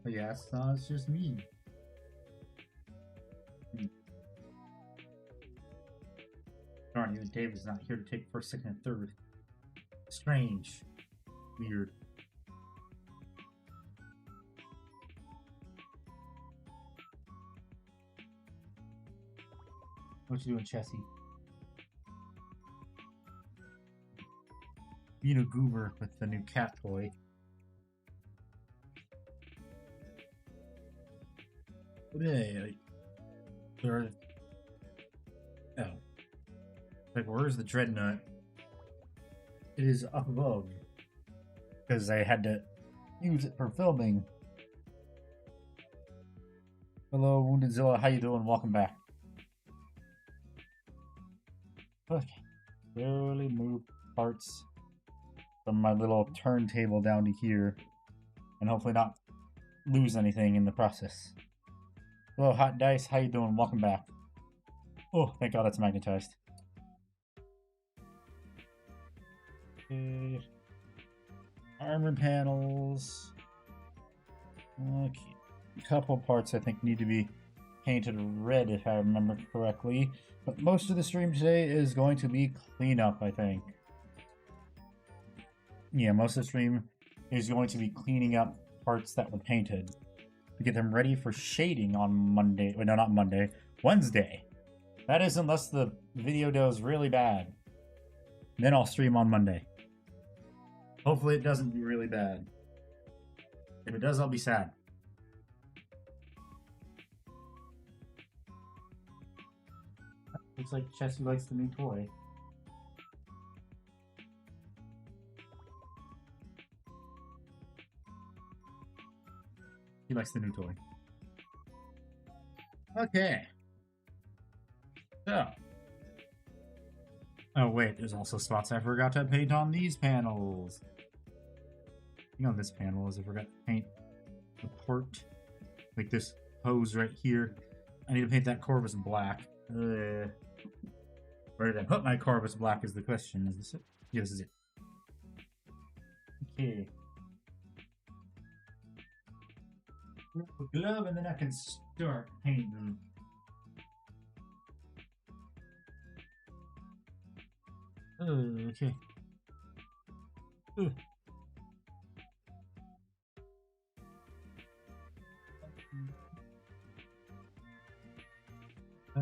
Yes, it's just me. Darn, even David's not here to take first, second, and third. Strange. Weird. What you doing, Chessie? Being a goober with the new cat toy. Yeah, there. Oh, like where's the dreadnought? It is up above because I had to use it for filming. Hello, Woundedzilla. How you doing? Welcome back. Okay, slowly move parts from my little turntable down to here, and hopefully not lose anything in the process. Hello, Hot Dice. How you doing? Welcome back. Oh, thank God that's magnetized. Okay. Armor panels. Okay. A couple parts I think need to be painted red if I remember correctly. But most of the stream today is going to be cleanup, I think. Yeah, most of the stream is going to be cleaning up parts that were painted to get them ready for shading on Monday. Wait, no, not Monday. Wednesday. That is unless the video does really bad. Then I'll stream on Monday. Hopefully it doesn't do really bad. If it does, I'll be sad. Looks like Chessie likes the new toy. He likes the new toy. Okay. So. Oh wait, there's also spots I forgot to paint on these panels. You know, this panel is I forgot to paint the port. Like this hose right here. I need to paint that Corvus black. Where did I put my Corvus black is the question. Is this it? Yeah, this is it. Okay. Put glove and then I can start painting. Okay.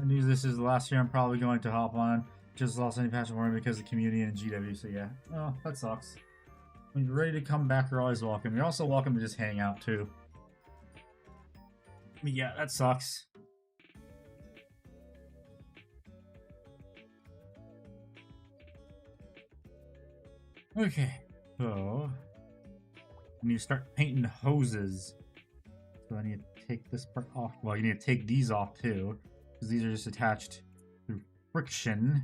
News this is the last year I'm probably going to hop on. Just lost any passion for it because of the community and GW, so yeah. Oh, that sucks. When you're ready to come back, you're always welcome. You're also welcome to just hang out too. But yeah, that sucks. Okay, so I need to start painting hoses. So I need to take this part off. Well, you need to take these off too, because these are just attached through friction.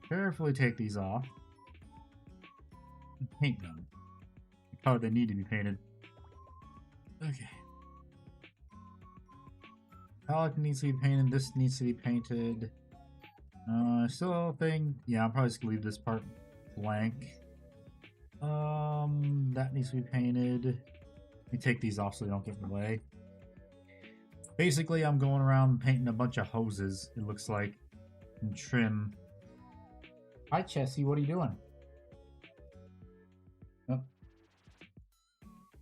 Carefully take these off and paint them the color they need to be painted. Okay. Palette needs to be painted. This needs to be painted. Still think, yeah, I'll probably just leave this part blank. That needs to be painted. Let me take these off so they don't get in the way. Basically, I'm going around painting a bunch of hoses, it looks like, and trim. Hi, Chessie, what are you doing? Oh.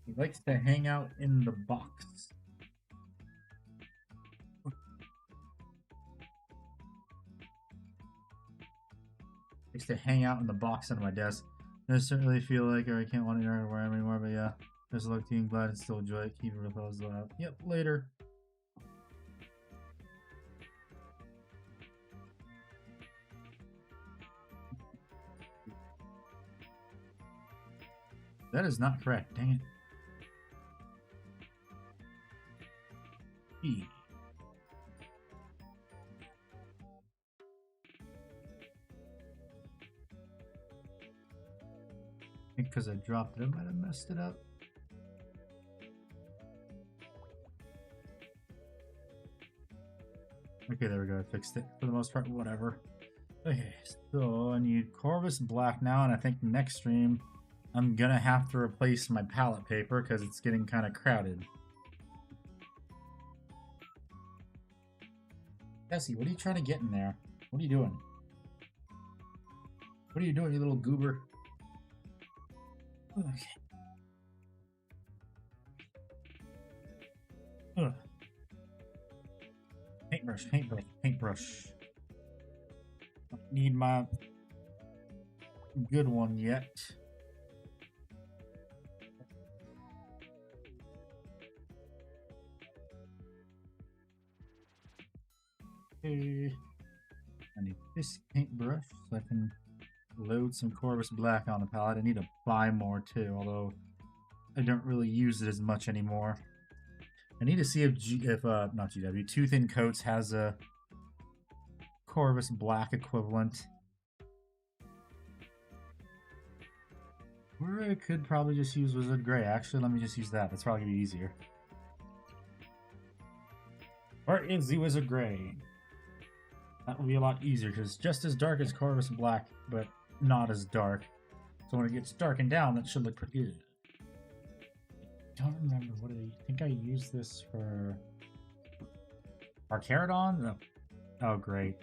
He likes to hang out in the box. Likes to hang out in the box under my desk. I certainly feel like I can't want to wear them anymore, but yeah. Best of luck to you, glad and still enjoy it. Keep it with those loud. Yep, later. That is not correct, dang it. E. I think because I dropped it, I might have messed it up. Okay, there we go. I fixed it for the most part. Whatever. Okay, so I need Corvus Black now, and I think next stream I'm gonna have to replace my palette paper because it's getting kind of crowded. Jesse, what are you trying to get in there? What are you doing? What are you doing, you little goober? Okay. Ugh. Paintbrush, paintbrush, paintbrush. Don't need my good one yet. Okay. I need this paintbrush so I can load some Corvus Black on the palette. I need to buy more too, although I don't really use it as much anymore. I need to see if not GW, Two Thin Coats has a Corvus Black equivalent. Or I could probably just use Wizard Grey. Actually, let me just use that. That's probably gonna be easier. Where is the Wizard Grey? That will be a lot easier because it's just as dark as Corvus Black, but not as dark. So when it gets darkened down, that should look pretty good. I don't remember what I think I used this for. Archarodon? No. Oh, great.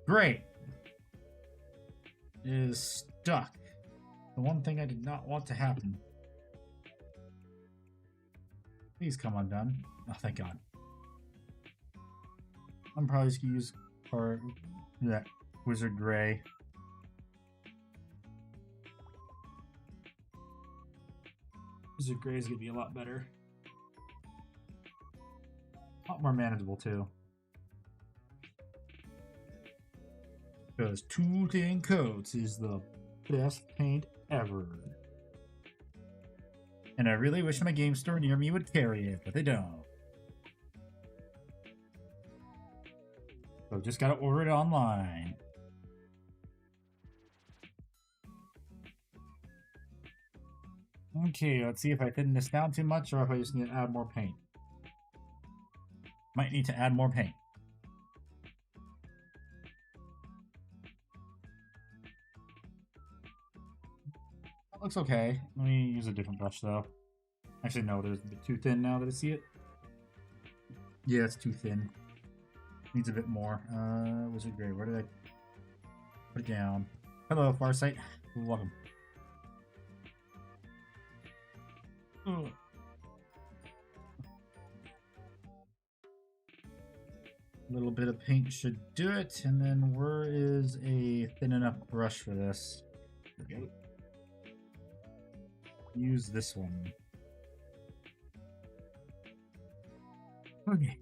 Great! It is stuck. The one thing I did not want to happen. Please come undone. Oh, thank God. I'm probably just gonna use that Wizard Grey. Wizard Grey is gonna be a lot better. A lot more manageable too. Because Two Thin Coats is the best paint ever. And I really wish my game store near me would carry it, but they don't. So just gotta order it online. Okay, let's see if I thin this down too much or if I just need to add more paint. Might need to add more paint. That looks okay. Let me use a different brush though. Actually, no, there's a bit too thin now that I see it. Yeah, it's too thin. Needs a bit more. Wizard Grey, where did I put it down? Hello, Farsight. Welcome. Ugh. A little bit of paint should do it, and then where is a thin enough brush for this? There we go. Use this one. Okay,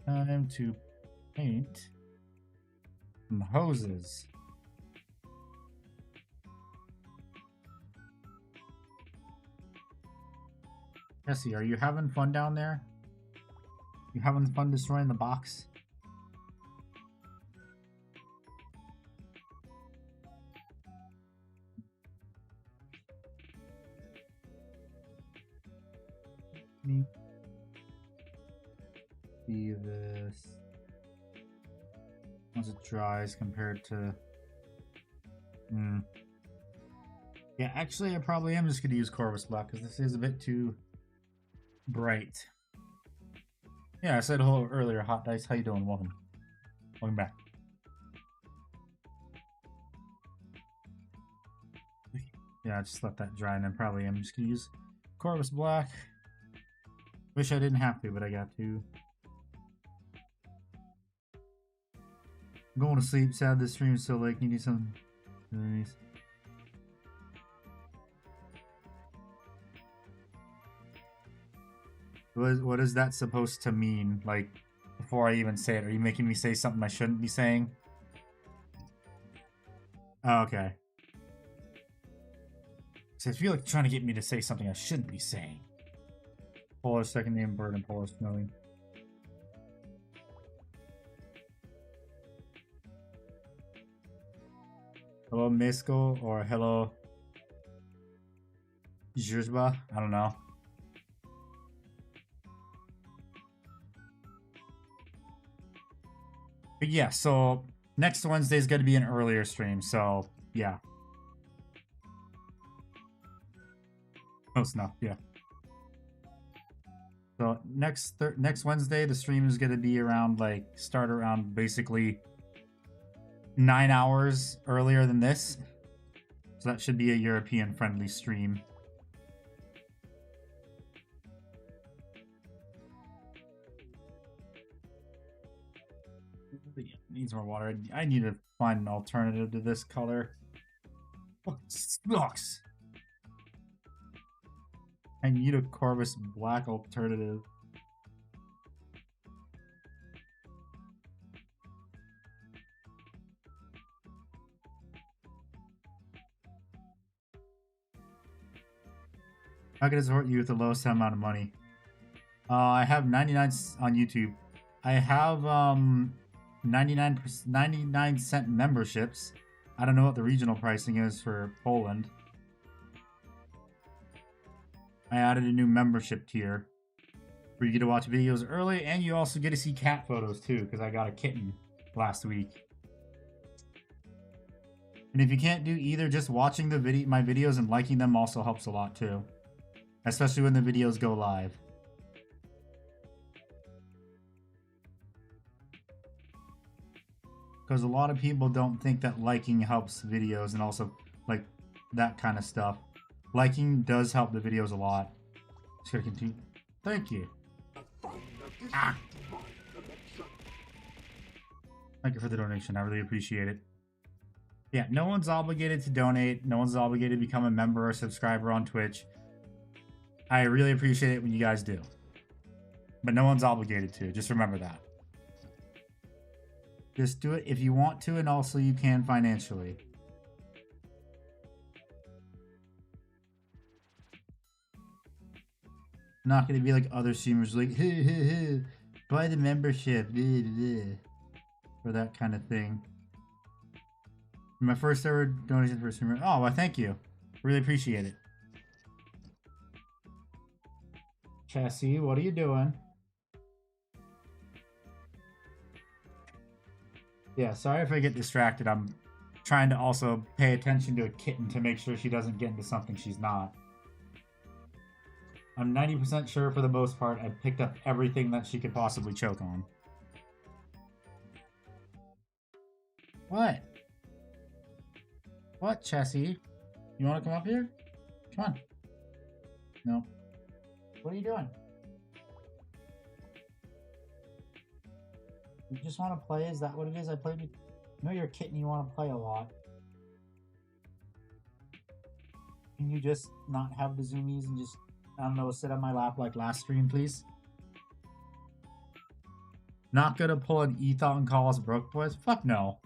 time to paint some hoses. Jesse, are you having fun down there? You having fun destroying the box? Me see this once it dries compared to yeah, actually I probably am just going to use Corvus Black because this is a bit too bright. Yeah, I said hello earlier, Hot Dice. How you doing? Welcome back. Yeah, I just let that dry and then probably I'm just going to use Corvus Black. Wish I didn't have to, but I got to. I'm going to sleep. Sad this stream is so late. You need some. Nice. What is that supposed to mean? Like, before I even say it, are you making me say something I shouldn't be saying? Oh, okay. So I feel like trying to get me to say something I shouldn't be saying. Polar second name bird and Polar snowing. Hello Mesko or hello Juzba? I don't know. But yeah, so next Wednesday is going to be an earlier stream, so yeah. Close enough, yeah. So next Wednesday, the stream is going to be around, like, start around basically 9 hours earlier than this. So that should be a European-friendly stream. Needs more water. I need to find an alternative to this color. Oh, it sucks. I need a Corvus black alternative. How can I support you with the lowest amount of money? I have 99 on YouTube. I have 99-cent memberships. I don't know what the regional pricing is for Poland. I added a new membership tier where you get to watch videos early, and you also get to see cat photos too, because I got a kitten last week. And if you can't do either, just watching my videos and liking them also helps a lot too, especially when the videos go live. Because a lot of people don't think that liking helps videos, and also like that kind of stuff. Liking does help the videos a lot. Just gotta continue. Thank you. Ah. Thank you for the donation. I really appreciate it. Yeah, no one's obligated to donate. No one's obligated to become a member or subscriber on Twitch. I really appreciate it when you guys do. But no one's obligated to. Just remember that. Just do it if you want to, and also you can financially. I'm not going to be like other streamers like, hey, hey, hey, buy the membership, blah, blah, or that kind of thing. My first ever donation for a streamer. Oh, well, thank you. Really appreciate it. Chassis, what are you doing? Yeah, sorry if I get distracted. I'm trying to also pay attention to a kitten to make sure she doesn't get into something she's not. I'm 90% sure for the most part I picked up everything that she could possibly choke on. What? What, Chessie? You want to come up here? Come on. No. What are you doing? You just want to play? Is that what it is? I played with... I know you're a kitten, you want to play a lot. Can you just not have the zoomies and just, I don't know, sit on my lap like last stream, please? Not gonna pull an Ethon and call us broke boys? Fuck no.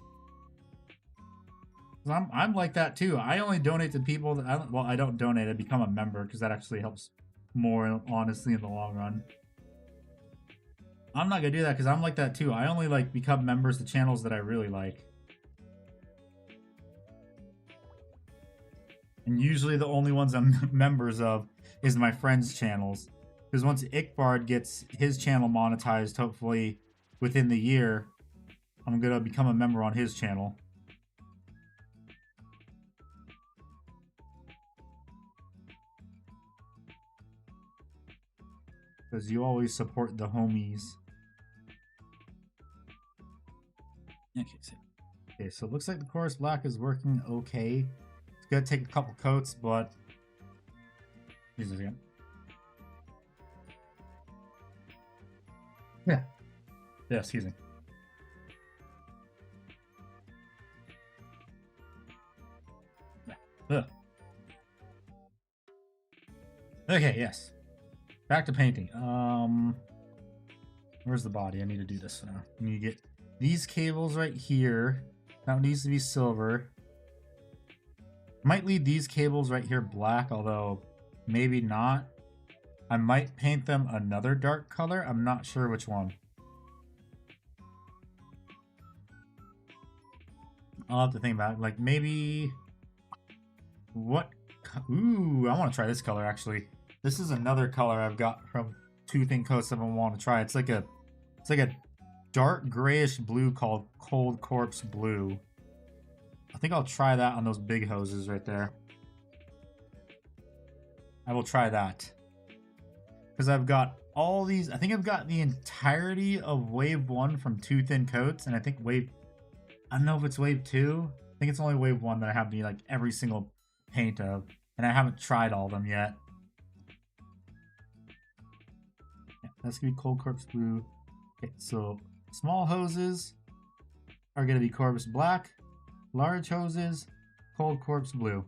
I'm like that too. I only donate to people that I don't donate, I become a member because that actually helps more, honestly, in the long run. I'm not gonna do that because I'm like that too. I only like become members to channels that I really like. And usually the only ones I'm members of is my friends' channels. Because once Ickbard gets his channel monetized, hopefully within the year, I'm gonna become a member on his channel. Because you always support the homies. Okay, so it looks like the Chorus Black is working okay. It's gonna take a couple coats, but... Jesus again. Yeah. Yeah, excuse me. Ugh. Okay, yes. Back to painting. Where's the body? I need to do this now. I need to get these cables right here. That one needs to be silver. Might leave these cables right here black, although maybe not. I might paint them another dark color. I'm not sure which one. I'll have to think about it. Like maybe... What? Ooh, I want to try this color actually. This is another color I've got from Two Thing Coats that I want to try. It's like a dark grayish blue called Cold Corpse Blue. I think I'll try that on those big hoses right there. I will try that. Because I've got all these. I think I've got the entirety of Wave 1 from 2 Thin Coats. And I think I don't know if it's Wave 2. I think it's only Wave 1 that I have the, like, every single paint of. And I haven't tried all of them yet. Yeah, that's going to be Cold Corpse Blue. Okay, so small hoses are going to be Corpse Black. Large hoses, Cold Corpse Blue.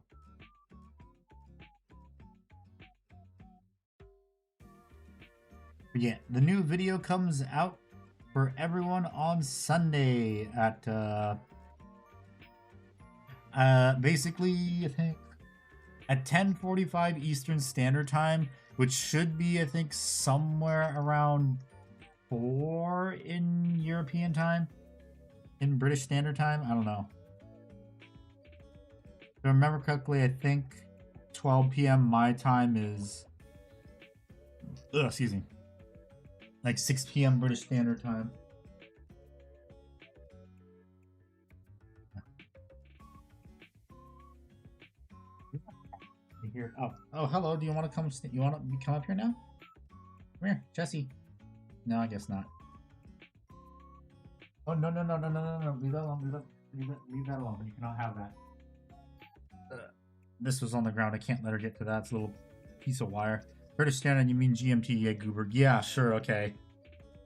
But yeah, the new video comes out for everyone on Sunday at basically I think at 10:45 Eastern Standard Time, which should be I think somewhere around 4 in European time, in British Standard Time. I don't know. If I remember correctly, I think 12 p.m. my time is excuse me, like 6 p.m. British Standard Time. Here. Oh, hello. Do you want to come? You want to come up here now? Come here, Jesse. No, I guess not. Oh no! Leave that alone. Leave that alone. You cannot have that. This was on the ground. I can't let her get to that. It's a little piece of wire. British Standard. You mean GMT? Yeah, Goober. Yeah, sure. Okay.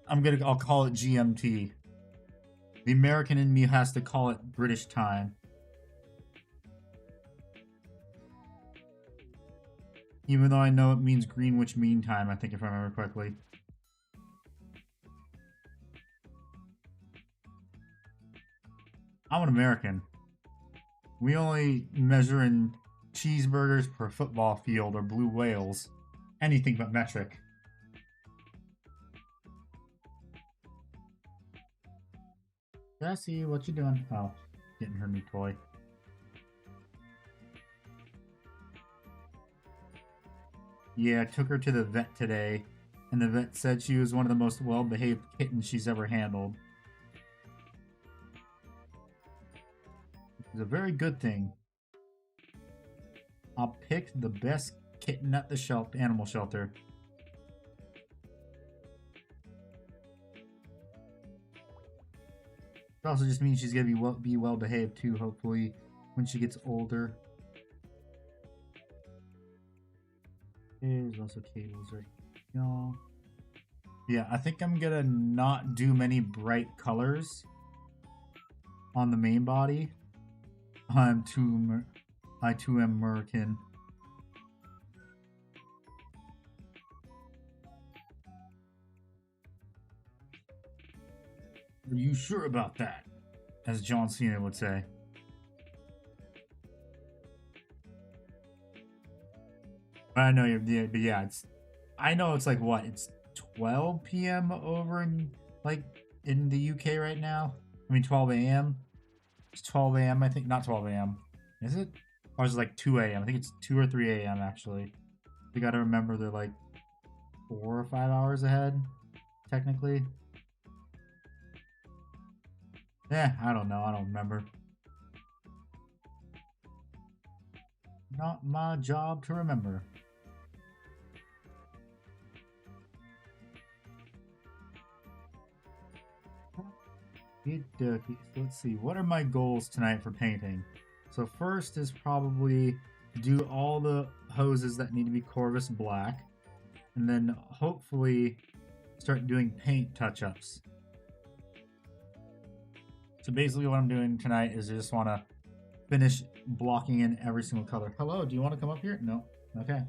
I'll call it GMT. The American in me has to call it British time. Even though I know it means Greenwich Mean Time, I think, if I remember correctly. I'm an American. We only measure in cheeseburgers per football field or blue whales. Anything but metric. Jessie, what you doing? Oh, getting her new toy. Yeah, I took her to the vet today, and the vet said she was one of the most well-behaved kittens she's ever handled. It's a very good thing. I'll pick the best kitten at the animal shelter. It also just means she's gonna be well behaved too, hopefully, when she gets older. There's also cables right here. Yeah, I think I'm gonna not do many bright colors on the main body. I too am American. Are you sure about that? As John Cena would say. I know you're, yeah, but yeah, I know it's like what? It's 12 p.m. over in the UK right now. I mean 12 a.m. It's 12 a.m. I think, not 12 a.m. Is it? Or is it like 2 a.m.? I think it's 2 or 3 a.m. actually. You got to remember they're like 4 or 5 hours ahead, technically. Yeah, I don't know. I don't remember. Not my job to remember. So let's see. What are my goals tonight for painting? So first is probably do all the hoses that need to be Corvus Black. And then hopefully start doing paint touch-ups. So basically what I'm doing tonight is I just want to finish blocking in every single color. Hello, do you want to come up here? No? Okay.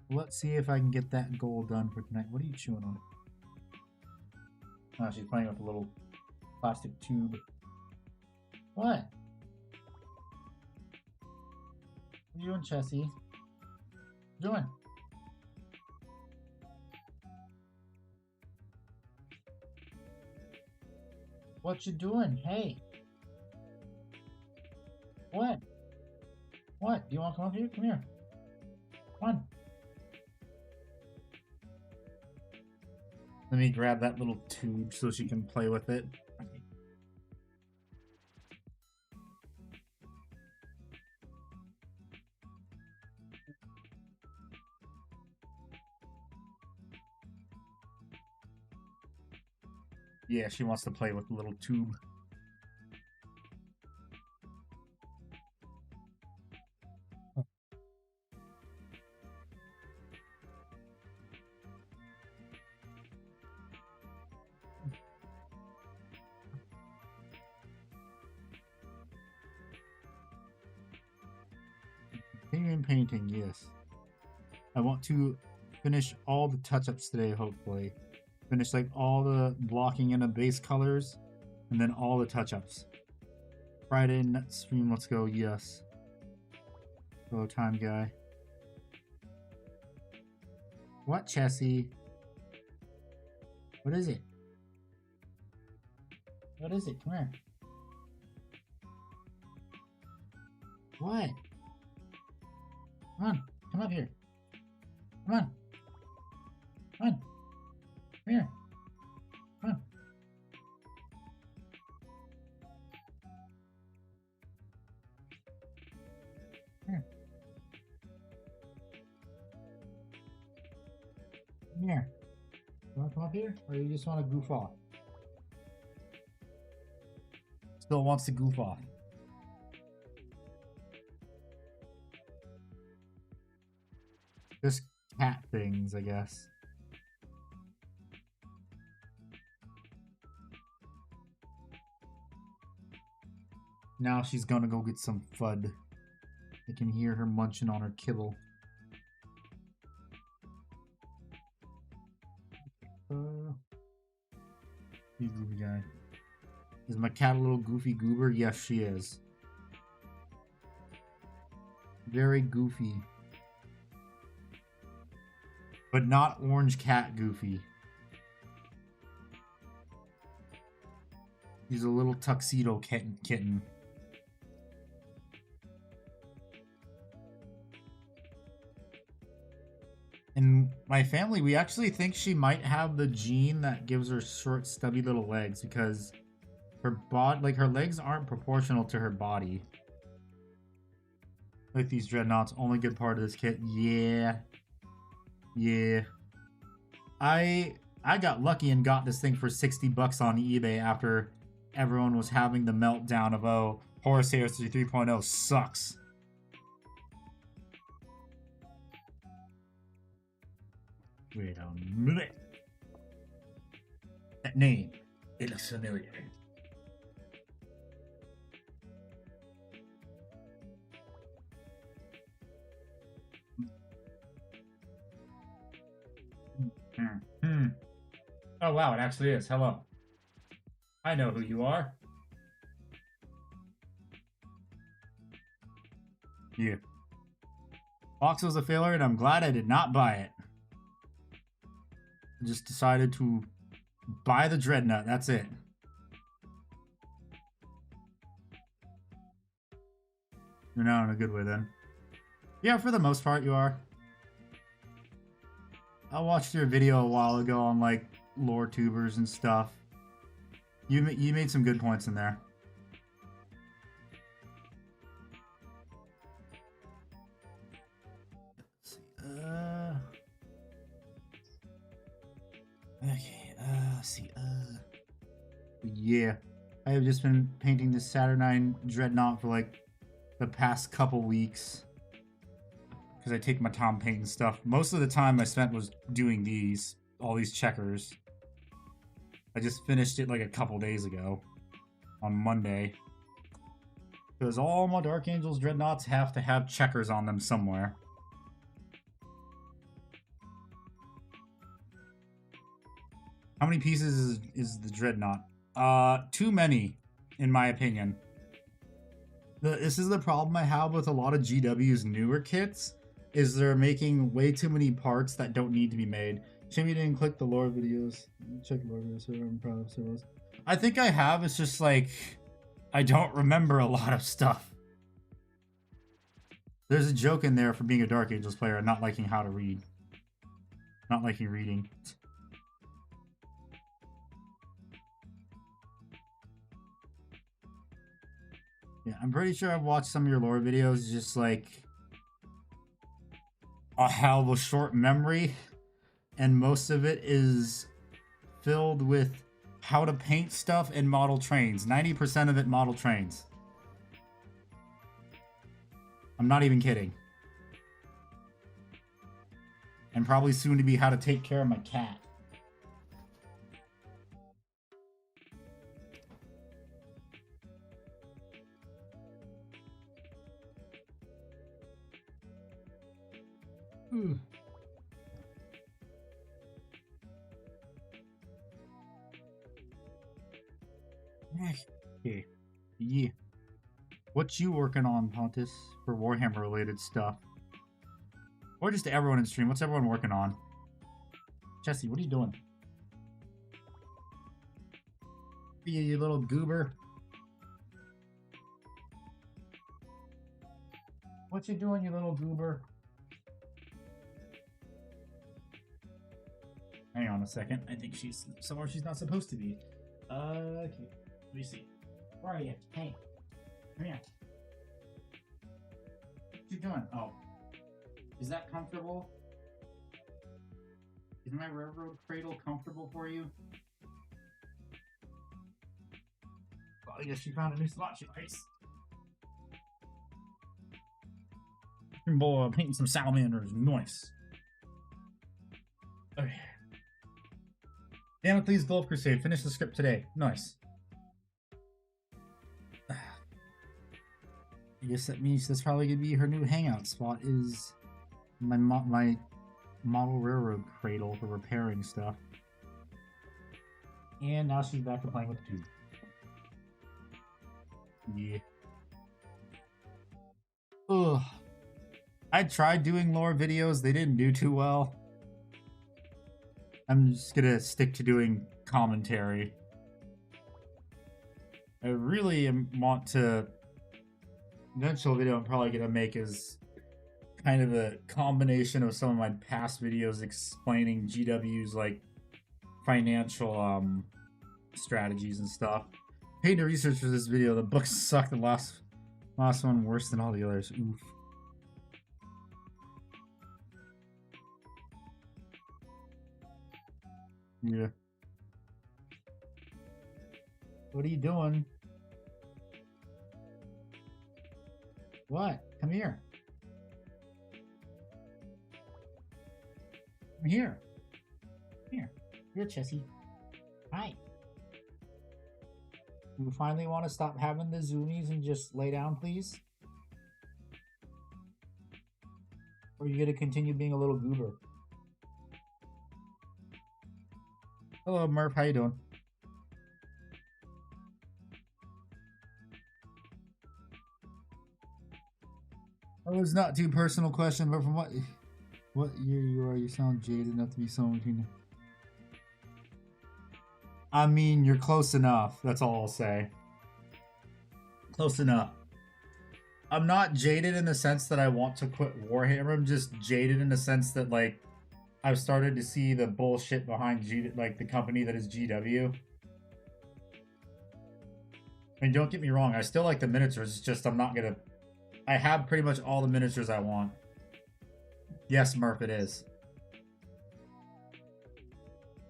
Let's see if I can get that goal done for tonight. What are you chewing on? Oh, she's playing with a little plastic tube. What? What are you doing, Chessie? What are you doing? What you doing? Hey. What? What? Do you want to come up here? Come here. Come on. Let me grab that little tube so she can play with it. Yeah, she wants to play with the little tube. Painting, yes. I want to finish all the touch-ups today, hopefully. Finish like all the blocking and the base colors, and then all the touch-ups. Friday night stream, let's go, yes. Hello, time guy. What, Chessie? What is it? What is it? Come here. What? Come on, come up here. Come on. Come on. Come here. Come on. Here. Come here. You want to come up here? Or you just want to goof off? Still wants to goof off. Just cat things, I guess. Now she's gonna go get some FUD. I can hear her munching on her kibble. You goofy guy. Is my cat a little goofy goober? Yes, she is. Very goofy. But not orange cat goofy. He's a little tuxedo kitten. In my family, we actually think she might have the gene that gives her short, stubby little legs because her her legs aren't proportional to her body. Like these dreadnoughts, only good part of this kit. Yeah. Yeah. I got lucky and got this thing for 60 bucks on eBay after everyone was having the meltdown of, oh, Horus Heresy 3.0 sucks. Wait a minute. That name, it looks familiar. Oh wow, it actually is. Hello. I know who you are. You. Box was a failure and I'm glad I did not buy it. I just decided to buy the Dreadnought. That's it. You're not in a good way then. Yeah, for the most part you are. I watched your video a while ago on like lore tubers and stuff. You made some good points in there. Okay, let's see. Yeah, I have just been painting this Saturnine Dreadnought for like the past couple weeks because I take my time painting stuff. Most of the time I spent was doing all these checkers. I just finished it like a couple days ago on Monday because all my Dark Angels Dreadnoughts have to have checkers on them somewhere. How many pieces is the Dreadnought? Too many, in my opinion. This is the problem I have with a lot of GW's newer kits, is they're making way too many parts that don't need to be made. Shame you didn't click the lore videos. Check lore videos, so I'm proud of those. I think I have, it's just like, I don't remember a lot of stuff. There's a joke in there for being a Dark Angels player and not liking how to read. Not liking reading. Yeah, I'm pretty sure I've watched some of your lore videos, just like a hell of a short memory, and most of it is filled with how to paint stuff and model trains. 90% of it model trains. I'm not even kidding. And probably soon to be how to take care of my cat. Okay. Yeah. What you working on, Pontus, for Warhammer related stuff? Or just everyone in stream. What's everyone working on? Jesse, what are you doing? You little goober. What you doing, you little goober? Hang on a second. I think she's somewhere she's not supposed to be. Okay. Let me see. Where are you? Hey. Come here. What you doing? Oh. Is that comfortable? Is my railroad cradle comfortable for you? Well, I guess you found a new spot she likes. Boy, painting some salamanders. Nice. Okay. Damocles Golf Crusade. Finish the script today. Nice. I guess that means that's probably gonna be her new hangout spot. Is my model railroad cradle for repairing stuff. And now she's back to playing with the tube. Yeah. Ugh. I tried doing lore videos. They didn't do too well. I'm just gonna stick to doing commentary. I really want to... Eventual video I'm probably gonna make is kind of a combination of some of my past videos explaining GW's like financial strategies and stuff. Paid to research for this video. The book sucked. The last one worse than all the others. Oof. Yeah. What are you doing? What? Come here. Come here. Here. Here, Chessie. Hi. You finally want to stop having the zoomies and just lay down, please? Or are you going to continue being a little goober? Hello, Murph. How you doing? Oh, it's not too personal question, but from what year you are, you sound jaded enough to be someone between. I mean, you're close enough. That's all I'll say. Close enough. I'm not jaded in the sense that I want to quit Warhammer. I'm just jaded in the sense that, like, I've started to see the bullshit behind the company that is GW. I mean, don't get me wrong. I still like the miniatures. It's just I'm not gonna... I have pretty much all the miniatures I want. Yes, Murph, it is.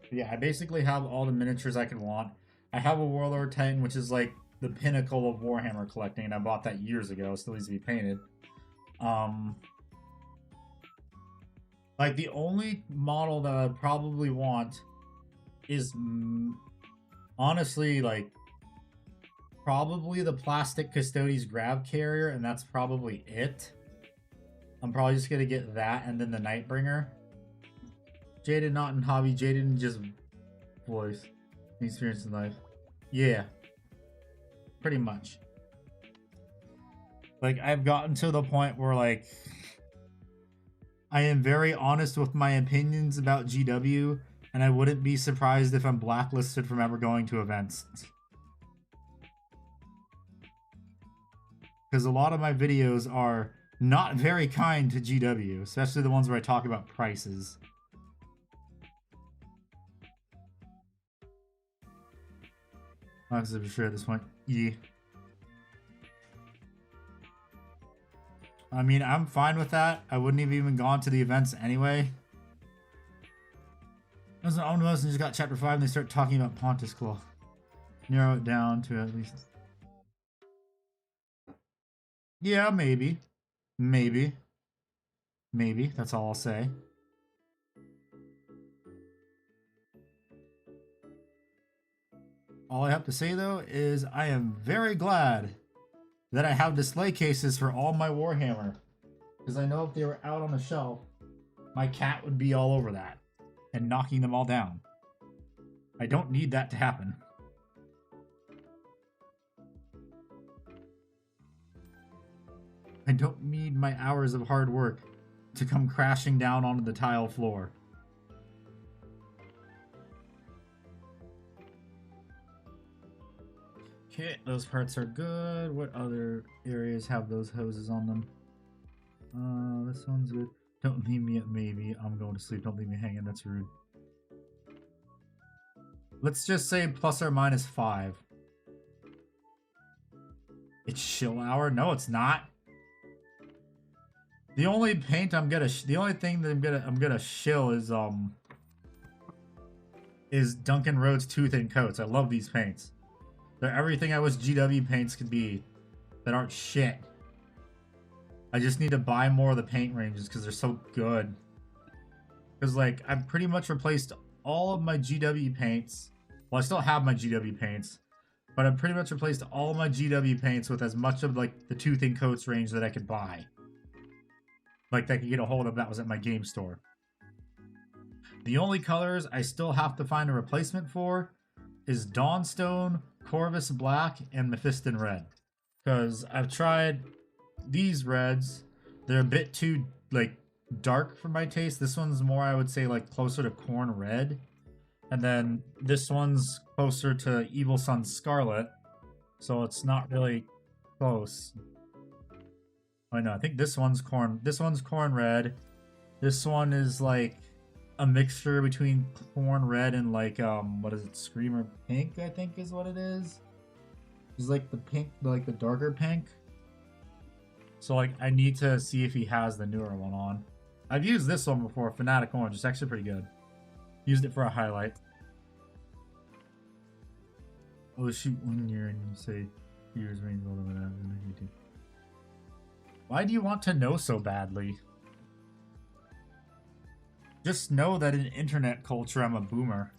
But yeah, I basically have all the miniatures I can want. I have a Warlord Titan, which is like the pinnacle of Warhammer collecting, and I bought that years ago. It still needs to be painted. Like, the only model that I probably want is, honestly, like, probably the plastic Custodes grab carrier, and that's probably it. I'm probably just gonna get that and then the Nightbringer. Jaded not in hobby, jaded in just voice. Experience in life. Yeah. Pretty much. Like, I've gotten to the point where, like, I am very honest with my opinions about GW, and I wouldn't be surprised if I'm blacklisted from ever going to events. Because a lot of my videos are not very kind to GW, especially the ones where I talk about prices. I'm not sure at this point. Yeah. I mean, I'm fine with that. I wouldn't have even gone to the events anyway. As an omnibus and just got chapter 5 and they start talking about Pontus Claw. Narrow it down to at least... Yeah, maybe. Maybe. Maybe. That's all I'll say. All I have to say, though, is I am very glad that I have display cases for all my Warhammer. Because I know if they were out on the shelf, my cat would be all over that and knocking them all down. I don't need that to happen. I don't need my hours of hard work to come crashing down onto the tile floor. Okay, those parts are good. What other areas have those hoses on them? This one's good. Don't leave me at maybe. I'm going to sleep. Don't leave me hanging. That's rude. Let's just say plus or minus 5. It's chill hour? No, it's not. The only paint I'm gonna, the only thing that I'm gonna shill is Duncan Rhodes Tooth and Coats. I love these paints. They're everything I wish GW paints could be that aren't shit. I just need to buy more of the paint ranges because they're so good. Because, like, I've pretty much replaced all of my GW paints. Well, I still have my GW paints. But I've pretty much replaced all of my GW paints with as much of, like, the Tooth and Coats range that I could buy. Like, that I could get a hold of that was at my game store. The only colors I still have to find a replacement for is Dawnstone, Corvus Black, and Mephiston Red. Because I've tried these reds. They're a bit too, like, dark for my taste. This one's more, I would say, like, closer to Corn Red. And then this one's closer to Evil Sun Scarlet. So it's not really close. Oh no, I think this one's corn red. This one is like a mixture between corn red and like what is it, Screamer Pink, I think is what it is. It's like the pink, like the darker pink. So like I need to see if he has the newer one on. I've used this one before, Fanatic Orange. It's actually pretty good. Used it for a highlight. Oh shoot, 1 year and you say years range all over that. Why do you want to know so badly? Just know that in internet culture, I'm a boomer.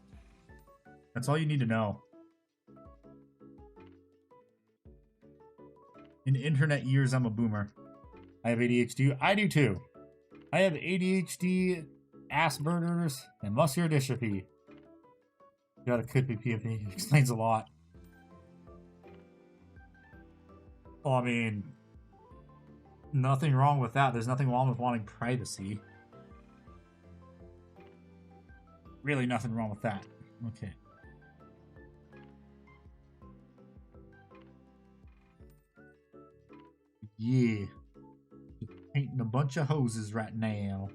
That's all you need to know. In internet years, I'm a boomer. I have ADHD. I do too. I have ADHD, Asperger's, and muscular dystrophy. Got a could be PFP. It explains a lot. Well, I mean, nothing wrong with that. There's nothing wrong with wanting privacy. Really nothing wrong with that. Okay. Yeah. Just painting a bunch of hoses right now.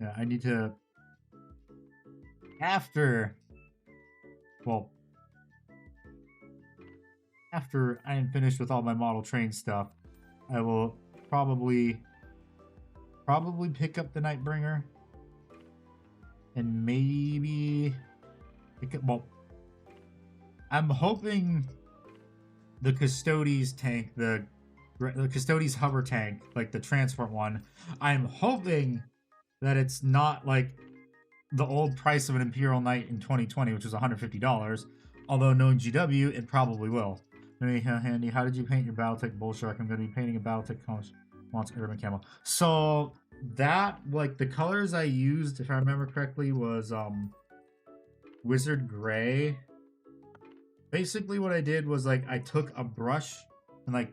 Yeah, I need to... After I am finished with all my model train stuff, I will probably pick up the Nightbringer and maybe pick up, well, I'm hoping the Custodes tank, the Custodes hover tank, like the transport one, I'm hoping that it's not like the old price of an Imperial Knight in 2020, which was $150, although knowing GW, it probably will. Hey, Handy, how did you paint your Battletech Bull Shark? I'm going to be painting a Battletech Monster Urban Camo. So, that, like, the colors I used, if I remember correctly, was, Wizard Gray. Basically, what I did was, like, I took a brush and, like,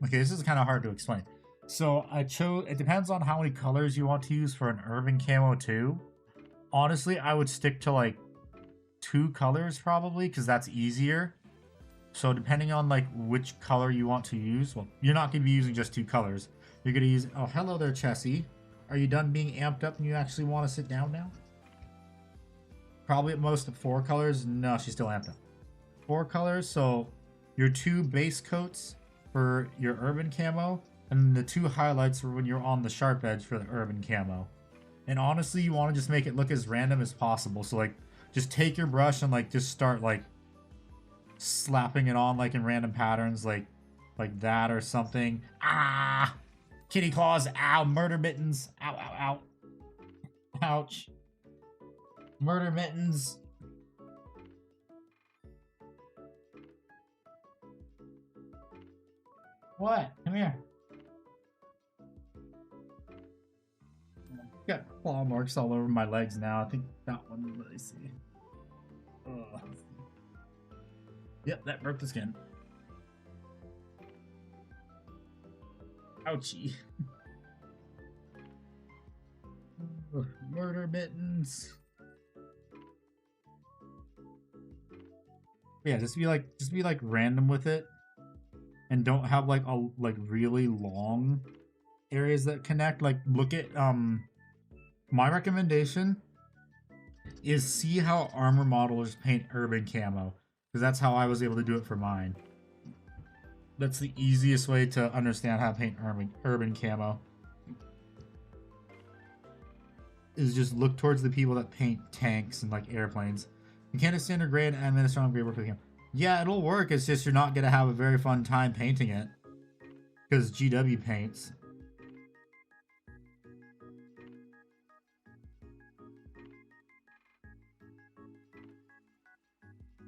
okay, this is kind of hard to explain. So, I chose, it depends on how many colors you want to use for an Urban Camo too. Honestly, I would stick to, like, 2 colors probably, because that's easier. So depending on like which color you want to use, well, you're not going to be using just 2 colors. You're going to use, oh, hello there, Chessie. Are you done being amped up and you actually want to sit down now? Probably at most 4 colors. No, she's still amped up. 4 colors, so your 2 base coats for your urban camo, And the two highlights are when you're on the sharp edge for the urban camo. And honestly, you want to just make it look as random as possible. So like, just take your brush and like just start like slapping it on like in random patterns, like that or something. Ah, kitty claws. Ow, murder mittens. Ow, ow, ow. Ouch. Murder mittens. What? Come here. Got claw marks all over my legs now. I think that one. Let me see. Ugh. Yep, that broke the skin. Ouchie. Murder mittens. Yeah, just be like random with it, and don't have like really long areas that connect. Like, look at my recommendation is see how armor modelers paint urban camo, because that's how I was able to do it for mine. That's the easiest way to understand how to paint urban camo. Is just look towards the people that paint tanks and like airplanes. Mechanic standard grade and then a strong grade work for the camo. Yeah, it'll work. It's just you're not gonna have a very fun time painting it, because GW paints.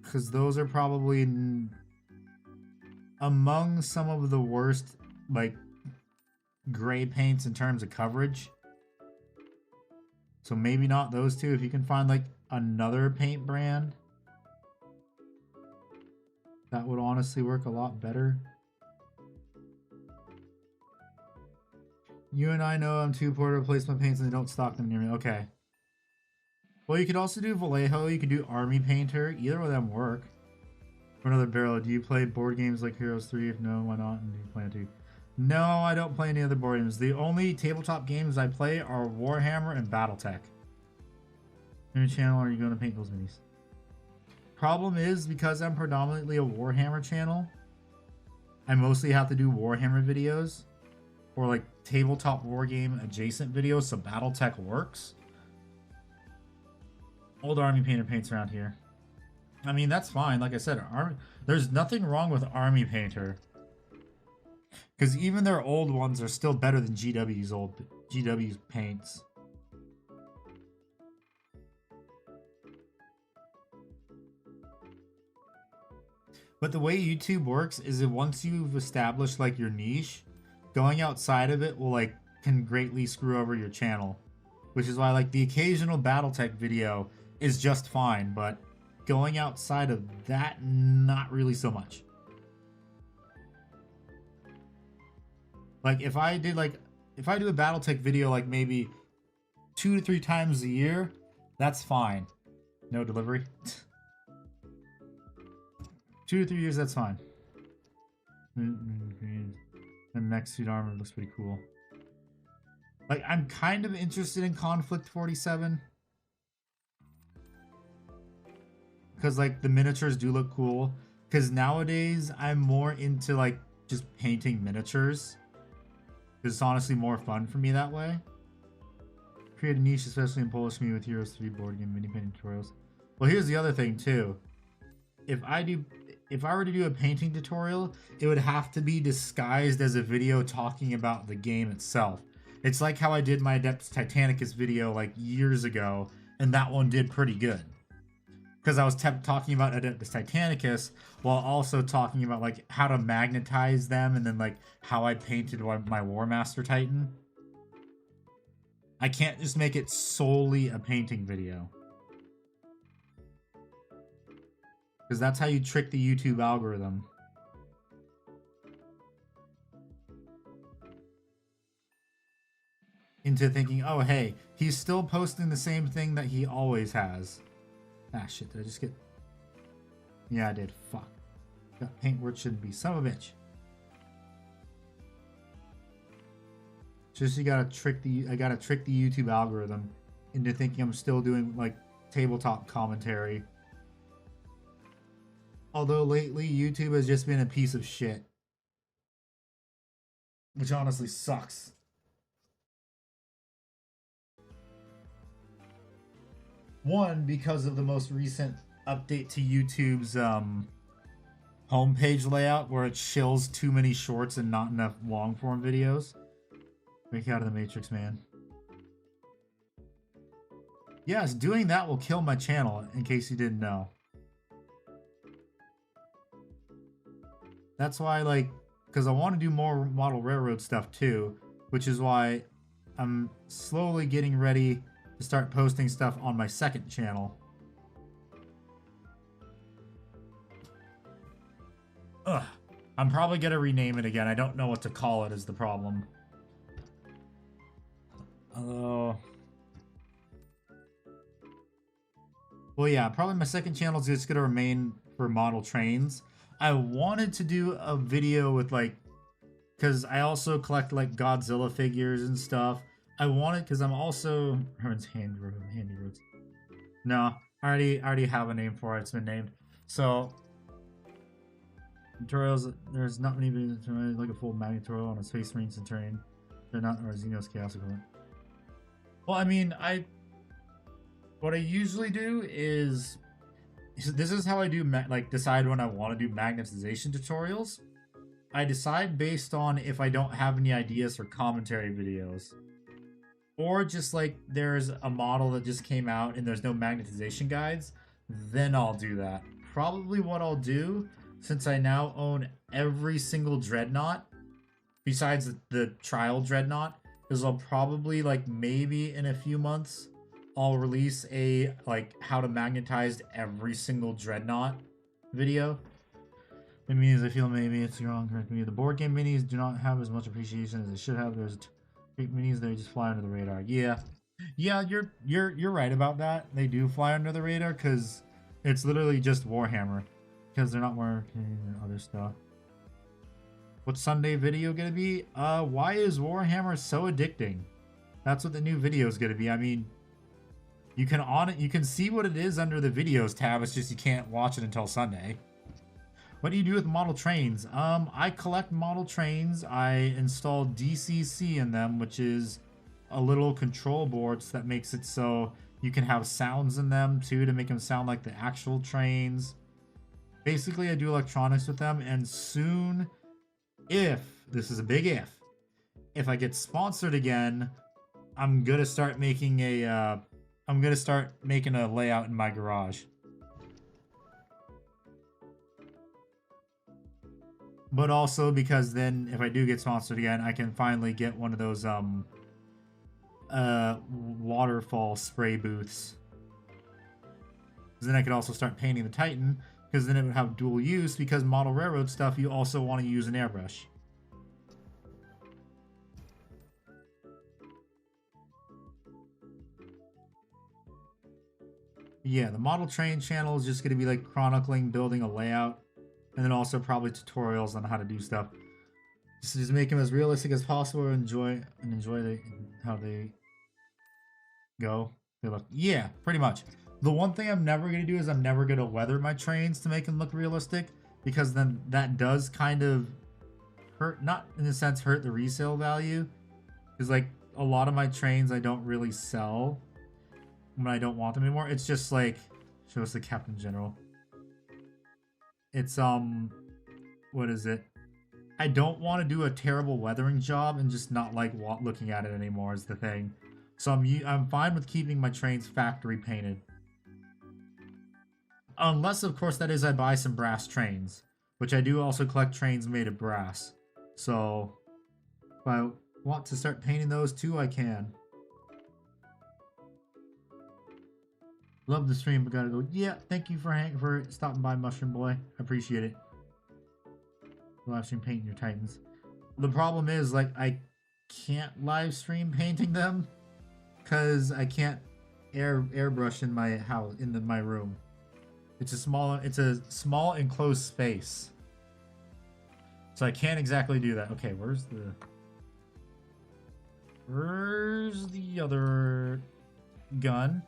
Because those are probably among some of the worst like gray paints in terms of coverage. So maybe not those two. If you can find like another paint brand, that would honestly work a lot better. You and I know I'm too poor to replace my paints and they don't stock them near me. Okay. Well, you could also do Vallejo. You could do Army Painter. Either of them work. For another barrel, do you play board games like Heroes 3? If no, why not? And do you plan to? No, I don't play any other board games. The only tabletop games I play are Warhammer and Battletech. New channel, are you going to paint those minis? Problem is, because I'm predominantly a Warhammer channel, I mostly have to do Warhammer videos or like tabletop war game adjacent videos, so Battletech works. Old Army Painter paints around here. I mean, that's fine. Like I said, there's nothing wrong with Army Painter, because even their old ones are still better than GW's paints. But the way YouTube works is that once you've established like your niche, going outside of it will like can greatly screw over your channel, which is why like the occasional Battletech video is just fine, but going outside of that, not really so much. Like if I do a Battletech video like maybe 2 to 3 times a year, that's fine. No delivery. 2 to 3 years, that's fine. And mech suit armor looks pretty cool. Like, I'm kind of interested in Conflict 47. Because, like, the miniatures do look cool. Because nowadays, I'm more into, like, just painting miniatures. Because it's honestly more fun for me that way. Create a niche, especially in Polish community with Heroes 3 board game mini painting tutorials. Well, here's the other thing, too. If I were to do a painting tutorial, it would have to be disguised as a video talking about the game itself. It's like how I did my Adeptus Titanicus video like years ago, and that one did pretty good. Because I was talking about Adeptus Titanicus while also talking about like how to magnetize them, and then like how I painted my War Master Titan. I can't just make it solely a painting video. Because that's how you trick the YouTube algorithm. Into thinking, oh hey, he's still posting the same thing that he always has. Ah shit, did I just get... Yeah, I did. Fuck. Got paint where it shouldn't be. Son of a bitch. Just you gotta trick the... I gotta trick the YouTube algorithm into thinking I'm still doing like tabletop commentary. Although lately YouTube has just been a piece of shit. which honestly sucks. One, because of the most recent update to YouTube's homepage layout, where it shills too many shorts and not enough long form videos. Break out of the Matrix, man. Yes, doing that will kill my channel, in case you didn't know. That's why, like, because I want to do more model railroad stuff too, which is why I'm slowly getting ready to start posting stuff on my second channel. Ugh. I'm probably going to rename it again. I don't know what to call it is the problem. Well, yeah, probably my second channel is just going to remain for model trains. I wanted to do a video with, like, because I also collect, like, Godzilla figures and stuff. I wanted, because I'm also... Herman's Handy Roads. No, I already have a name for it. It's been named. So... Tutorials, there's not many videos like a full Magnet tutorial on a Space Marine Centurion. They're not, or Xenos Chaos equivalent. Well, I mean, what I usually do is, this is how I do, like, decide when I want to do magnetization tutorials. I decide based on if I don't have any ideas for commentary videos. Or just, like, there's a model that just came out and there's no magnetization guides, then I'll do that. Probably what I'll do, since I now own every single Dreadnought, besides the trial Dreadnought, is I'll probably, like, maybe in a few months, I'll release a, like, how to magnetize every single Dreadnought video. It means I feel maybe it's wrong, correct me. The board game minis do not have as much appreciation as they should have. There's minis that just fly under the radar. Yeah, you're right about that. They do fly under the radar because it's literally just Warhammer. Because they're not working and other stuff. What's Sunday video gonna be? Why is Warhammer so addicting? That's what the new video is gonna be. I mean, you can see what it is under the videos tab. It's just you can't watch it until Sunday. What do you do with model trains? I collect model trains. I install DCC in them, which is a little control board that makes it so you can have sounds in them too to make them sound like the actual trains. Basically, I do electronics with them, and soon, this is a big if I get sponsored again, I'm gonna start making a layout in my garage. But also because then, if I do get sponsored again, I can finally get one of those waterfall spray booths. Then I could also start painting the Titan. Because then it would have dual use, because model railroad stuff, you also want to use an airbrush. Yeah, the model train channel is just going to be like chronicling building a layout, and then also probably tutorials on how to do stuff. Just make them as realistic as possible and enjoy how they go. They look. Yeah, pretty much. The one thing I'm never going to do is I'm never going to weather my trains to make them look realistic, because then that does kind of hurt, not in a sense hurt the resale value, because like a lot of my trains I don't really sell when I don't want them anymore. It's just like, show us the Captain General. It's what is it? I don't want to do a terrible weathering job and just not like looking at it anymore is the thing. So I'm fine with keeping my trains factory painted. Unless, of course, that is I buy some brass trains, which I do also collect trains made of brass. So, if I want to start painting those too, I can. Love the stream, but gotta go. Yeah, thank you for stopping by, Mushroom Boy. I appreciate it. Live stream painting your Titans. The problem is, like, I can't live stream painting them because I can't airbrush in my house, my room. It's a small enclosed space. So I can't exactly do that. Okay, where's the other gun?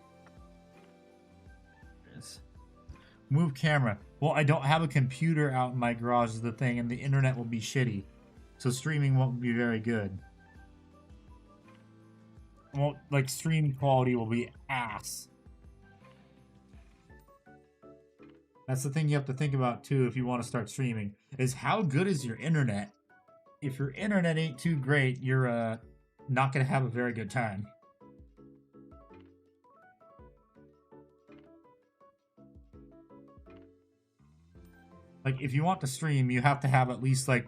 Move camera. Well, I don't have a computer out in my garage is the thing, and the internet will be shitty. so streaming won't be very good. Well, like, stream quality will be ass. That's the thing you have to think about too if you want to start streaming, is how good is your internet? If your internet ain't too great, you're not gonna have a very good time. Like, if you want to stream, you have to have at least like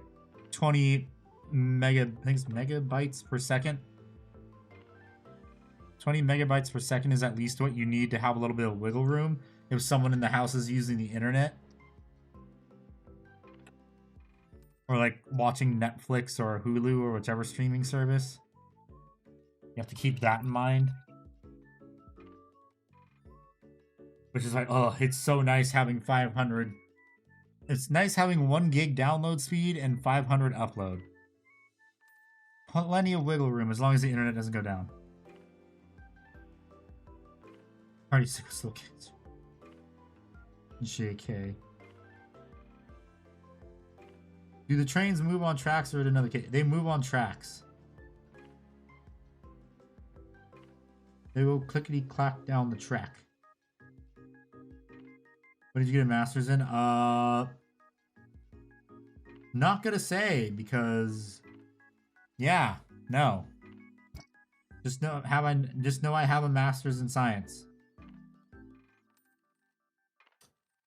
20 megabytes per second. 20 megabytes per second is at least what you need to have a little bit of wiggle room if someone in the house is using the internet. Or like watching Netflix or Hulu or whichever streaming service. You have to keep that in mind. Which is like, oh, it's so nice having 500. It's nice having 1 gig download speed and 500 upload. Plenty of wiggle room as long as the internet doesn't go down. Party sick of slow kids. JK. Do the trains move on tracks or at another case? They move on tracks. They go clickety clack down the track. What did you get a master's in? Not gonna say because, yeah, no. Just know I have a master's in science.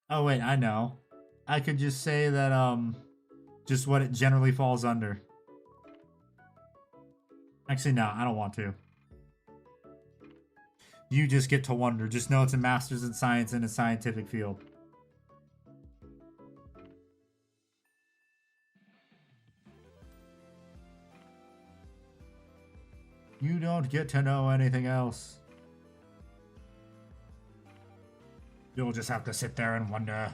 Oh wait, I know. I could just say that just what it generally falls under. Actually, no, I don't want to. You just get to wonder. Just know it's a master's in science in a scientific field. You don't get to know anything else. You'll just have to sit there and wonder.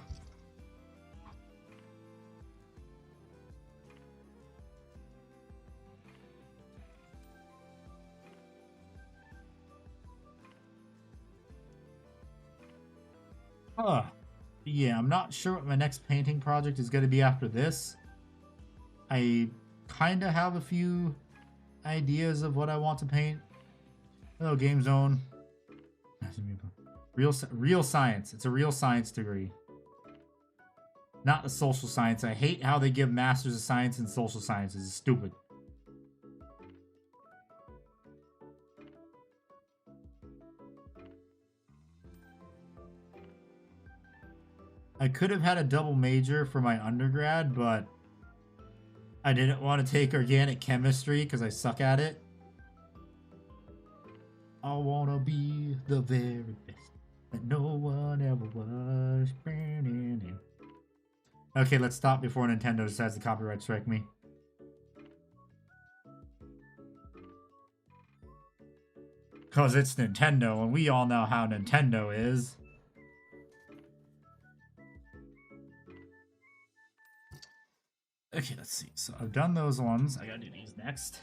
Yeah, I'm not sure what my next painting project is going to be after this. I kind of have a few ideas of what I want to paint. Hello, Game Zone. Real science. It's a real science degree. Not the social science. I hate how they give Masters of Science in social sciences. It's stupid. I could have had a double major for my undergrad, but I didn't want to take organic chemistry because I suck at it. I want to be the very best that no one ever was. Okay, let's stop before Nintendo decides to copyright strike me. Because it's Nintendo, and we all know how Nintendo is. Okay, let's see. So I've done those ones. I gotta do these next.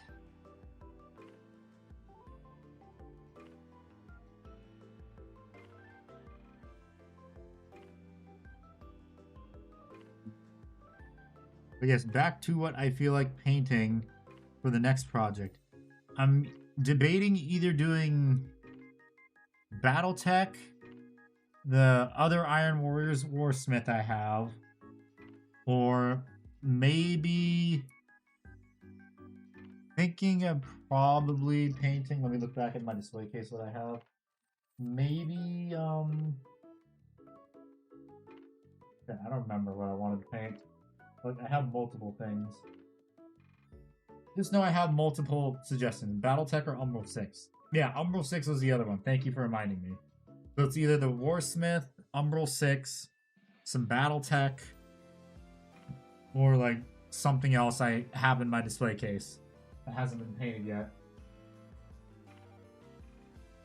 But yes, back to what I feel like painting for the next project. I'm debating either doing Battletech, the other Iron Warriors Warsmith I have, or maybe thinking of probably painting. Let me look back at my display case what I have. Maybe I don't remember what I wanted to paint. But I have multiple things. Just know I have multiple suggestions. Battletech or Umbral 6. Yeah, Umbral 6 was the other one. Thank you for reminding me. So it's either the Warsmith, Umbral 6, some Battletech, or like something else I have in my display case that hasn't been painted yet.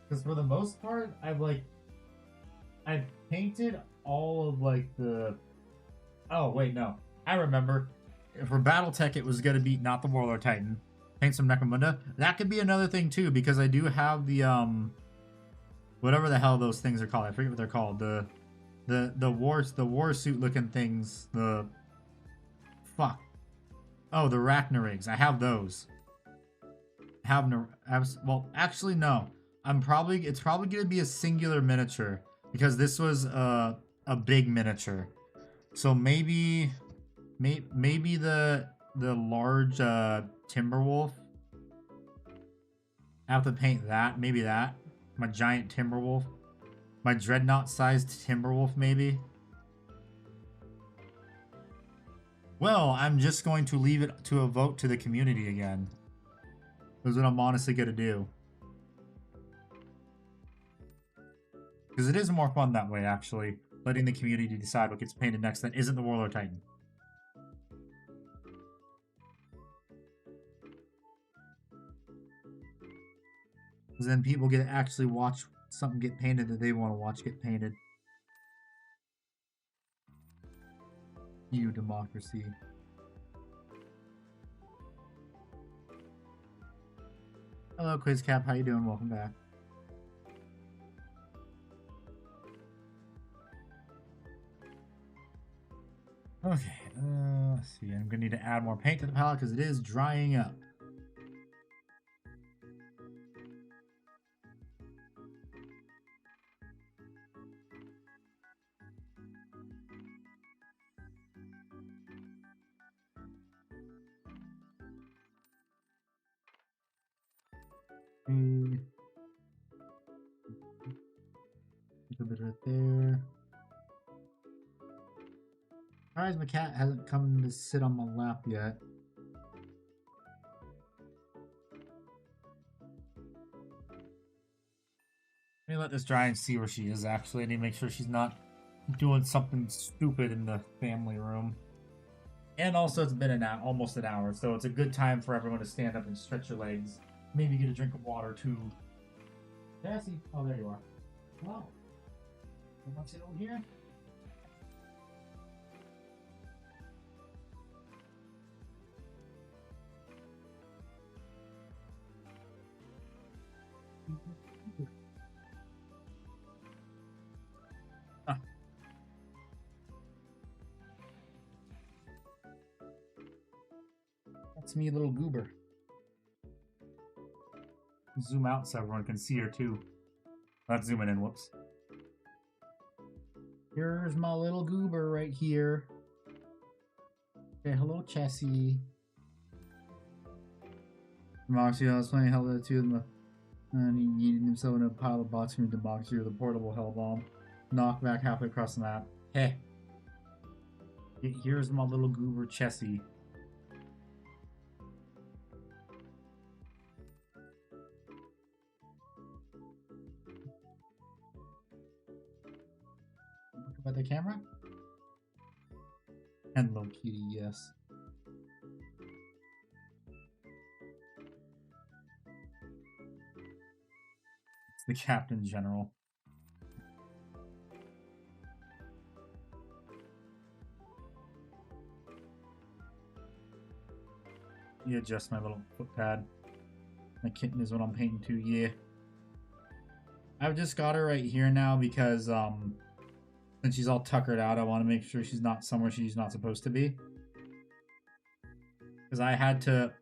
Because for the most part, I've painted all of like the... Oh, wait, no. I remember. For Battletech, it was going to be not the Warlord Titan. Paint some Necromunda. That could be another thing, too, because I do have the, whatever the hell those things are called. I forget what they're called. The war suit looking things. Fuck. Oh, the Rachnoriggs. I have those. Have no. Well, actually, no. It's probably gonna be a singular miniature because this was a big miniature. So maybe the large Timberwolf. I have to paint that. Maybe that. My giant Timberwolf. My dreadnought-sized Timberwolf, maybe. Well, I'm just going to leave it to a vote to the community again. That's what I'm honestly gonna do. Because it is more fun that way, actually. Letting the community decide what gets painted next that isn't the Warlord Titan. Because then people get to actually watch something get painted that they want to watch get painted. You democracy. Hello, QuizCap. How you doing? Welcome back. Okay, let's see. I'm gonna need to add more paint to the palette because it is drying up. A bit right there. Surprised my cat hasn't come to sit on my lap yet. Let me let this dry and see where she is, actually. I need to make sure she's not doing something stupid in the family room. And also, it's been almost an hour, so it's a good time for everyone to stand up and stretch your legs. Maybe get a drink of water, too. Jesse! Oh, there you are. Hello. You want to sit over here? That's me, little goober. Zoom out so everyone can see her too. Not zooming in, whoops. Here's my little goober right here. Say hello, Chessie. Moxie, I was playing Hell the two and he yeeted himself in a pile of boxing into Moxie with a portable hell bomb. Knocked back halfway across the map. Hey. Here's my little goober, Chessie. About the camera? Hello, kitty, yes. It's the Captain General. You adjust my little foot pad. My kitten is what I'm painting to, yeah. I've just got her right here now because, since she's all tuckered out, I want to make sure she's not somewhere she's not supposed to be. Because I had to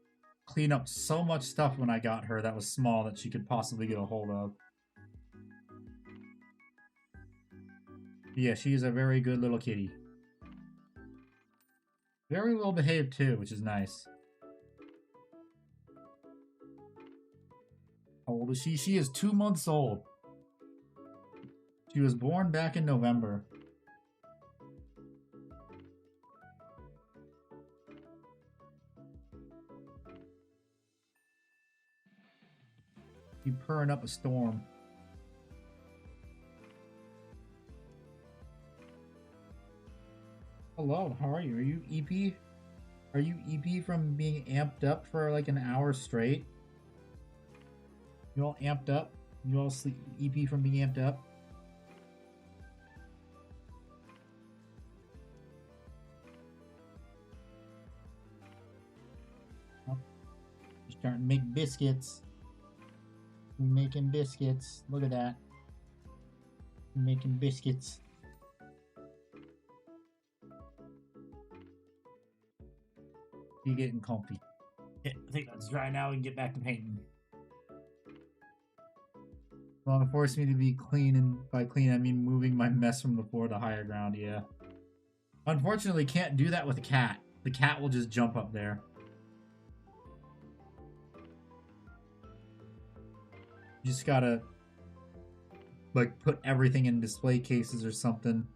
clean up so much stuff when I got her that was small that she could possibly get a hold of. But yeah, she is a very good little kitty. Very well behaved too, which is nice. How old is she? She is 2 months old. She was born back in November. She's purring up a storm. Hello, how are you? Are you EP? Are you EP from being amped up for like an hour straight? You all amped up? You all sleep EP from being amped up? Oh, you're starting to make biscuits. You're making biscuits. Look at that. You're making biscuits. You getting comfy. Okay, I think that's dry now. We can get back to painting. Well, it forced me to be clean, and by clean I mean moving my mess from the floor to higher ground, yeah. Unfortunately, can't do that with a cat. The cat will just jump up there. You just gotta, like, put everything in display cases or something.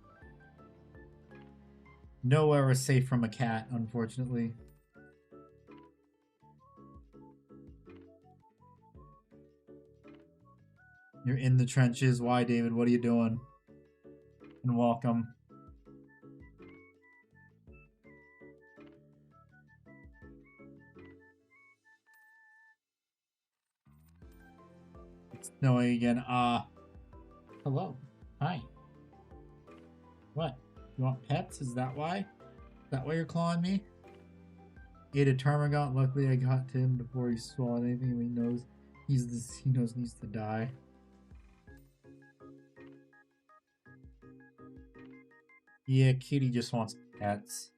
Nowhere is safe from a cat, unfortunately. You're in the trenches. Why, David? What are you doing? And welcome. It's snowing again. Hello. Hi. What? You want pets? Is that why? Is that why you're clawing me? Ate a Termagant. Luckily, I got to him before he swallowed anything. He knows he knows needs to die. Yeah, Kitty just wants pets.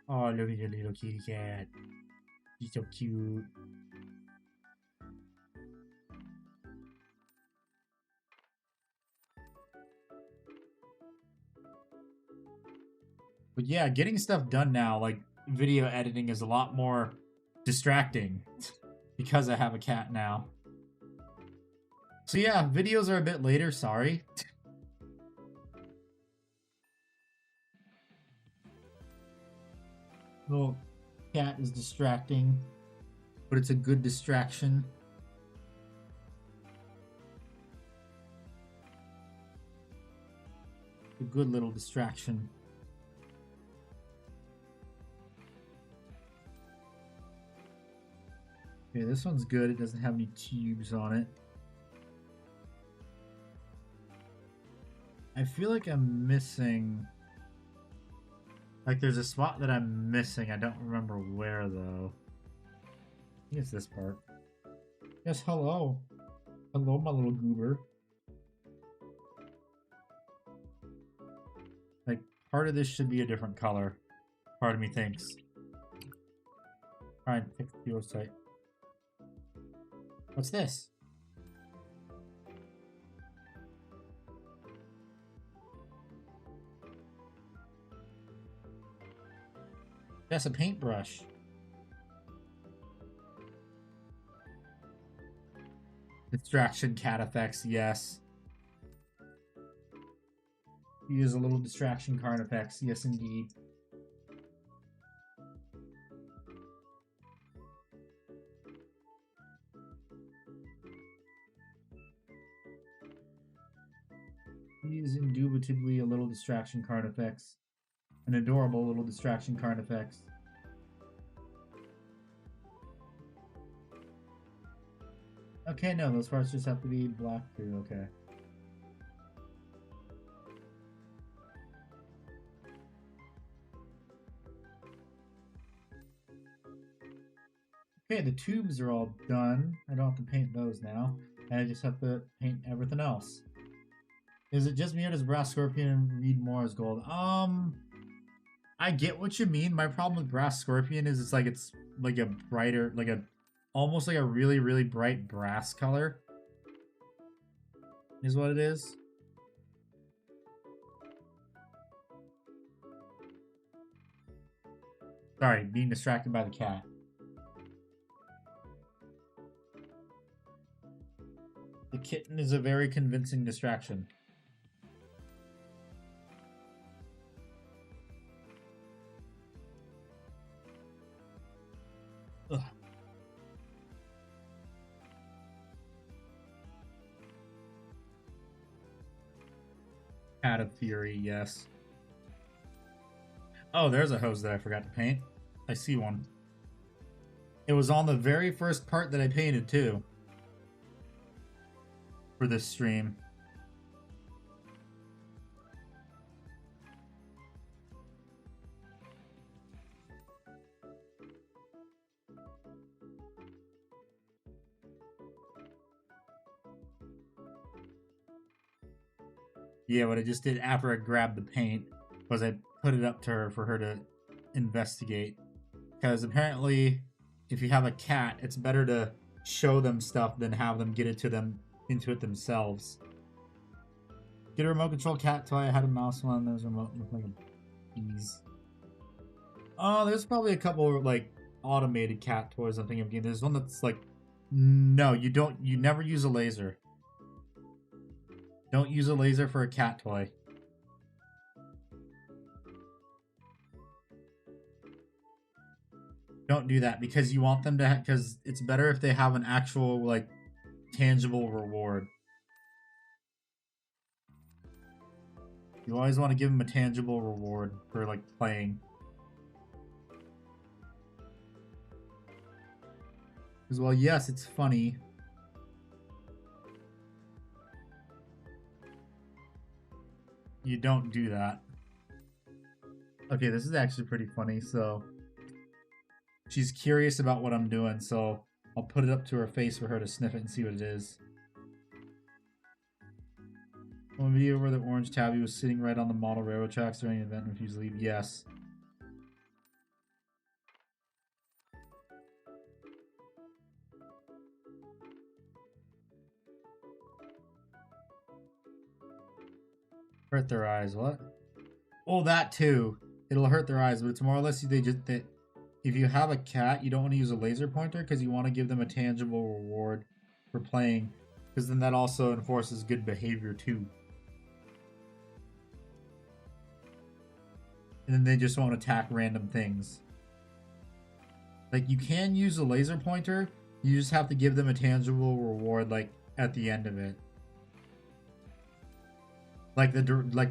Oh, look at the little kitty cat. She's so cute. But yeah, getting stuff done now, like video editing, is a lot more distracting because I have a cat now. So yeah, videos are a bit later, sorry. Little cat is distracting, but it's a good distraction. A good little distraction. Okay, this one's good. It doesn't have any tubes on it. I feel like I'm missing... Like, there's a spot that I'm missing. I don't remember where, though. I think it's this part. Yes, hello. Hello, my little goober. Like, part of this should be a different color. Part of me thinks. Alright, fix the oversight. What's this? That's a paintbrush. Distraction cat effects, yes. Use a little distraction card effects, yes indeed. Use indubitably a little distraction card effects. An adorable little distraction card effects. Okay, no, those parts just have to be black too, okay. Okay, the tubes are all done. I don't have to paint those now. And I just have to paint everything else. Is it just me or does Brass Scorpion read more as gold? I get what you mean. My problem with Brass Scorpion is it's like a brighter, like a almost like a really, really bright brass color. Is what it is. Sorry, being distracted by the cat. The kitten is a very convincing distraction. Ugh. Cat of Fury, yes. Oh, there's a hose that I forgot to paint. I see one. It was on the very first part that I painted, too. For this stream. Yeah, what I just did after I grabbed the paint was I put it up to her for her to investigate. Because apparently, if you have a cat, it's better to show them stuff than have them get into it themselves. Get a remote control cat toy. I had a mouse one. There's a remote with like a bees. Oh, there's probably a couple like automated cat toys I'm thinking of getting. There's one that's like, no, you don't. You never use a laser. Don't use a laser for a cat toy. Don't do that because you want them to. Because it's better if they have an actual like tangible reward. You always want to give them a tangible reward for like playing. As well, yes, it's funny. You don't do that. Okay, this is actually pretty funny. So she's curious about what I'm doing, so I'll put it up to her face for her to sniff it and see what it is. One video where the orange tabby was sitting right on the model railroad tracks during an event and refused to leave. Yes. Hurt their eyes, what? Oh, that too. It'll hurt their eyes, but it's more or less that if you have a cat, you don't want to use a laser pointer because you want to give them a tangible reward for playing, because then that also enforces good behavior too. And then they just won't attack random things. Like, you can use a laser pointer, you just have to give them a tangible reward, like, at the end of it. Like,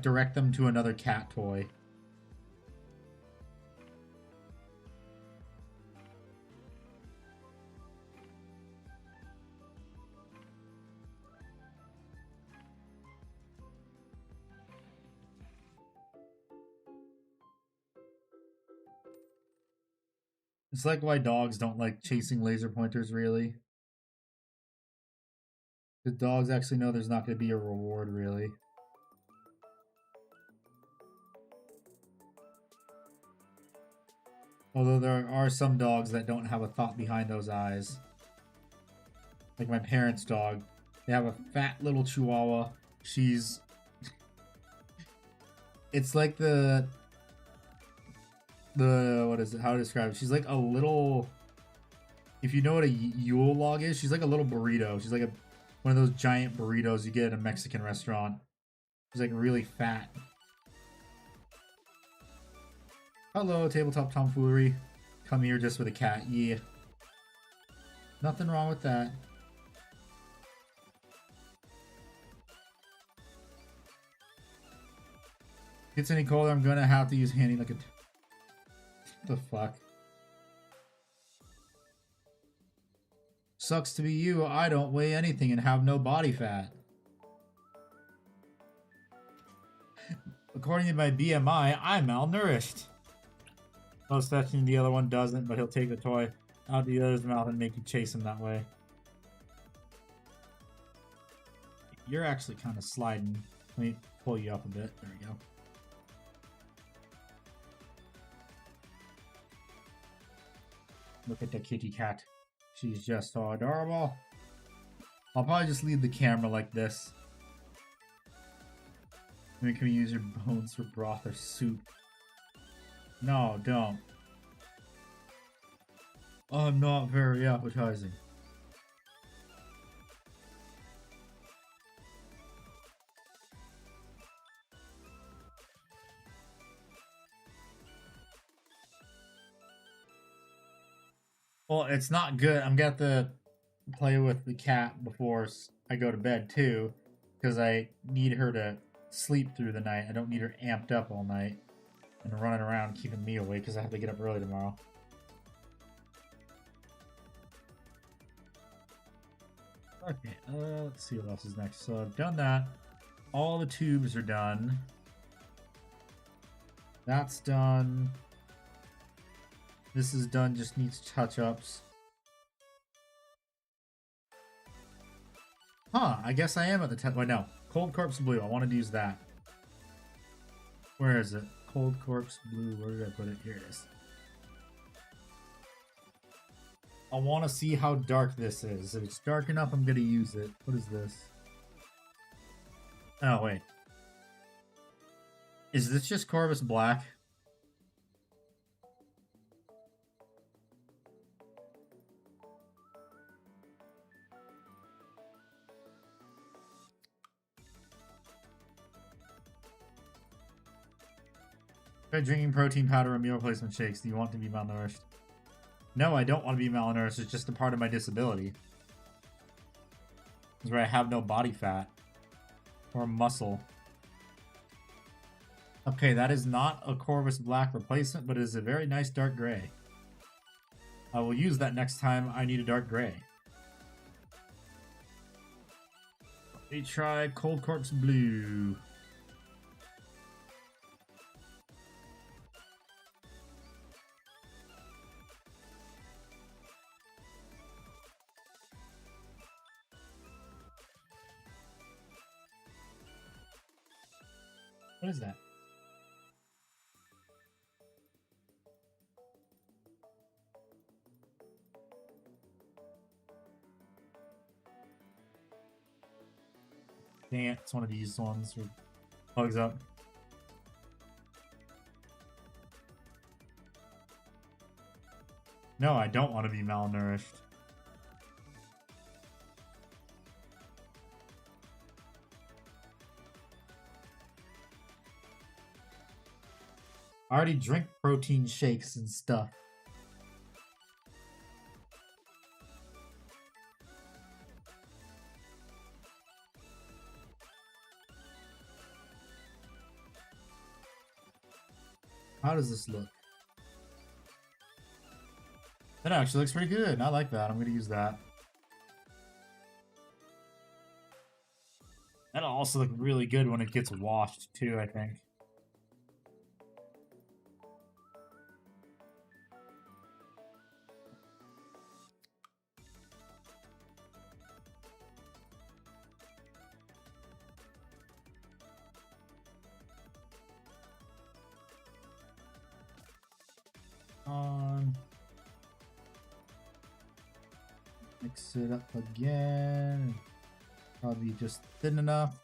direct them to another cat toy. It's like why dogs don't like chasing laser pointers, really. Because dogs actually know there's not going to be a reward, really. Although there are some dogs that don't have a thought behind those eyes. Like my parents' dog. They have a fat little chihuahua. She's... It's like the... What is it? How to describe it? She's like a little... If you know what a Yule log is, she's like a little burrito. She's like one of those giant burritos you get at a Mexican restaurant. She's like really fat. Hello, tabletop tomfoolery. Come here just with a cat. Yeah. Nothing wrong with that. If it's any colder, I'm gonna have to use handy like a... The fuck? Sucks to be you. I don't weigh anything and have no body fat. According to my BMI, I'm malnourished. Oh, Stetson, the other one doesn't, but he'll take the toy out the other's mouth and make you chase him that way. You're actually kind of sliding. Let me pull you up a bit. There we go. Look at the kitty cat. She's just so adorable. I'll probably just leave the camera like this. Maybe can we use your bones for broth or soup? No, don't. I'm not very appetizing. Well, it's not good. I'm gonna have to play with the cat before I go to bed too, because I need her to sleep through the night. I don't need her amped up all night and running around keeping me awake because I have to get up early tomorrow. Okay, let's see what else is next. So I've done that. All the tubes are done. That's done. This is done, just needs touch-ups. Huh, I guess I am at the wait, no. Cold Corpse Blue, I wanted to use that. Where is it? Cold Corpse Blue. Where did I put it? Here it is. I want to see how dark this is. If it's dark enough, I'm going to use it. What is this? Oh, wait. Is this just Corvus Black? Try drinking protein powder and meal replacement shakes. Do you want to be malnourished? No, I don't want to be malnourished. It's just a part of my disability. It's where I have no body fat. Or muscle. Okay, that is not a Corvus Black replacement, but it is a very nice dark gray. I will use that next time I need a dark gray. Let me try Cold Corpse Blue. What is that? Dang it, it's one of these ones where it plugs up. No, I don't want to be malnourished. I already drink protein shakes and stuff. How does this look? That actually looks pretty good. I like that. I'm going to use that. That'll also look really good when it gets washed too, I think. Mix it up again. Probably just thin enough.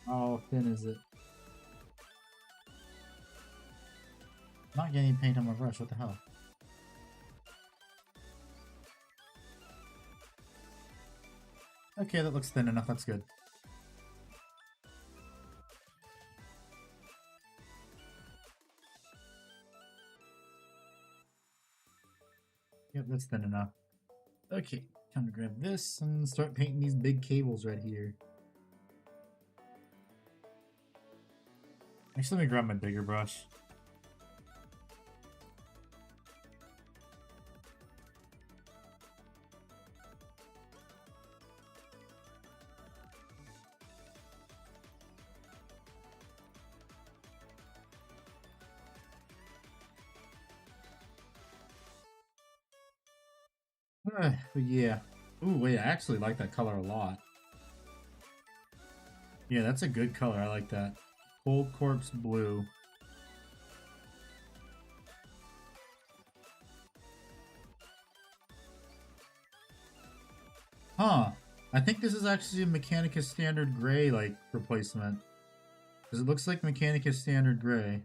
How thin is it? I'm not getting paint on my brush, what the hell? Okay, that looks thin enough, that's good. Yep, that's thin enough. Okay, time to grab this and start painting these big cables right here. Actually, let me grab my bigger brush. But yeah. Ooh, wait, I actually like that color a lot. Yeah, that's a good color. I like that. Cold Corpse Blue. Huh. I think this is actually a Mechanicus Standard Gray, like, replacement. Because it looks like Mechanicus Standard Gray.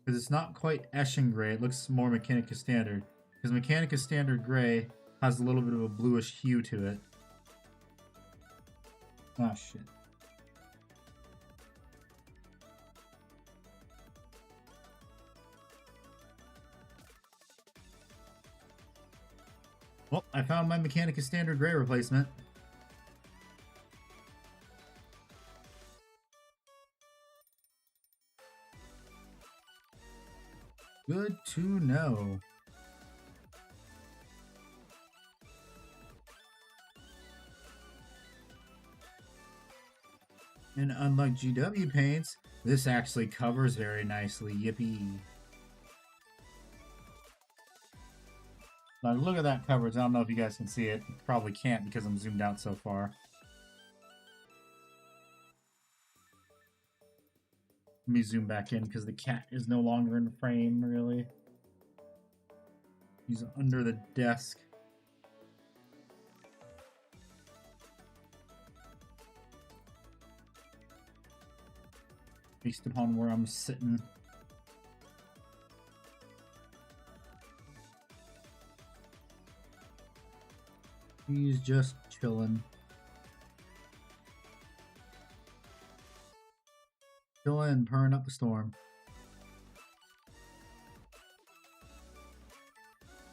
Because it's not quite Eschen Gray, it looks more Mechanicus Standard. Because Mechanicus Standard Gray has a little bit of a bluish hue to it. Ah, shit. Well, I found my Mechanicus Standard Gray replacement. Good to know. And unlike GW paints, this actually covers very nicely. Yippee. Now look at that coverage. I don't know if you guys can see it. You probably can't because I'm zoomed out so far. Let me zoom back in because the cat is no longer in the frame, really. He's under the desk. Based upon where I'm sitting. He's just chilling. Chilling, purring up a storm.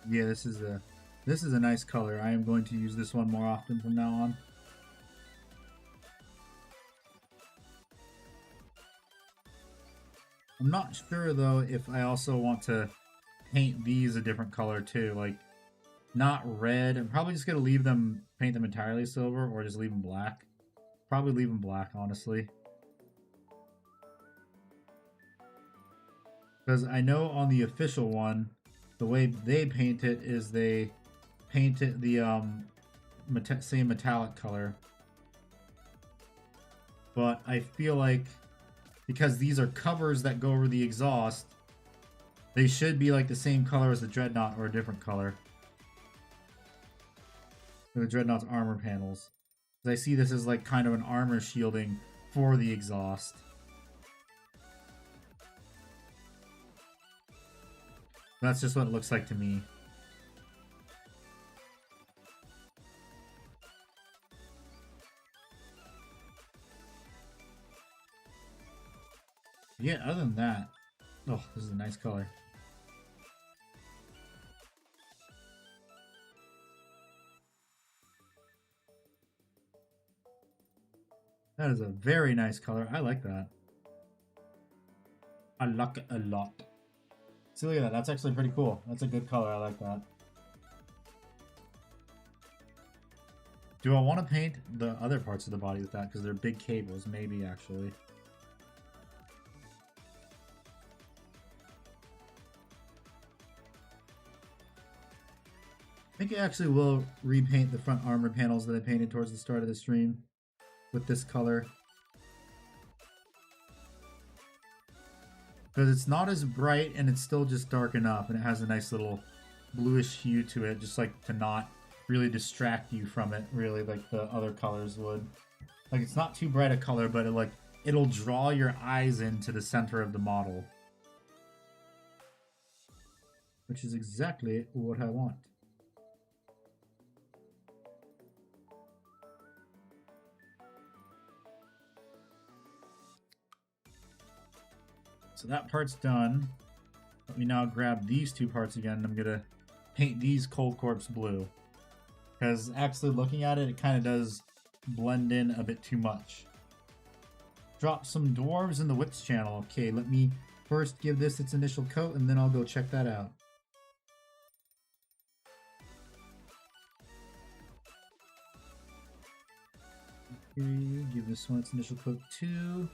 Yeah, this is a nice color. I am going to use this one more often from now on. I'm not sure though if I also want to paint these a different color too, like not red. I'm probably just gonna paint them entirely silver, or just leave them black. Probably leave them black, honestly. Because I know on the official one, the way they paint it is they paint it the same metallic color. But I feel like because these are covers that go over the exhaust, they should be like the same color as the Dreadnought or a different color. The Dreadnought's armor panels. I see this as like kind of an armor shielding for the exhaust. That's just what it looks like to me. Yeah, other than that, oh, this is a nice color. That is a very nice color. I like that. I like it a lot. See, look at that. That's actually pretty cool. That's a good color. I like that. Do I want to paint the other parts of the body with that? Because they're big cables, maybe, actually. I think I actually will repaint the front armor panels that I painted towards the start of the stream with this color. Because it's not as bright and it's still just dark enough, and it has a nice little bluish hue to it, just like to not really distract you from it, really, like the other colors would. Like, it's not too bright a color, but it'll draw your eyes into the center of the model. Which is exactly what I want. So that part's done. Let me now grab these two parts again, and I'm gonna paint these Cold Corpse blue. Because actually looking at it, it kind of does blend in a bit too much. Drop some dwarves in the Whips channel. Okay, let me first give this its initial coat, and then I'll go check that out. Okay, give this one its initial coat too.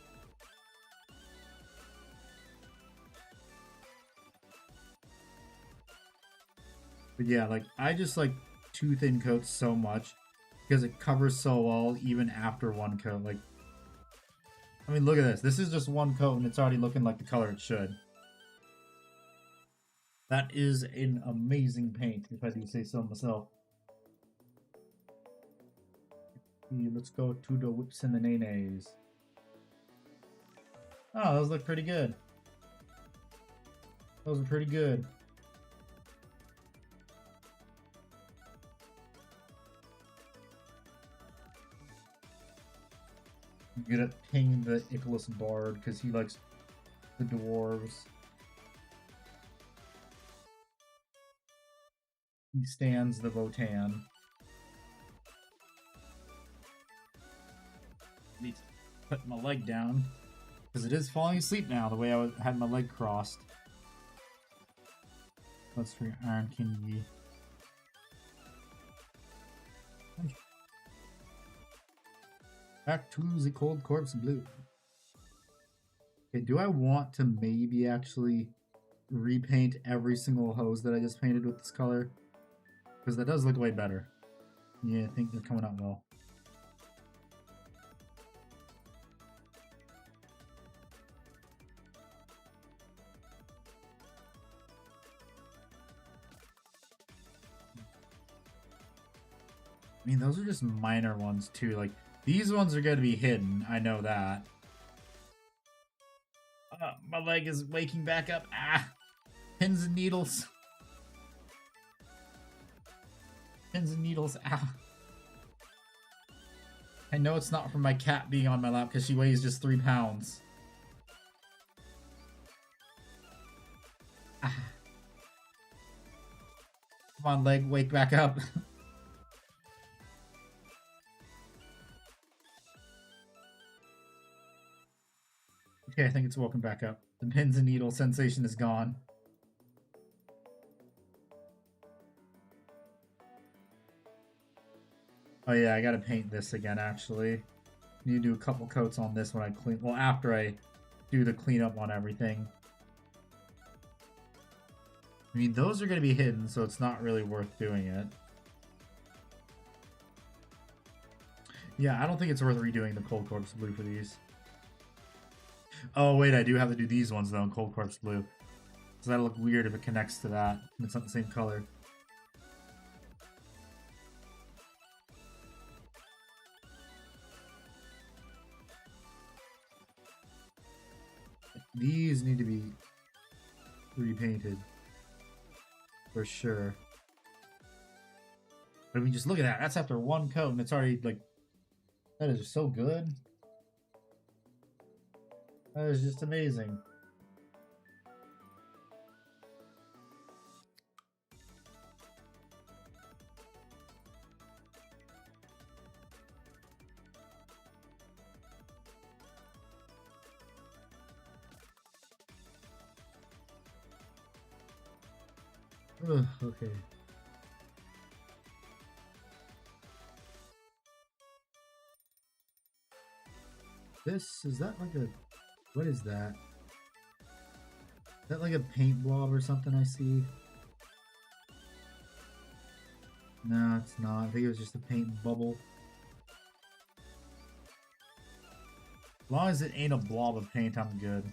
But yeah, like, I just like two thin coats so much because it covers so well even after one coat. Like, I mean, look at this. This is just one coat and it's already looking like the color it should. That is an amazing paint, if I do say so myself. Let's go to the Whips and the Nays. Oh, those look pretty good. Those are pretty good. I'm gonna ping the Icarus Bard because he likes the dwarves. He stands the Votan. Need to put my leg down because it is falling asleep now the way I had my leg crossed. That's for your Iron King Yi. Back to the Cold Corpse blue. Okay, do I want to maybe actually repaint every single hose that I just painted with this color? Because that does look way better. Yeah, I think they're coming out well. I mean, those are just minor ones too. Like, these ones are going to be hidden. I know that. My leg is waking back up. Ah! Pins and needles. Pins and needles. Ah! I know it's not from my cat being on my lap because she weighs just 3 pounds. Ah. Come on, leg, wake back up. Okay, I think it's woken back up. The pins and needle sensation is gone. Oh yeah, I gotta paint this again, actually. Need to do a couple coats on this when I clean... Well, after I do the cleanup on everything. I mean, those are gonna be hidden, so it's not really worth doing it. Yeah, I don't think it's worth redoing the Cold Corpse Blue for these. Oh, wait, I do have to do these ones, though, in Cold Corpse Blue. So that'll look weird if it connects to that, and it's not the same color. These need to be repainted. For sure. But I mean, just look at that. That's after one coat, and it's already, like... That is just so good. That is just amazing. Ugh, okay. This, is that like a... What is that? Is that like a paint blob or something I see? No, it's not. I think it was just a paint bubble. As long as it ain't a blob of paint, I'm good.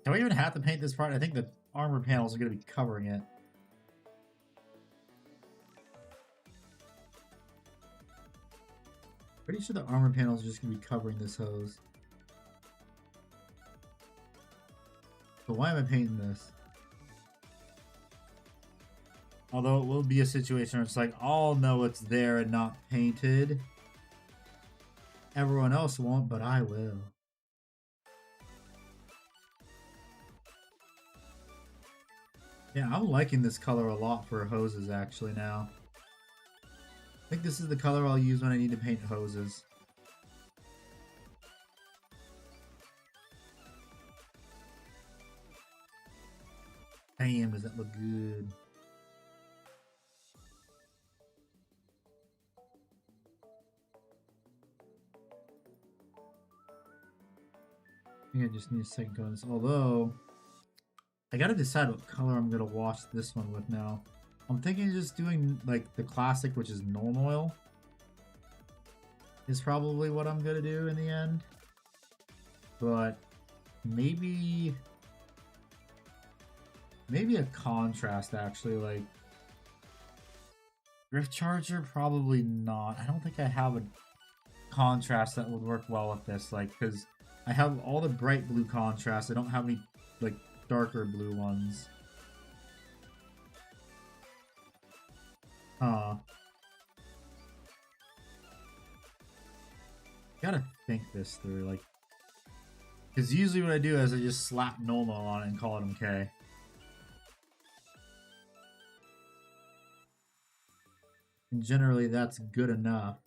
Do I even have to paint this part? I think the armor panels are going to be covering it. Pretty sure the armor panels are just going to be covering this hose. So why am I painting this? Although it will be a situation where it's like, I'll know it's there and not painted. Everyone else won't, but I will. Yeah, I'm liking this color a lot for hoses actually now. I think this is the color I'll use when I need to paint hoses. Damn, does that look good? I think I just need a second coat on this. Although, I gotta decide what color I'm gonna wash this one with now. I'm thinking of just doing like the classic, which is Nuln Oil. Is probably what I'm gonna do in the end. But maybe a contrast actually, like Drift Charger, probably not. I don't think I have a contrast that would work well with this, like, because I have all the bright blue contrast. I don't have any like darker blue ones. Gotta think this through, like, because usually what I do is I just slap Nuln Oil on it and call it okay. And generally that's good enough.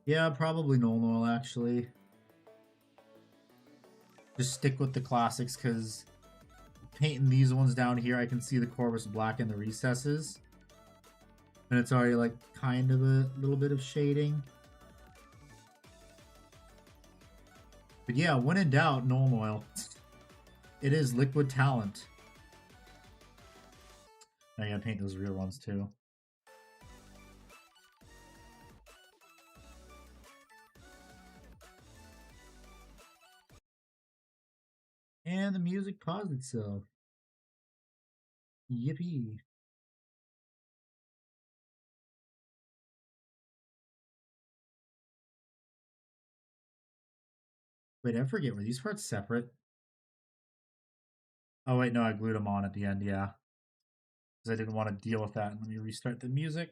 Yeah, probably Nuln Oil actually. Just stick with the classics, because painting these ones down here, I can see the Corvus black in the recesses. And it's already like kind of a little bit of shading. But yeah, when in doubt, Nuln Oil. It is liquid talent. I gotta paint those rear ones too. And the music paused itself. Yippee. Wait, I forget, were these parts separate? Oh wait, no, I glued them on at the end, yeah. Because I didn't want to deal with that. Let me restart the music.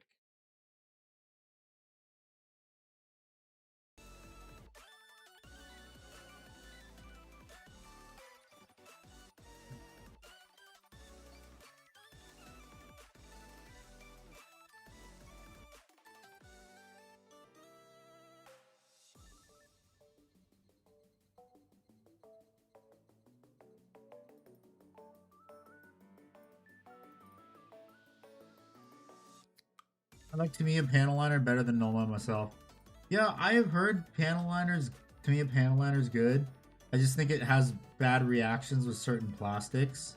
I like Tamiya panel liner better than Noma myself. Yeah, I have heard panel liners, Tamiya panel liners good. I just think it has bad reactions with certain plastics.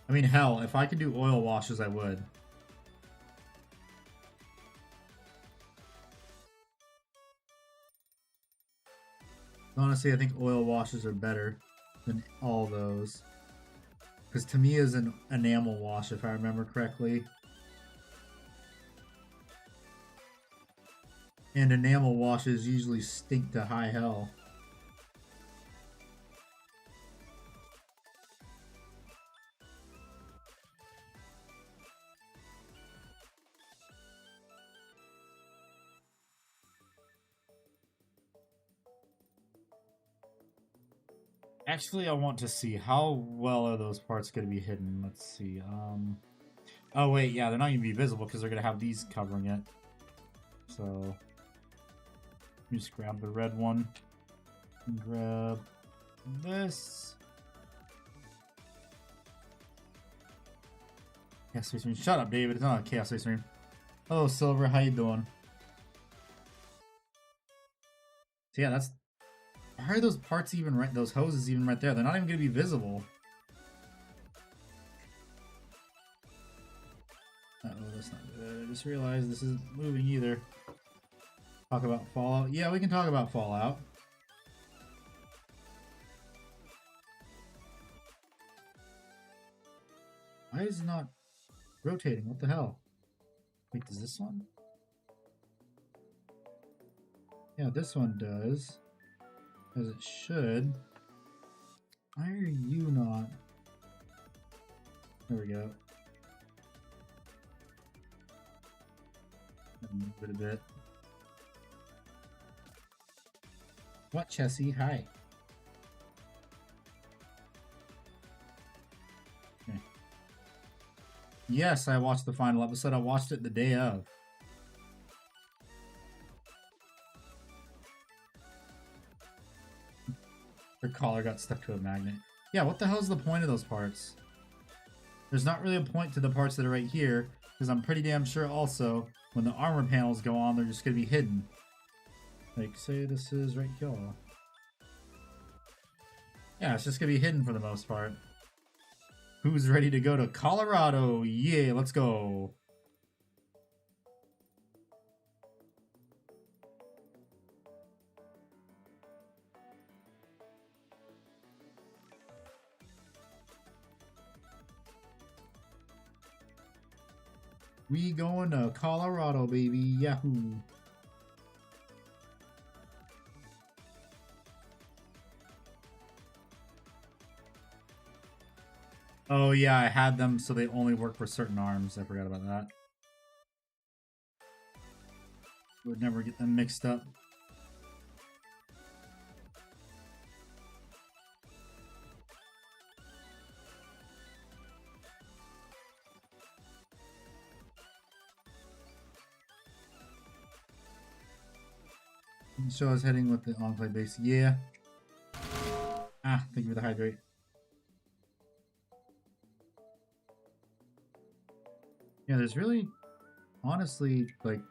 I mean, hell, if I could do oil washes, I would. Honestly, I think oil washes are better than all those. Because Tamiya is an enamel wash, if I remember correctly. And enamel washes usually stink to high hell. Actually, I want to see how well are those parts going to be hidden. Let's see. Oh wait, yeah, they're not going to be visible because they're going to have these covering it. So, let me just grab the red one and grab this. Chaos Space Marine. Shut up, David. It's not a Chaos Space Marine. Hello, Silver. How you doing? So yeah, that's. Why are those parts even right? Those hoses even right there? They're not even going to be visible. Uh-oh, that's not good. I just realized this isn't moving either. Talk about Fallout. Yeah, we can talk about Fallout. Why is it not rotating? What the hell? Wait, does this one? Yeah, this one does. As it should. Why are you not? There we go. Move it a bit. What, Chessie? Hi. Okay. Yes, I watched the final episode. I watched it the day of. Her collar got stuck to a magnet. Yeah, what the hell is the point of those parts? There's not really a point to the parts that are right here, because I'm pretty damn sure also, when the armor panels go on, they're just going to be hidden. Like, say this is right here. Yeah, it's just going to be hidden for the most part. Who's ready to go to Colorado? Yeah, let's go. We going to Colorado, baby. Yahoo. Oh yeah, I had them so they only work for certain arms. I forgot about that. Would never get them mixed up. So I was heading with the Enclave base. Yeah. Ah, thank you for the hydrate. Yeah, there's really, honestly, like,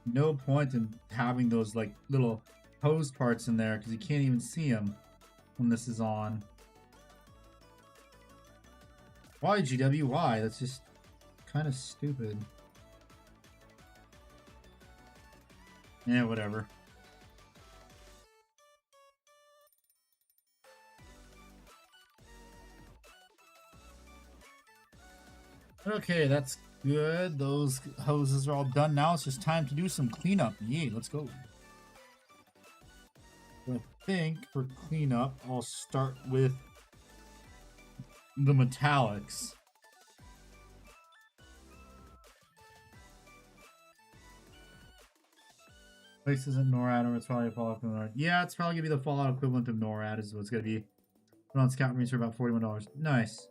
no point in having those, like, little hose parts in there because you can't even see them when this is on. Why, GW? Why? That's just kind of stupid. Yeah, whatever. Okay, that's good. Those hoses are all done now. It's just time to do some cleanup. Yay, let's go. I think for cleanup, I'll start with the metallics. Place isn't NORAD, or it's probably a Fallout equivalent. Yeah, it's probably gonna be the Fallout equivalent of NORAD, is what it's gonna be. Put on scout rooms for about $41. Nice.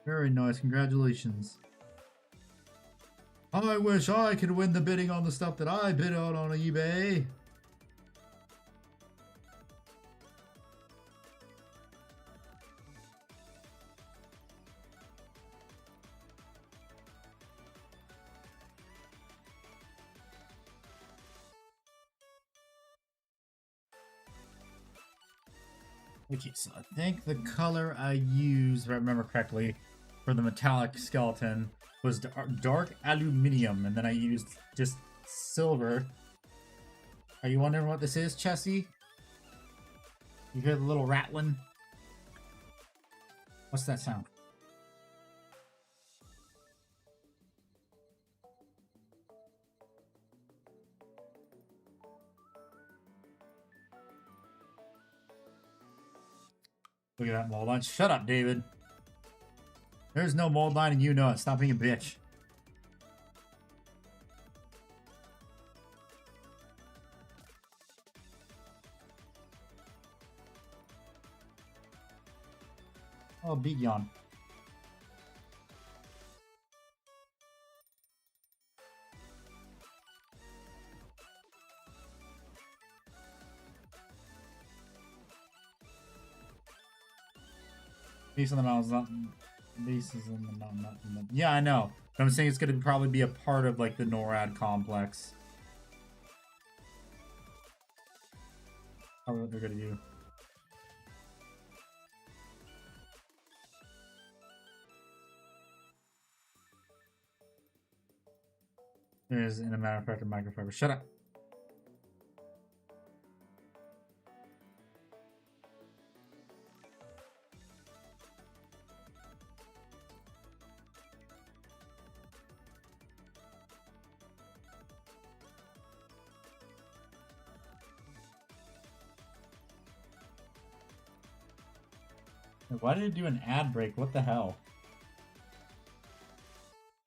Very nice. Congratulations. I wish I could win the bidding on the stuff that I bid on eBay. Okay, so I think the color I used, if I remember correctly, for the metallic skeleton was dark aluminium, and then I used just silver. Are you wondering what this is, Chessie? You hear the little rattling? What's that sound? Look at that mold line. Shut up, David. There's no mold line and you know it. Stop being a bitch. Oh, be yawn. Base on the mountain's not. Bases in the mountain, not in the. Yeah, I know. But I'm saying it's going to probably be a part of like the NORAD complex. Probably what they're going to do. There's, in a matter of fact, a microfiber. Shut up. Why did it do an ad break? What the hell?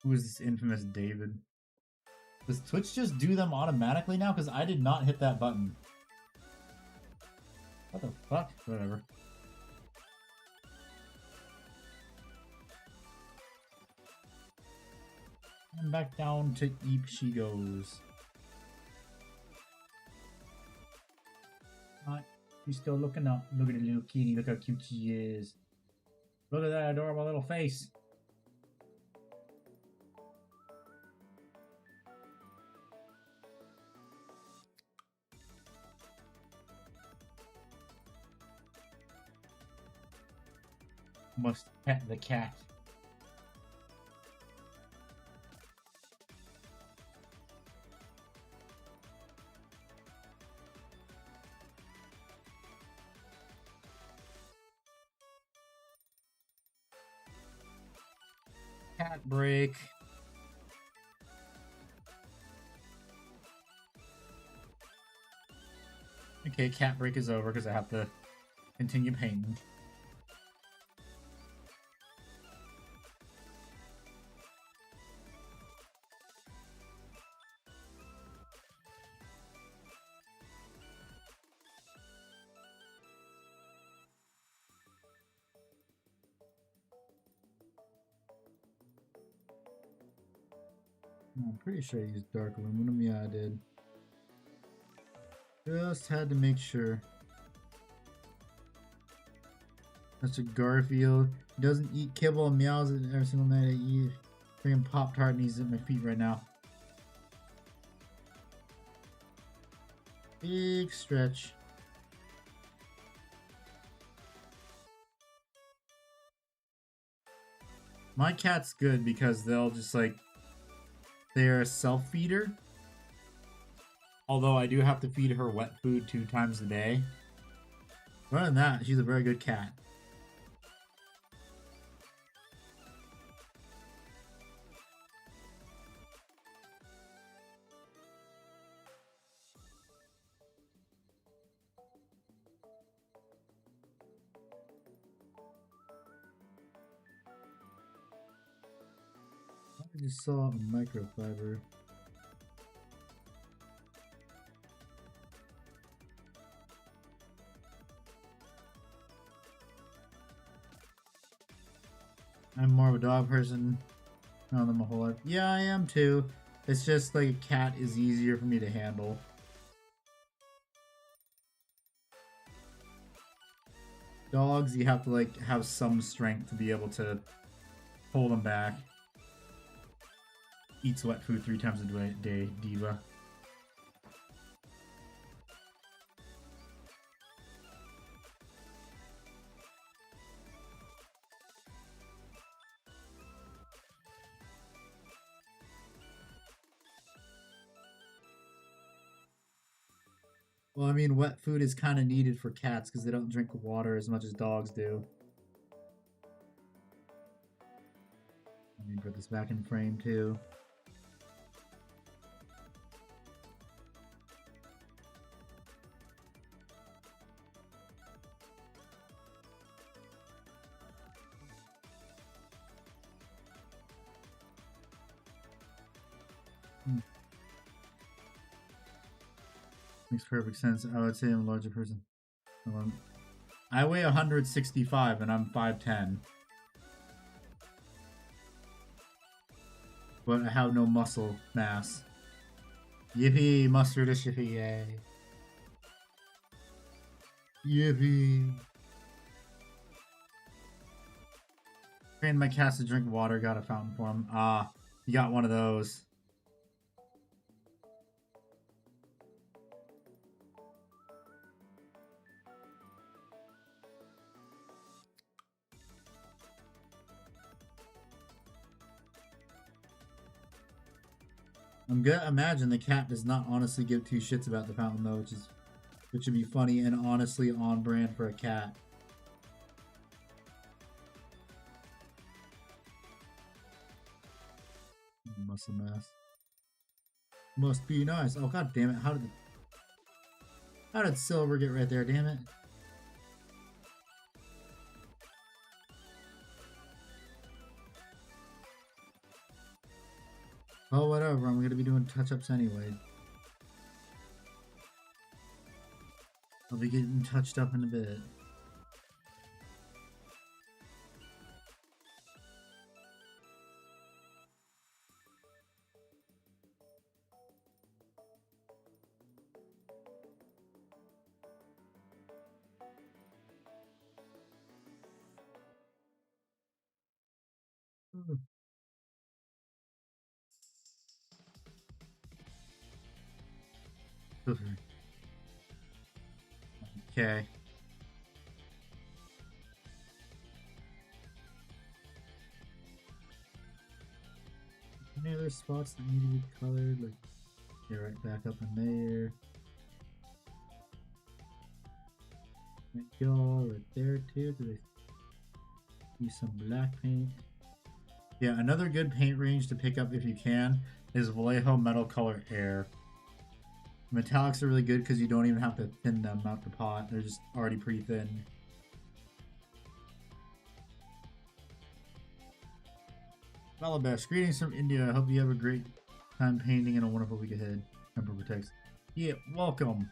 Who is this infamous David? Does Twitch just do them automatically now? Because I did not hit that button. What the fuck? Whatever. And back down to Eep she goes. She's still looking up. Look at the little kitty. Look how cute she is. Look at that adorable little face. Must pet the cat. Cat break. Okay, cat break is over because I have to continue painting. I'm pretty sure I used dark aluminum. Yeah, I did. Just had to make sure. Mr. Garfield. He doesn't eat kibble and meows every single night I eat. Freaking Pop-Tart and he's at my feet right now. Big stretch. My cat's good because they'll just like, they're a self-feeder. Although I do have to feed her wet food 2 times a day. Other than that, she's a very good cat. I just saw a microfiber. I'm more of a dog person. Known them my whole life. Yeah, I am too. It's just like a cat is easier for me to handle. Dogs, you have to like have some strength to be able to hold them back. Eats wet food 3 times a day, diva. Well, I mean, wet food is kind of needed for cats because they don't drink water as much as dogs do. Let me put this back in frame too. Makes perfect sense. I would say I'm a larger person. I weigh 165 and I'm 5'10". But I have no muscle mass. Yippee, mustard is yippee, yay. Yippee. Trained my cats to drink water, got a fountain for him. Ah, you got one of those. I'm gonna imagine the cat does not honestly give 2 shits about the fountain though, which would be funny and honestly on brand for a cat. Muscle mass. Must be nice. Oh god damn it! How did Silver get right there? Damn it! Oh whatever. I'm gonna be doing touch-ups anyway. I'll be getting touched up in a bit. Okay. Any other spots that need to be colored? Like, get right back up in there. Y'all right there too. Cause I use some black paint. Yeah, another good paint range to pick up if you can is Vallejo Metal Color Air. Metallics are really good because you don't even have to thin them out the pot. They're just already pretty thin. Malabash, greetings from India. I hope you have a great time painting and a wonderful week ahead. Emperor protects. Yeah, welcome.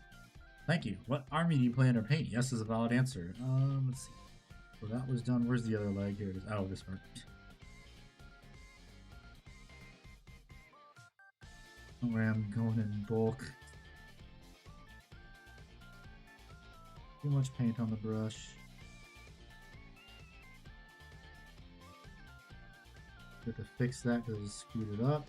Thank you. What army do you plan to paint? Yes is a valid answer. Let's see. So that was done. Where's the other leg? Here it is. Oh, this part. Where I'm going in bulk. Too much paint on the brush. Have to fix that because I screwed it up.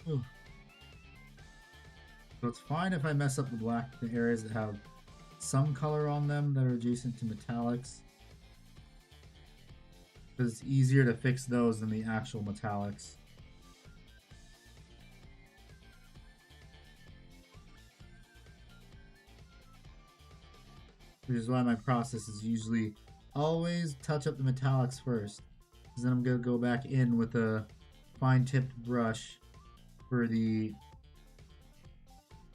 Ooh. So it's fine if I mess up the areas that have some color on them that are adjacent to metallics. Because it's easier to fix those than the actual metallics. Which is why my process is usually always touch up the metallics first. Because then I'm going to go back in with a fine-tipped brush for the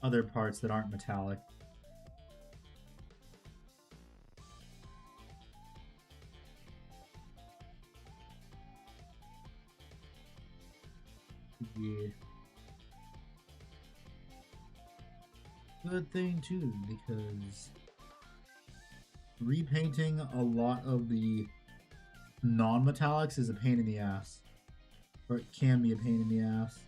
other parts that aren't metallic. Yeah. Good thing too, because repainting a lot of the non-metallics is a pain in the ass. Or it can be a pain in the ass.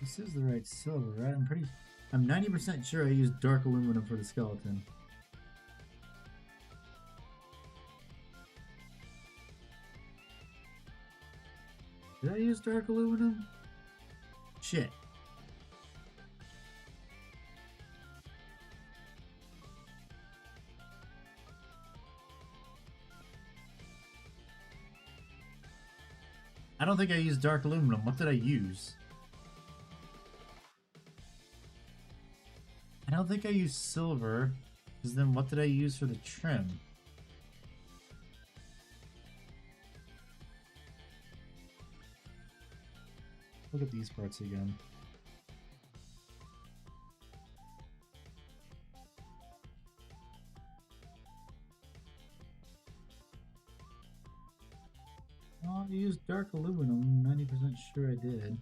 This is the right silver, right? I'm 90% sure I used dark aluminum for the skeleton. Did I use dark aluminum? Shit. I don't think I used dark aluminum. What did I use? I don't think I used silver. Because then what did I use for the trim? Look at these parts again. Oh, I used dark aluminum. 90% sure I did.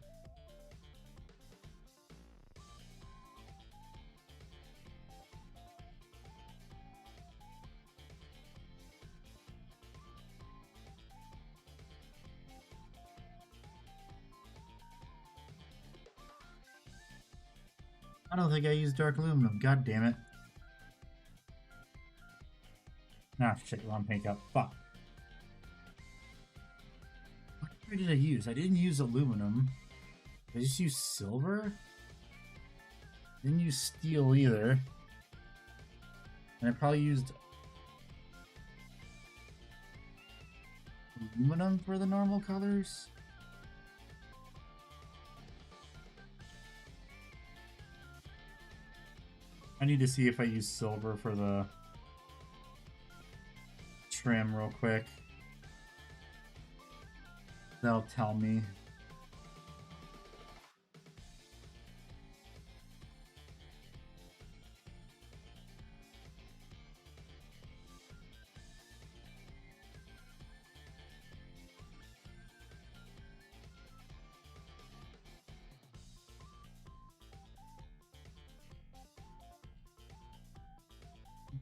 I don't think I used dark aluminum. God damn it. Ah, shit, wrong paint up. Fuck. What did I use? I didn't use aluminum. I just used silver? Didn't use steel either. And I probably used aluminum for the normal colors. I need to see if I use silver for the trim real quick. That'll tell me.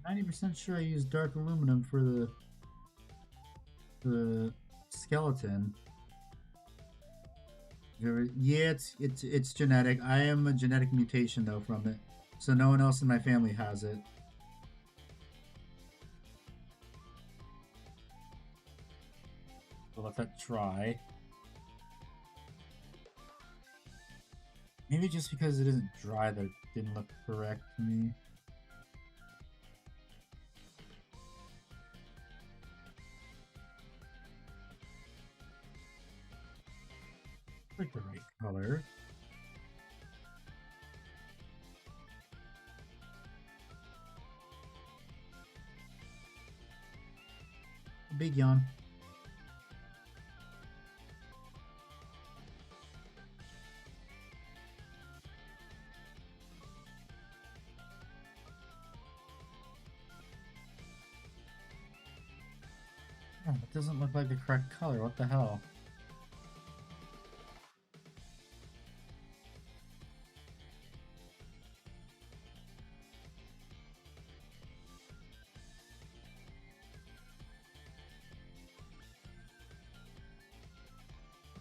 I'm 90% sure I used dark aluminum for the skeleton. Yeah, it's genetic. I am a genetic mutation though from it, so no one else in my family has it. So let that dry. Maybe just because it isn't dry that it didn't look correct to me. Like the right color. Big yawn. Oh, it doesn't look like the correct color. What the hell?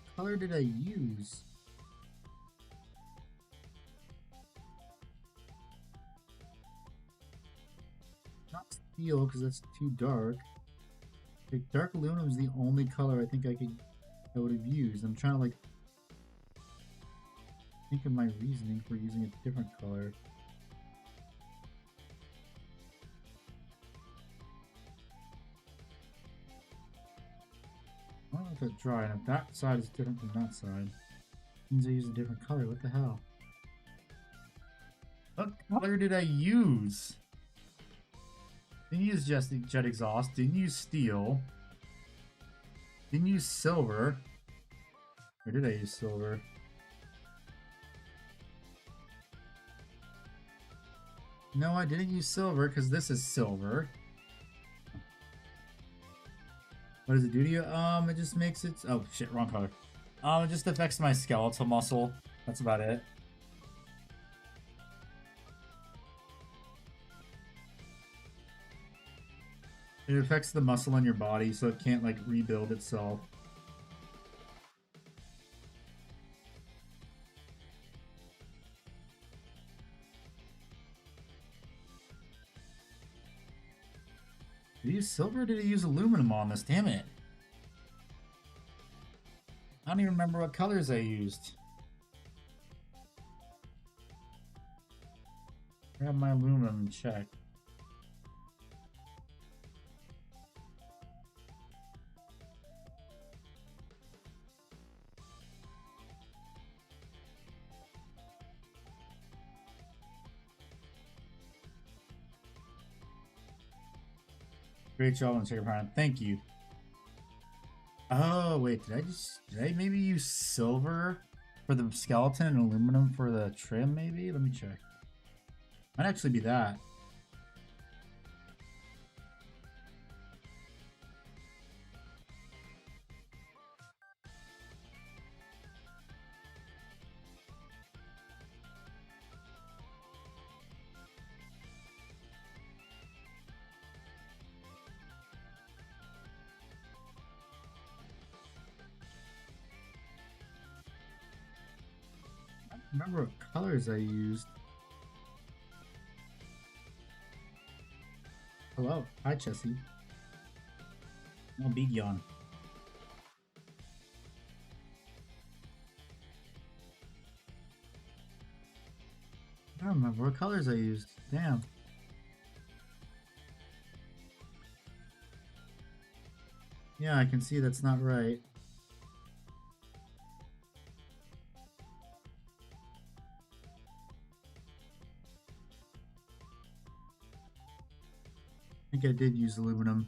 What color did I use? steel because that's too dark. Like, dark aluminum is the only color I think I would have used. I'm trying to like think of my reasoning for using a different color. I don't know if it's dry, and if that side is different from that side, it means I use a different color. What the hell? What color did I use? Didn't use just jet exhaust. Didn't use steel. Didn't use silver. Or did I use silver? No, I didn't use silver because this is silver. What does it do to you? It just makes it... Oh, shit, wrong color. It just affects my skeletal muscle. That's about it. It affects the muscle in your body, so it can't, like, rebuild itself. Did he use silver or did he use aluminum on this? Damn it. I don't even remember what colors I used. Grab my aluminum and check. Great job on Sacred Power. Thank you. Oh, wait, did I maybe use silver for the skeleton and aluminum for the trim, maybe? Let me check. Might actually be that. I don't remember what colors I used. Hello. Hi, Chessie. No big yawn. I don't remember what colors I used. Damn. Yeah, I can see that's not right. I think I did use aluminum.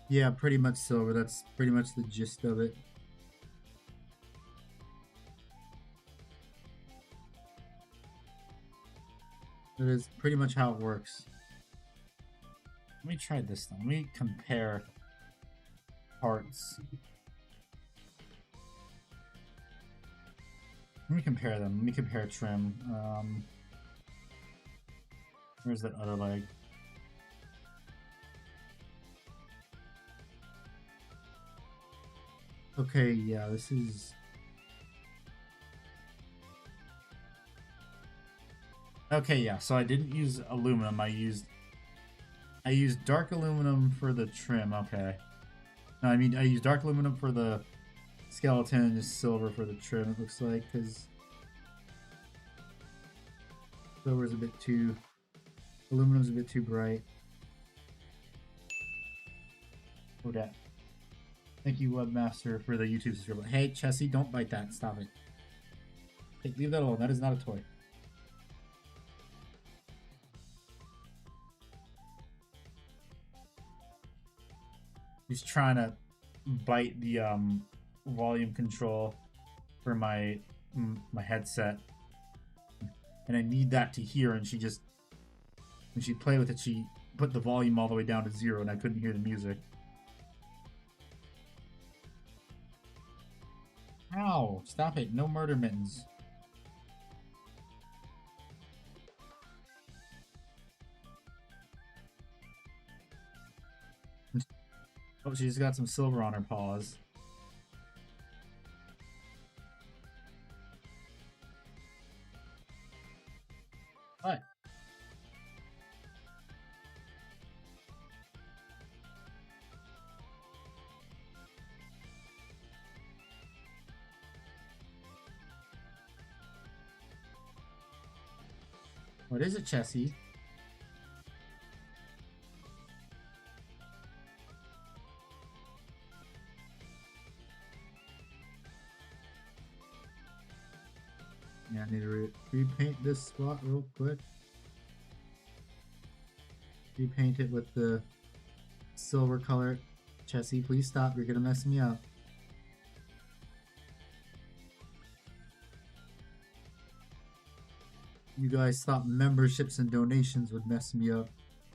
Yeah, pretty much silver. That's pretty much the gist of it. That is pretty much how it works. Let me try this though. Let me compare parts. Let me compare them. Let me compare trim. Where's that other leg? Okay, yeah, this is... Okay, yeah, so I didn't use aluminum. I used dark aluminum for the trim. Okay. No, I mean, I used dark aluminum for the skeleton and just silver for the trim, it looks like, because silver's a bit too... Aluminum's a bit too bright. Oh, that. Thank you, Webmaster, for the YouTube subscriber. Hey, Chessie, don't bite that. Stop it. Hey, leave that alone. That is not a toy. He's trying to bite the volume control for my headset, and I need that to hear. And she just, when she played with it, she put the volume all the way down to 0, and I couldn't hear the music. Ow! Stop it! No murder mittens. Oh, she's got some silver on her paws. What? What is it, Chessie? Yeah, I need to repaint this spot real quick. Repaint it with the silver color. Chessie, please stop. You're gonna mess me up. You guys thought memberships and donations would mess me up.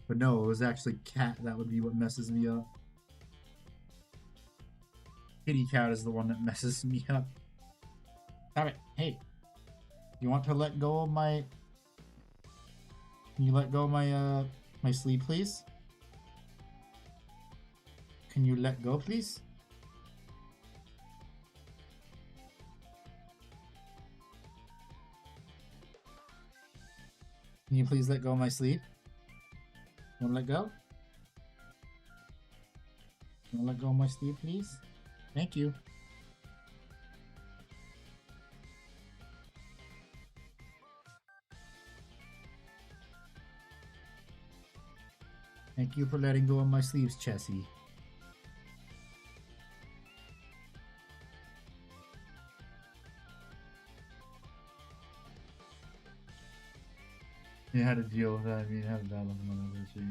But no, it was actually cat that would be what messes me up. Kitty cat is the one that messes me up. Stop it. Hey. You want to let go of my... Can you let go of my, my sleeve, please? Can you let go, please? Can you please let go of my sleeve? You wanna let go? You wanna let go of my sleeve, please? Thank you. Thank you for letting go of my sleeves, Chessie. You had to deal with that. I mean, you had a bad luck on my so you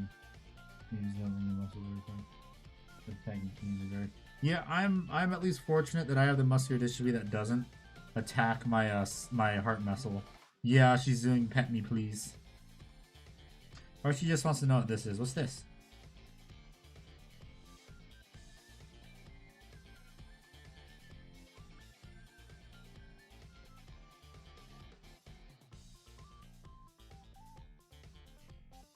use that when you muscle very Yeah, I'm at least fortunate that I have the muscular dystrophy that doesn't attack my my heart muscle. Yeah, she's doing pet me please. Or she just wants to know what this is. What's this?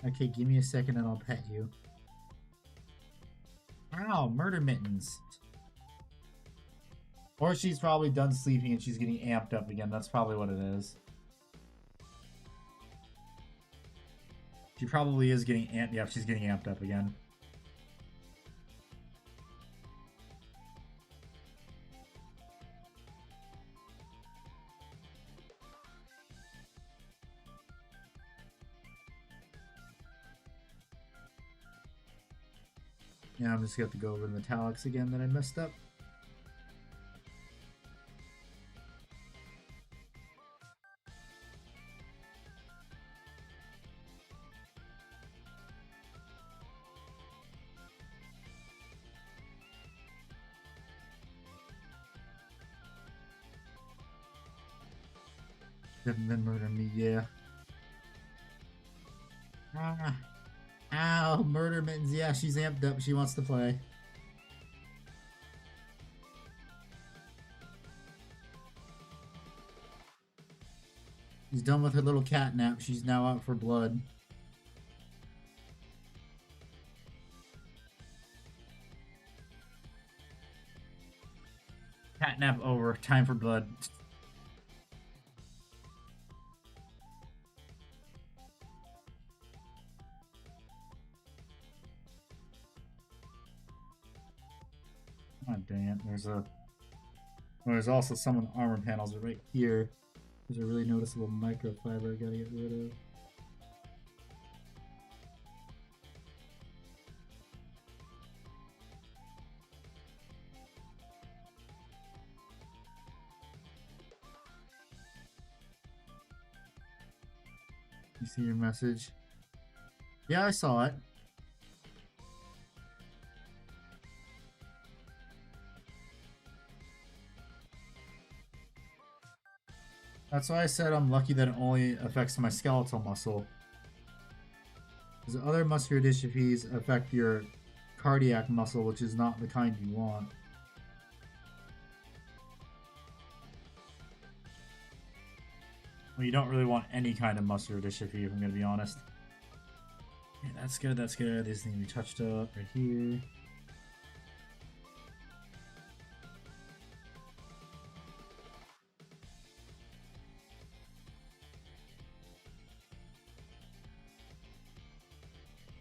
Okay, give me a second and I'll pet you. Ow, murder mittens. Or she's probably done sleeping and she's getting amped up again. That's probably what it is. She probably is getting amped. Yeah, she's getting amped up again. Yeah, I'm just gonna have to go over the metallics again that I messed up. Then murder me, yeah. Ah. Ow, murder mittens. Yeah, she's amped up. She wants to play. She's done with her little cat nap. She's now out for blood. Cat nap over. Time for blood. God dang it. There's also some of the armor panels are right here. There's a really noticeable microfiber I gotta get rid of. You see your message? Yeah, I saw it. That's why I said I'm lucky that it only affects my skeletal muscle. Because other muscular dystrophies affect your cardiac muscle, which is not the kind you want. Well, you don't really want any kind of muscular dystrophy, if I'm going to be honest. Yeah, that's good, that's good. These things we touched up right here.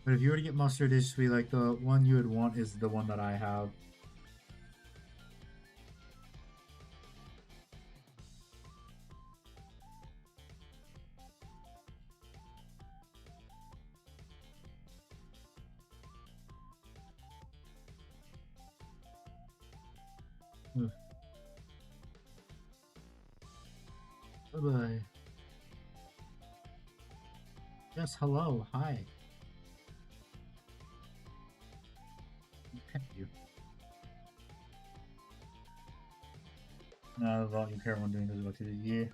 But if you were to get mustard, it should be like the one you would want is the one that I have. Bye-bye. Yes, hello, hi. Thank you. No, the volume pair one doing this about the year.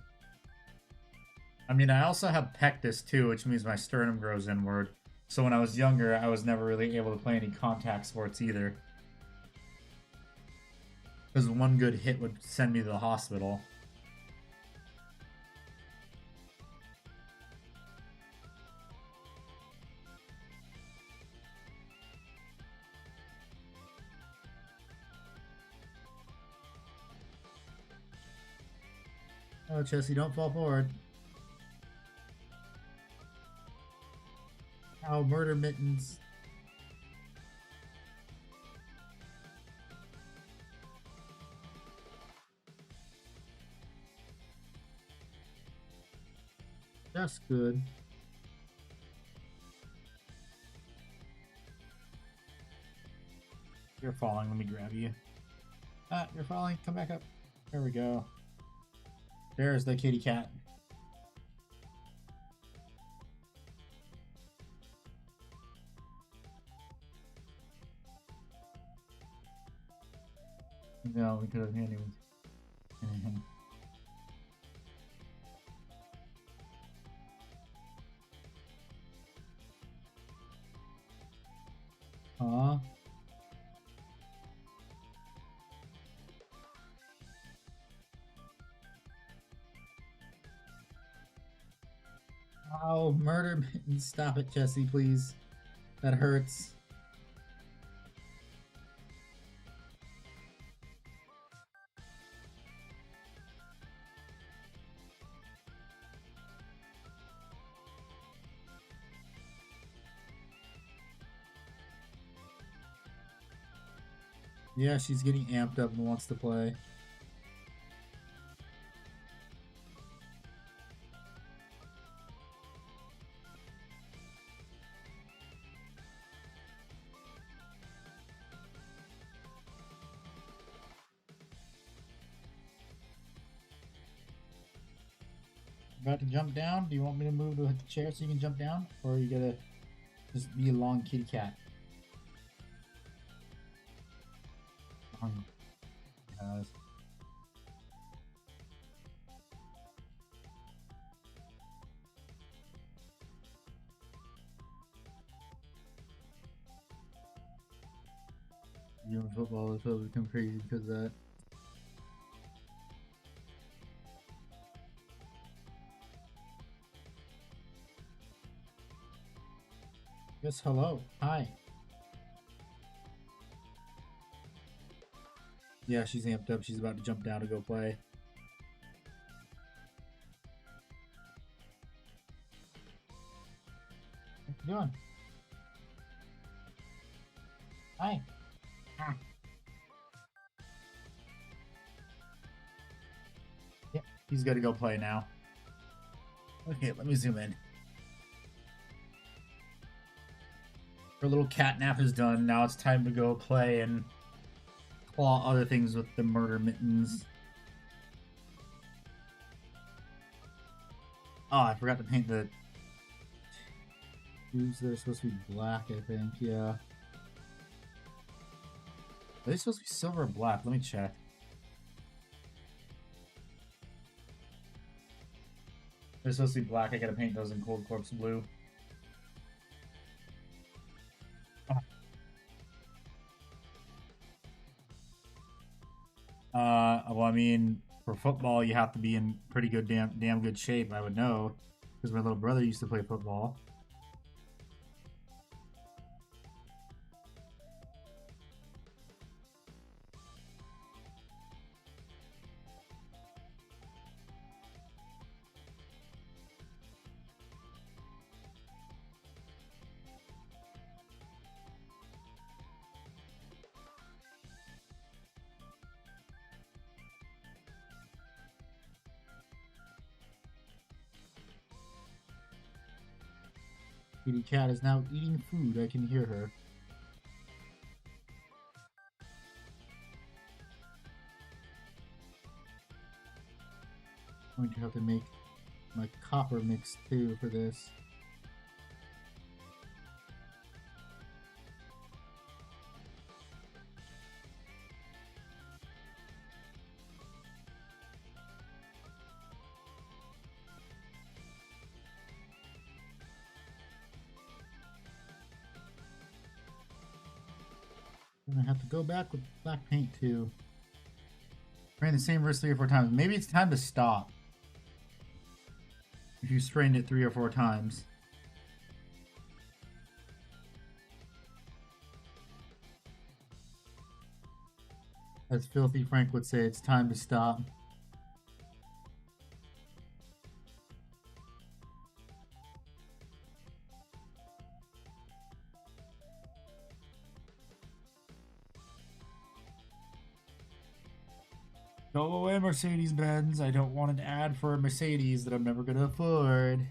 I mean, I also have pectus too, which means my sternum grows inward. So when I was younger, I was never really able to play any contact sports either. Because one good hit would send me to the hospital. Oh, Chessie, don't fall forward. Oh, murder mittens. That's good. You're falling. Let me grab you. Ah, you're falling. Come back up. There we go. There's the kitty cat. No, we could have handed him. Huh? Oh, murder mittens. Stop it, Chessie, please. That hurts. Yeah, she's getting amped up and wants to play. About to jump down? Do you want me to move to the chair so you can jump down? Or are you gonna just be a long kitty cat? Guys. Doing football is probably become crazy because of that. Yes, hello. Hi. Yeah, she's amped up. She's about to jump down to go play. What you doing? Hi. Ah. Yep, he's got to go play now. Okay, let me zoom in. Her little cat nap is done. Now it's time to go play and claw other things with the murder mittens. Oh, I forgot to paint the tubes. They're supposed to be black, I think. Yeah. Are they supposed to be silver or black? Let me check. They're supposed to be black. I gotta paint those in Cold Corpse blue. Well, I mean, for football, you have to be in pretty good, damn good shape. I would know, because my little brother used to play football. Kitty cat is now eating food. I can hear her. I'm going to have to make my copper mix too for this. I'm gonna have to go back with black paint too. Ran the same risk 3 or 4 times. Maybe it's time to stop. If you strained it 3 or 4 times. As Filthy Frank would say, it's time to stop. Go away, Mercedes-Benz. I don't want an ad for a Mercedes that I'm never going to afford.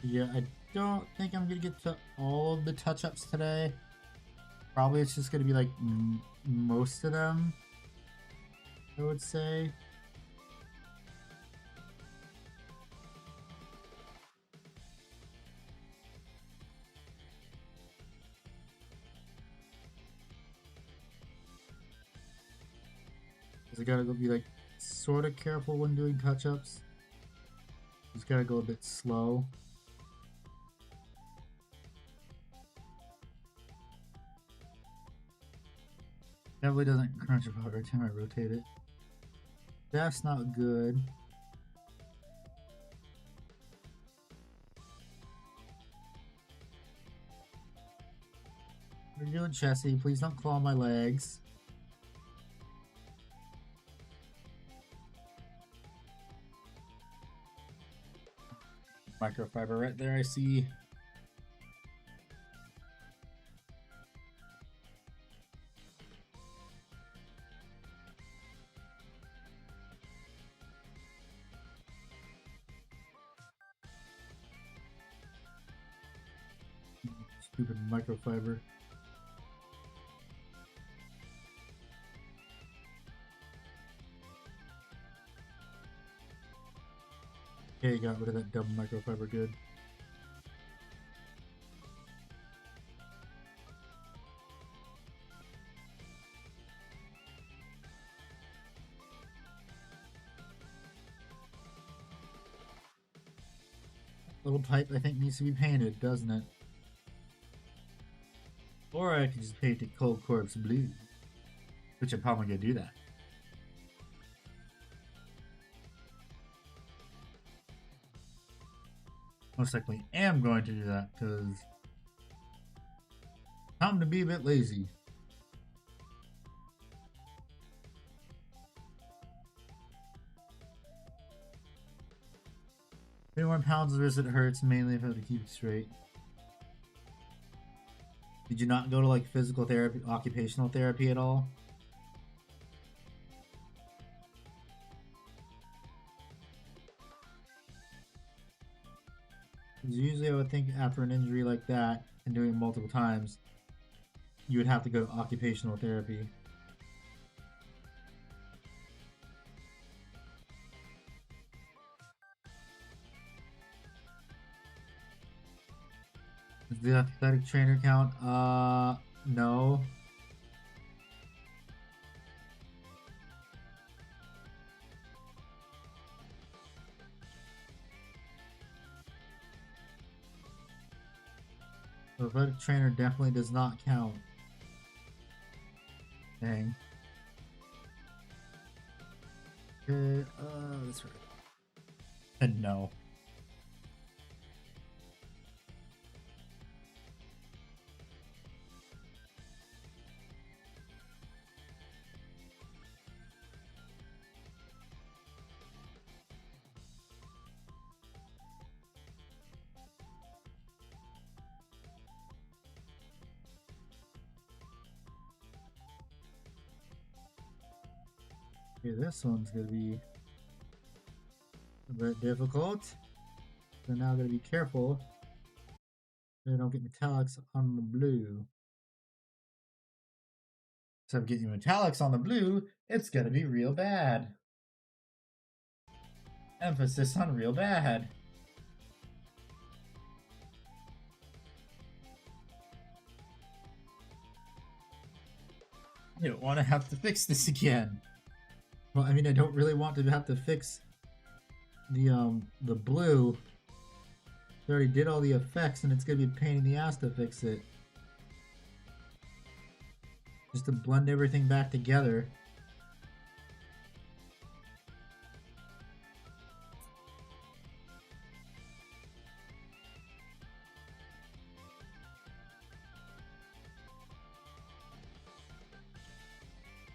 Yeah, I don't think I'm gonna get to all of the touch-ups today. Probably it's just gonna be like most of them, I would say. Because I gotta go be like sort of careful when doing touch-ups. Just gotta go a bit slow. Definitely doesn't crunch about every time I rotate it. That's not good. What are you doing, Chessie? Please don't claw my legs. Microfiber right there, I see. Stupid microfiber. Okay, got rid of that dumb microfiber, good. Little pipe I think needs to be painted, doesn't it? Or I could just paint it Cold Corpse blue. Which I'm probably gonna do that. Most likely am going to do that because time to be a bit lazy. 21 pounds of wrist it hurts, mainly if I have to keep it straight. Did you not go to like physical therapy, occupational therapy at all? Because usually I would think after an injury like that and doing it multiple times, you would have to go to occupational therapy. Does the athletic trainer count? No. The athletic trainer definitely does not count. Dang. Okay, that's right. No. Okay, this one's gonna be a bit difficult. So now I gotta be careful that I don't get metallics on the blue. So if I'm getting metallics on the blue, it's gonna be real bad. Emphasis on real bad. I don't want to have to fix this again. Well, I mean, I don't really want to have to fix the blue. I already did all the effects, and it's gonna be a pain in the ass to fix it. Just to blend everything back together.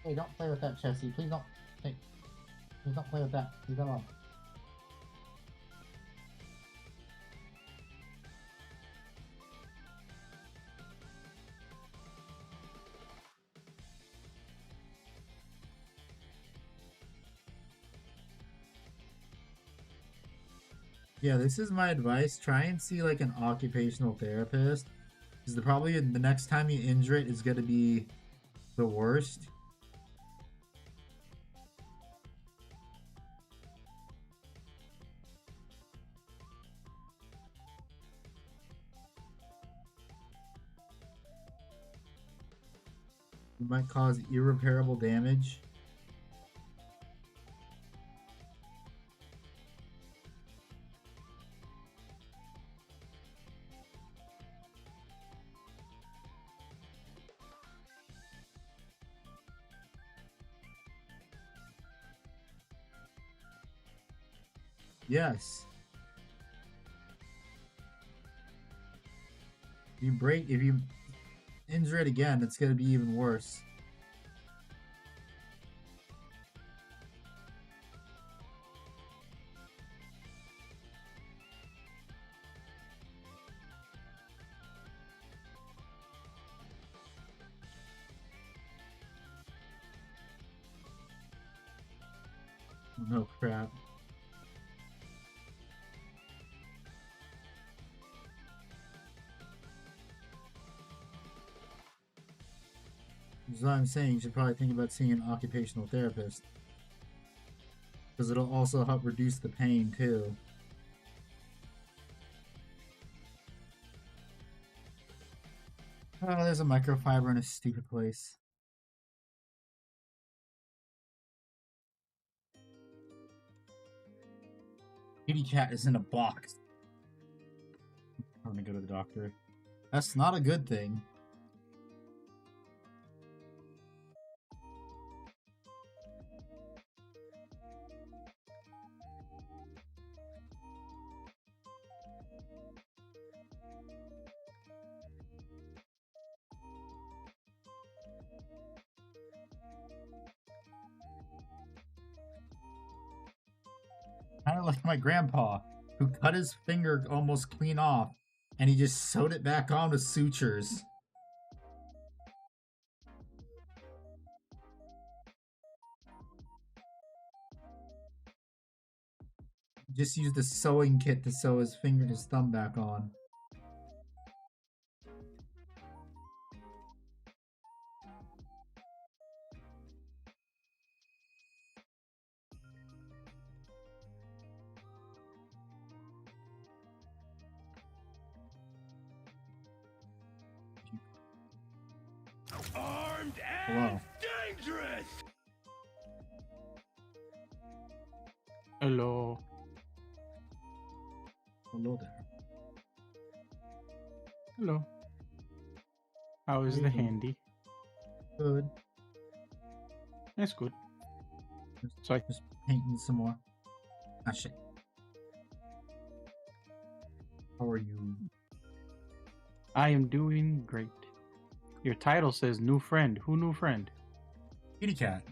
Hey, don't play with that, Chessie. Please don't. Hey, please don't play with that. Leave that alone. Yeah, this is my advice. Try and see like an occupational therapist. Because probably the next time you injure it is going to be the worst. It might cause irreparable damage. Yes. If you injure it again, it's going to be even worse. Oh crap. That's what I'm saying. You should probably think about seeing an occupational therapist. Because it'll also help reduce the pain too. Oh, there's a microfiber in a stupid place. Kitty cat is in a box. I'm gonna go to the doctor. That's not a good thing. Kind of like my grandpa, who cut his finger almost clean off, and he just sewed it back on with sutures. Just used a sewing kit to sew his finger and his thumb back on. Armed and Hello. dangerous. Hello. Hello there. Hello. How is How the you doing? handy? Good. That's good. Just, So I just painting some more. Ah, shit. How are you? I am doing great. Your title says new friend. Who new friend? Kitty cat.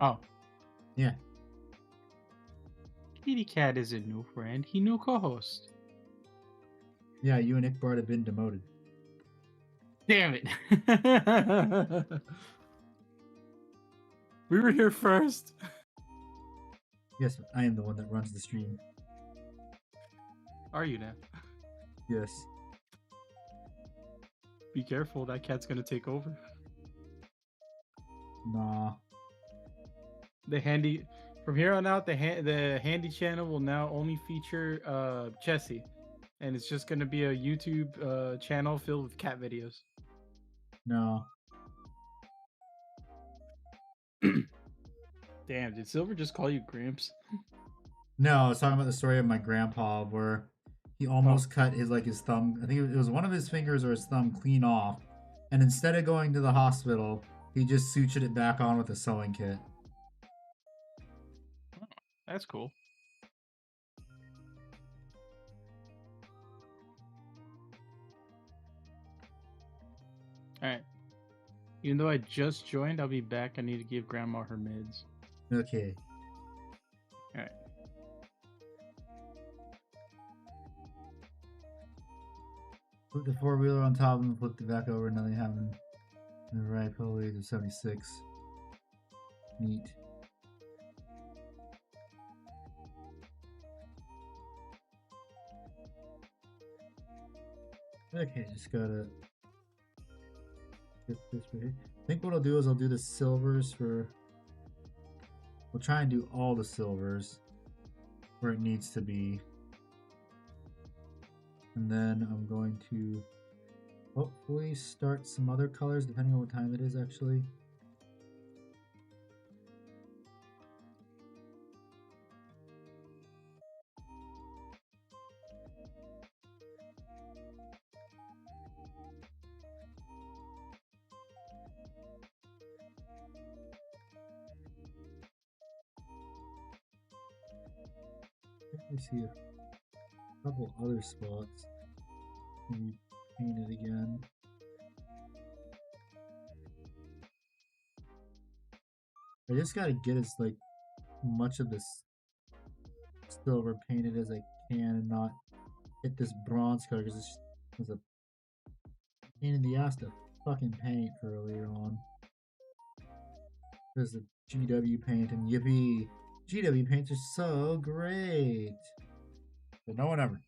Oh, Yeah. Kitty Cat is a new friend. He new co-host. Yeah, you and Ickbard have been demoted. Damn it. We were here first. Yes, I am the one that runs the stream. Are you now? Yes. Be careful, that cat's gonna take over. Nah. The handy from here on out, the handy channel will now only feature Jesse, and it's just gonna be a YouTube channel filled with cat videos. No. Damn, did Silver just call you Gramps? No, I was talking about the story of my grandpa where he almost cut his thumb. I think it was one of his fingers or his thumb clean off. And instead of going to the hospital, he just sutured it back on with a sewing kit. That's cool. Alright. Even though I just joined, I'll be back. I need to give Grandma her meds. Okay. Alright. Put the four-wheeler on top and flip it back over, nothing happened. The right pull age of 76. Neat. Okay, just gotta get this right here. I think what I'll do is I'll do the silvers for... We'll try and do all the silvers where it needs to be. And then I'm going to hopefully start some other colors depending on what time it is actually. Let me see a couple other spots. Maybe paint it again. I just gotta get as like much of this silver painted as I can and not hit this bronze color because it was a pain in the ass to fucking paint earlier on. There's the GW paint and yippee! GW paints are so great! But no one ever.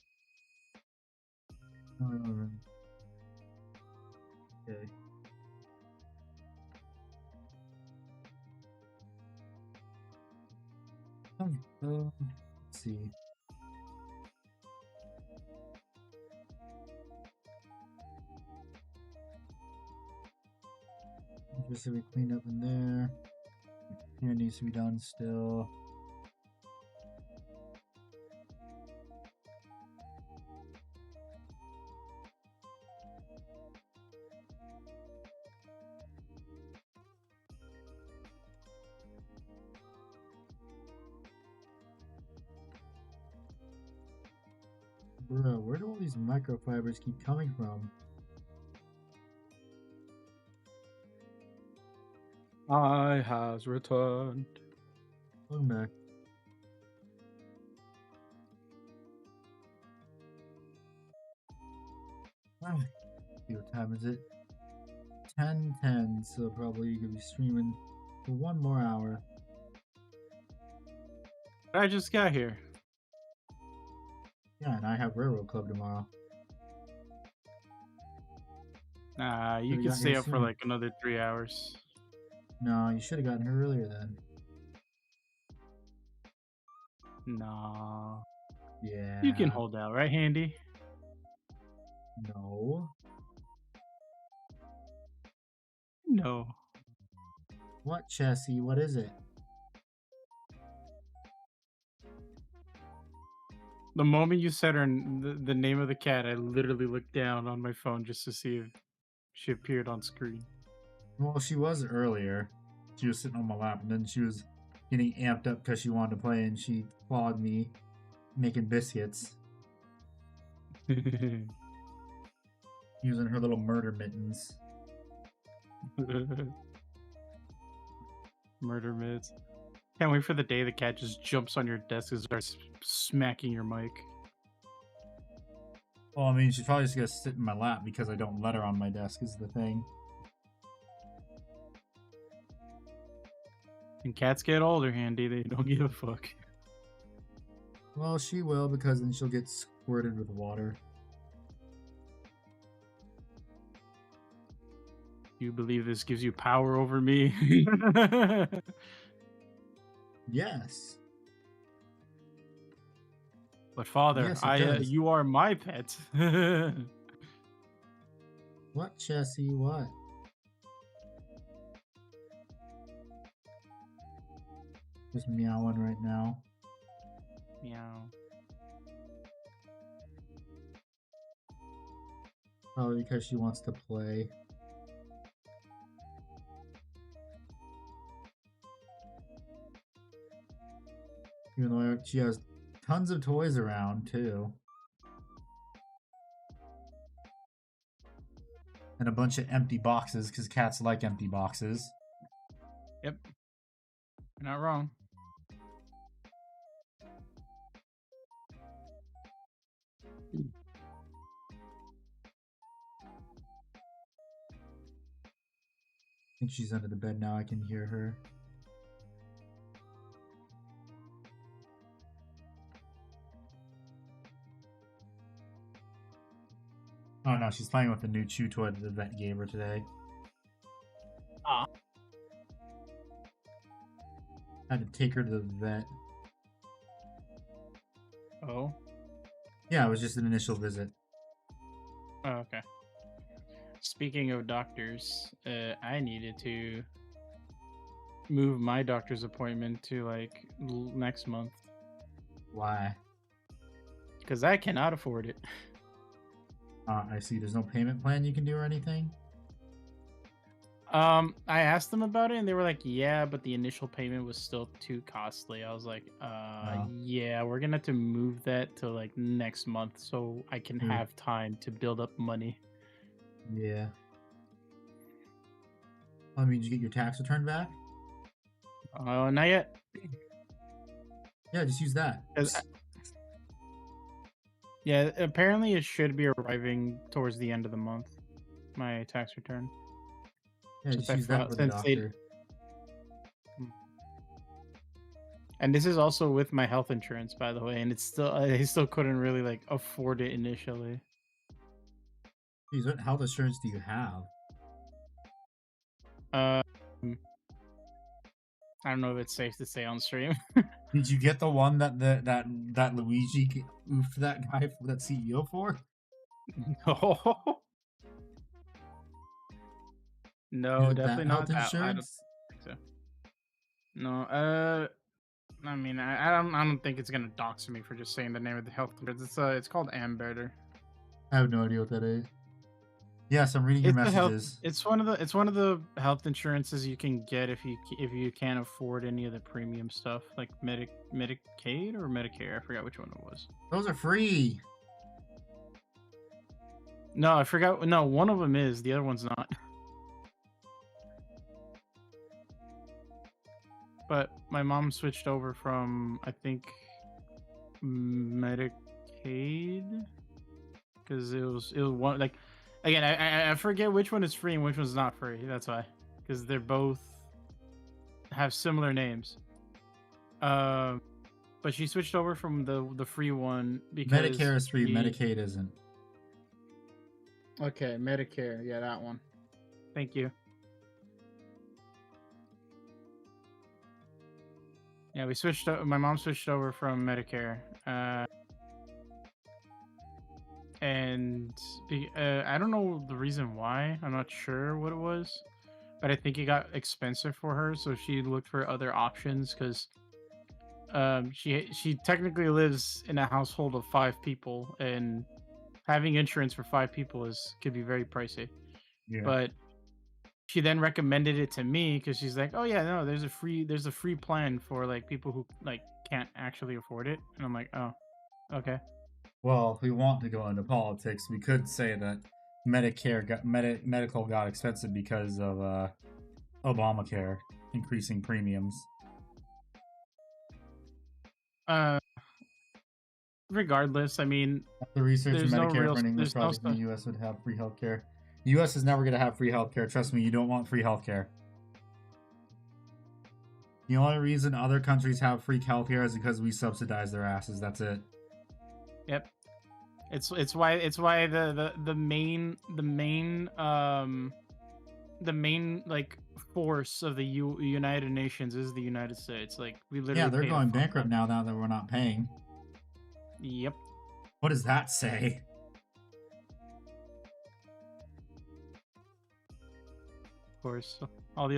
No one ever. Okay. Let's see. Just so we clean up in there. Here needs to be done still. Bro, where do all these microfibers keep coming from? I has returned. Welcome back. See what time is it? 10:10, so probably you could be streaming for 1 more hour. I just got here. Yeah, and I have Railroad Club tomorrow. Nah, you Should've can gotten stay here up for soon. like another 3 hours. No, you should have gotten here earlier then. Nah. Yeah. You can hold out, right, Handy? No. No. What, Chessie? What is it? The moment you said the name of the cat, I literally looked down on my phone just to see if she appeared on screen. Well, she was earlier. She was sitting on my lap, and then she was getting amped up because she wanted to play, and she clawed me, making biscuits. Using her little murder mittens. Murder mids. Can't wait for the day the cat just jumps on your desk and starts smacking your mic. Well, I mean, she's probably just gonna sit in my lap because I don't let her on my desk is the thing. And cats get older, Handy. They don't give a fuck. Well, she will because then she'll get squirted with water. You believe this gives you power over me? Yes. But father, Yes, it does. you are my pet. What, Chessie? What? Just meowing right now. Meow. Probably because she wants to play. Even though she has tons of toys around, too. And a bunch of empty boxes, because cats like empty boxes. Yep. You're not wrong. I think she's under the bed now. I can hear her. Oh no, she's playing with the new chew toy that the vet gave her today. Ah. I had to take her to the vet. Oh. Yeah, it was just an initial visit. Oh, okay. Speaking of doctors, I needed to move my doctor's appointment to like next month Why? because I cannot afford it. I see. There's no payment plan you can do or anything? I asked them about it and they were like, yeah, but the initial payment was still too costly. I was like, yeah, we're gonna have to move that to like next month so I can have time to build up money. Yeah. I mean, did you get your tax return back? Oh, not yet. Yeah, just use that. Yeah, apparently it should be arriving towards the end of the month. My tax return. Yeah, just use that for the doctor. And this is also with my health insurance, by the way, and it's still I still couldn't really like afford it initially. Jeez, what health insurance do you have? I don't know if it's safe to say on stream. Did you get the one that Luigi oofed that guy, that CEO for? No. No, definitely not health that. insurance. I don't think so. No, I mean, I don't think it's gonna dox me for just saying the name of the health insurance. It's called Ambetter. I have no idea what that is. Yes, I'm reading your messages. It's one of the health insurances you can get if you can't afford any of the premium stuff, like Medicaid or Medicare. I forgot which one it was. Those are free. No, I forgot. No, one of them is. The other one's not. But my mom switched over from, I think, Medicaid, because it was one, like, again, I forget which one is free and which one's not free. That's why, because they're both have similar names. But she switched over from the free one because Medicare is free. Medicaid isn't. Okay, Medicare. Yeah, that one. Thank you. Yeah, we switched. My mom switched over from Medicare, and I don't know the reason why. I'm not sure what it was, but I think it got expensive for her, so she looked for other options because she technically lives in a household of 5 people, and having insurance for 5 people could be very pricey. Yeah. But she then recommended it to me because she's like, "Oh yeah, no, there's a free plan for like people who like can't actually afford it." And I'm like, "Oh, okay." Well, if we want to go into politics, we could say that medical got expensive because of Obamacare increasing premiums. Uh, Regardless, I mean, The research in there's no Medicare real, for an English there's no project in stuff. the U.S. would have free healthcare. The U.S. is never going to have free healthcare. Trust me, you don't want free healthcare. The only reason other countries have free healthcare is because we subsidize their asses. That's it. Yep. It's why the main like force of the United Nations is the United States. Like we literally Yeah, they're pay to going fund bankrupt them. now that we're not paying. Yep. What does that say? Of course. All the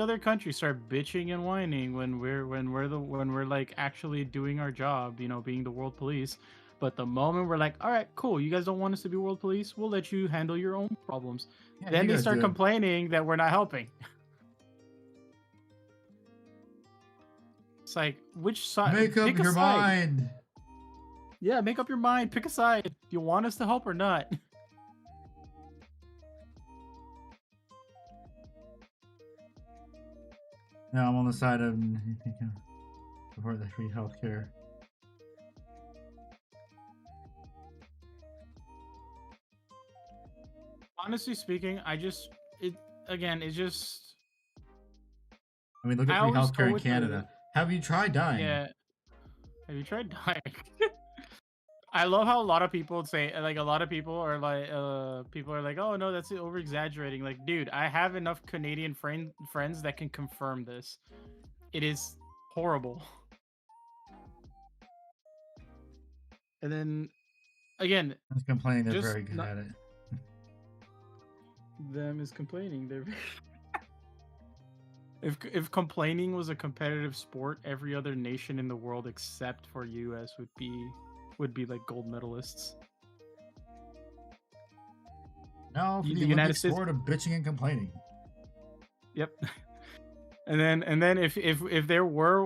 other countries start bitching and whining when we're like actually doing our job, you know, being the world police. But the moment we're like, all right, cool, you guys don't want us to be world police, we'll let you handle your own problems. Yeah, Then you they guys start do it. complaining that we're not helping. It's like, which side? Make up Pick a your side. mind. Yeah, make up your mind. Pick a side. Do you want us to help or not? Now I'm on the side of support the free healthcare. Honestly speaking, it's just. I mean, look at I free always go healthcare in with the. Canada. Have you tried dying? Yeah. Have you tried dying? I love how a lot of people say, like, a lot of people are like, people are like, oh no, that's over exaggerating. Like, dude, I have enough Canadian friends that can confirm this. It is horrible. And then again, I was complaining they're just very good not at it. them is complaining. They're if complaining was a competitive sport, every other nation in the world except for US would be like gold medalists. No, for the The Olympic United States. sport of bitching and complaining. Yep. And then if there were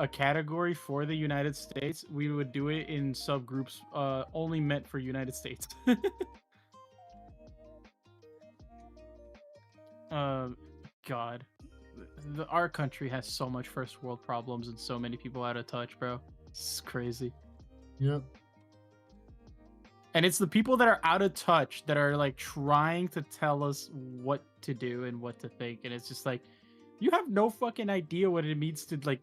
a category for the United States, we would do it in subgroups only meant for United States. God, our country has so much first world problems and so many people out of touch, bro. It's crazy. Yep. And it's the people that are out of touch that are like trying to tell us what to do and what to think, and it's just like, you have no fucking idea what it means to like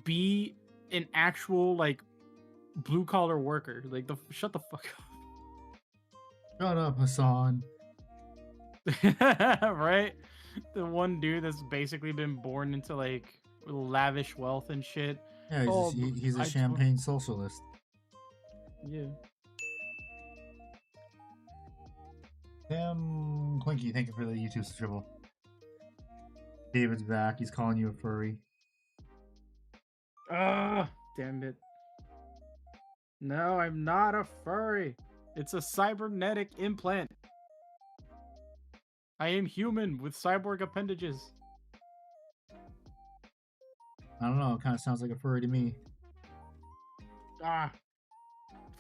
be an actual like blue collar worker. Like shut the fuck Shut up, Hassan. up. Right? The one dude that's basically been born into like lavish wealth and shit. Yeah, he's a champagne socialist. Yeah. Sam Clinky, thank you for the YouTube subscribe. David's back. He's calling you a furry. Ah, damn it. No, I'm not a furry. It's a cybernetic implant. I am human with cyborg appendages. I don't know. It kind of sounds like a furry to me. Ah.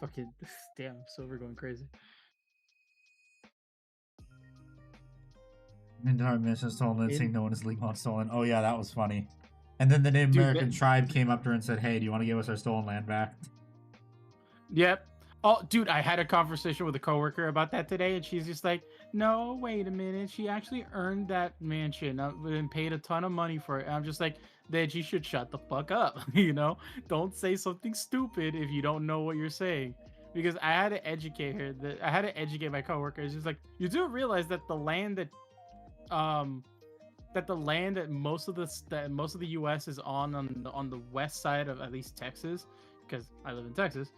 Fucking damn, Silver going crazy. Entire mission stolen, saying no one is legal on stolen. Oh yeah, that was funny. And then the Native American tribe came up to her and said, "Hey, do you want to give us our stolen land back?" Yep. Oh, dude, I had a conversation with a coworker about that today, and she's just like, "No, wait a minute. She actually earned that mansion and paid a ton of money for it." And I'm just like, "Then she should shut the fuck up." You know, don't say something stupid if you don't know what you're saying. Because I had to educate her. I had to educate my coworker. It's just like, you do realize that the land that most of the U.S. is on the west side of at least Texas, because I live in Texas.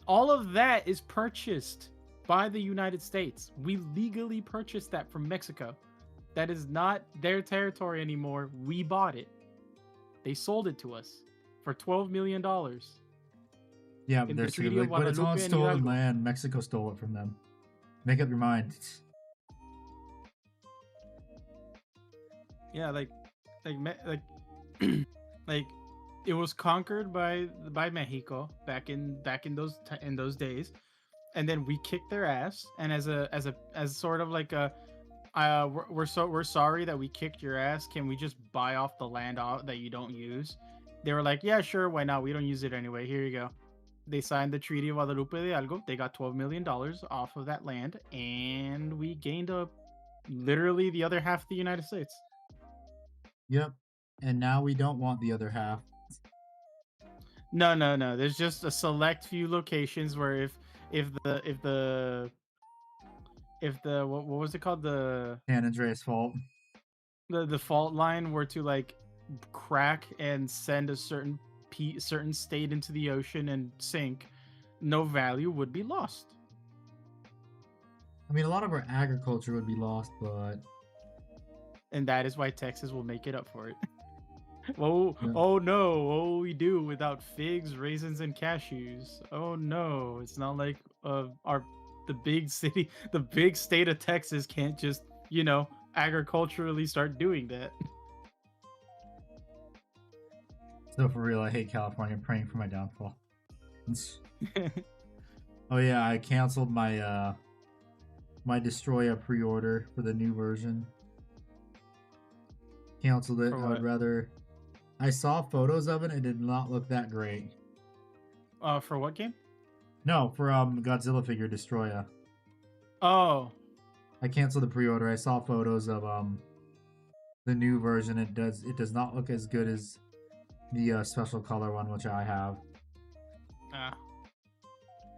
All of that is purchased by the United States. We legally purchased that from Mexico. That is not their territory anymore. We bought it. They sold it to us for $12 million. Yeah, but they're like, but it's on stolen land. Mexico stole it from them. Make up your mind. Yeah, like it was conquered by Mexico back in those days, and then we kicked their ass. And as sort of like a we're sorry that we kicked your ass. Can we just buy off the land that you don't use? They were like, yeah, sure, why not? We don't use it anyway. Here you go. They signed the Treaty of Guadalupe de Algo. They got $12 million off of that land, and we gained literally the other half of the United States. Yep. And now we don't want the other half. No. There's just a select few locations where if the what was it called, San Andreas Fault. the fault line were to like crack and send a certain state into the ocean and sink, no value would be lost. I mean, a lot of our agriculture would be lost, but And that is why Texas will make it up for it. Oh, Yeah. oh no, what will we do without figs, raisins, and cashews? Oh no, it's not like the big state of Texas can't just, agriculturally start doing that. so for real, I hate California. I'm praying for my downfall. Oh yeah, I canceled my my Destroya pre-order for the new version. Canceled it. For I would what? rather. I saw photos of it. It did not look that great. For what game? No, for Godzilla figure Destroya. Oh, I canceled the pre-order. I saw photos of the new version. It does not look as good as the special color one, which I have. ah.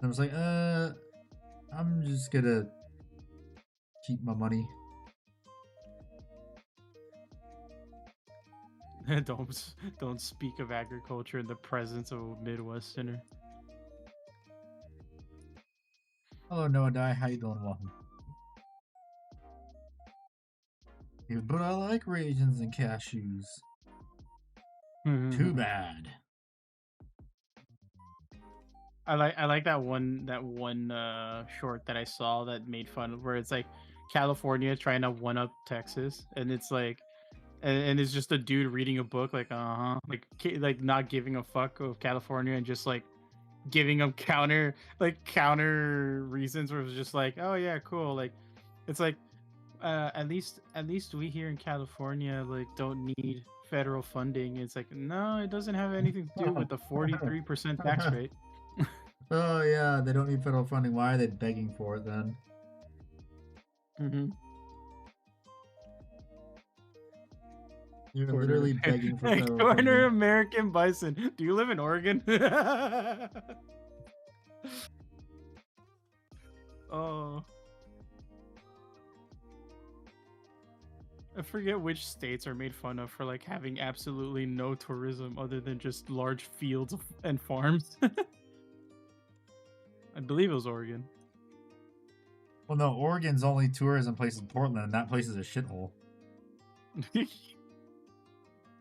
I was like, I'm just gonna keep my money. Don't speak of agriculture in the presence of a Midwesterner. Hello, Noah Dye. How you doing? Welcome. Yeah, but I like raisins and cashews. Too bad. I like that one short that I saw that made fun of where it's like California trying to one up Texas, and it's like and it's just a dude reading a book like like not giving a fuck of California and just like giving them counter reasons where it was just like, oh yeah, cool, like it's like at least we here in California like don't need federal funding. It's like, no, it doesn't have anything to do with the 43% tax rate. Oh yeah, they don't need federal funding. Why are they begging for it then? Mm-hmm. You're literally begging for federal Corner funding. American bison. Do you live in Oregon? Oh. I forget which states are made fun of for like having absolutely no tourism other than just large fields and farms. I believe it was Oregon. Well, no, Oregon's only tourism place is Portland, and that place is a shithole.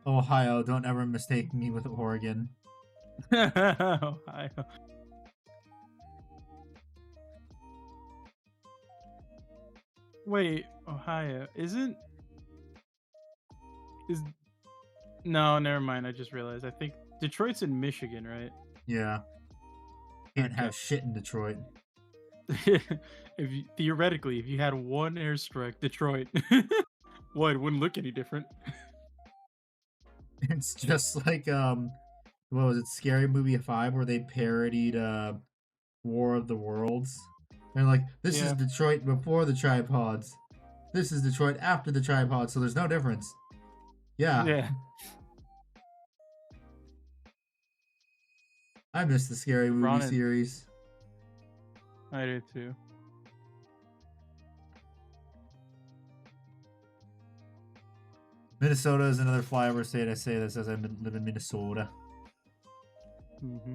Ohio, don't ever mistake me with Oregon. Ohio. Wait, Ohio no, never mind. I just realized. I think Detroit's in Michigan, right? Yeah. Can't Okay. have shit in Detroit. Theoretically, if you had one airstrike, Detroit, what, it wouldn't look any different. It's just like what was it, Scary Movie 5, where they parodied War of the Worlds. And like, this is Detroit before the tripods. This is Detroit after the tripods, so there's no difference. Yeah. Yeah. I miss the Scary Movie series. I do too. Minnesota is another flyover state. I say this as I live in Minnesota. Mm-hmm.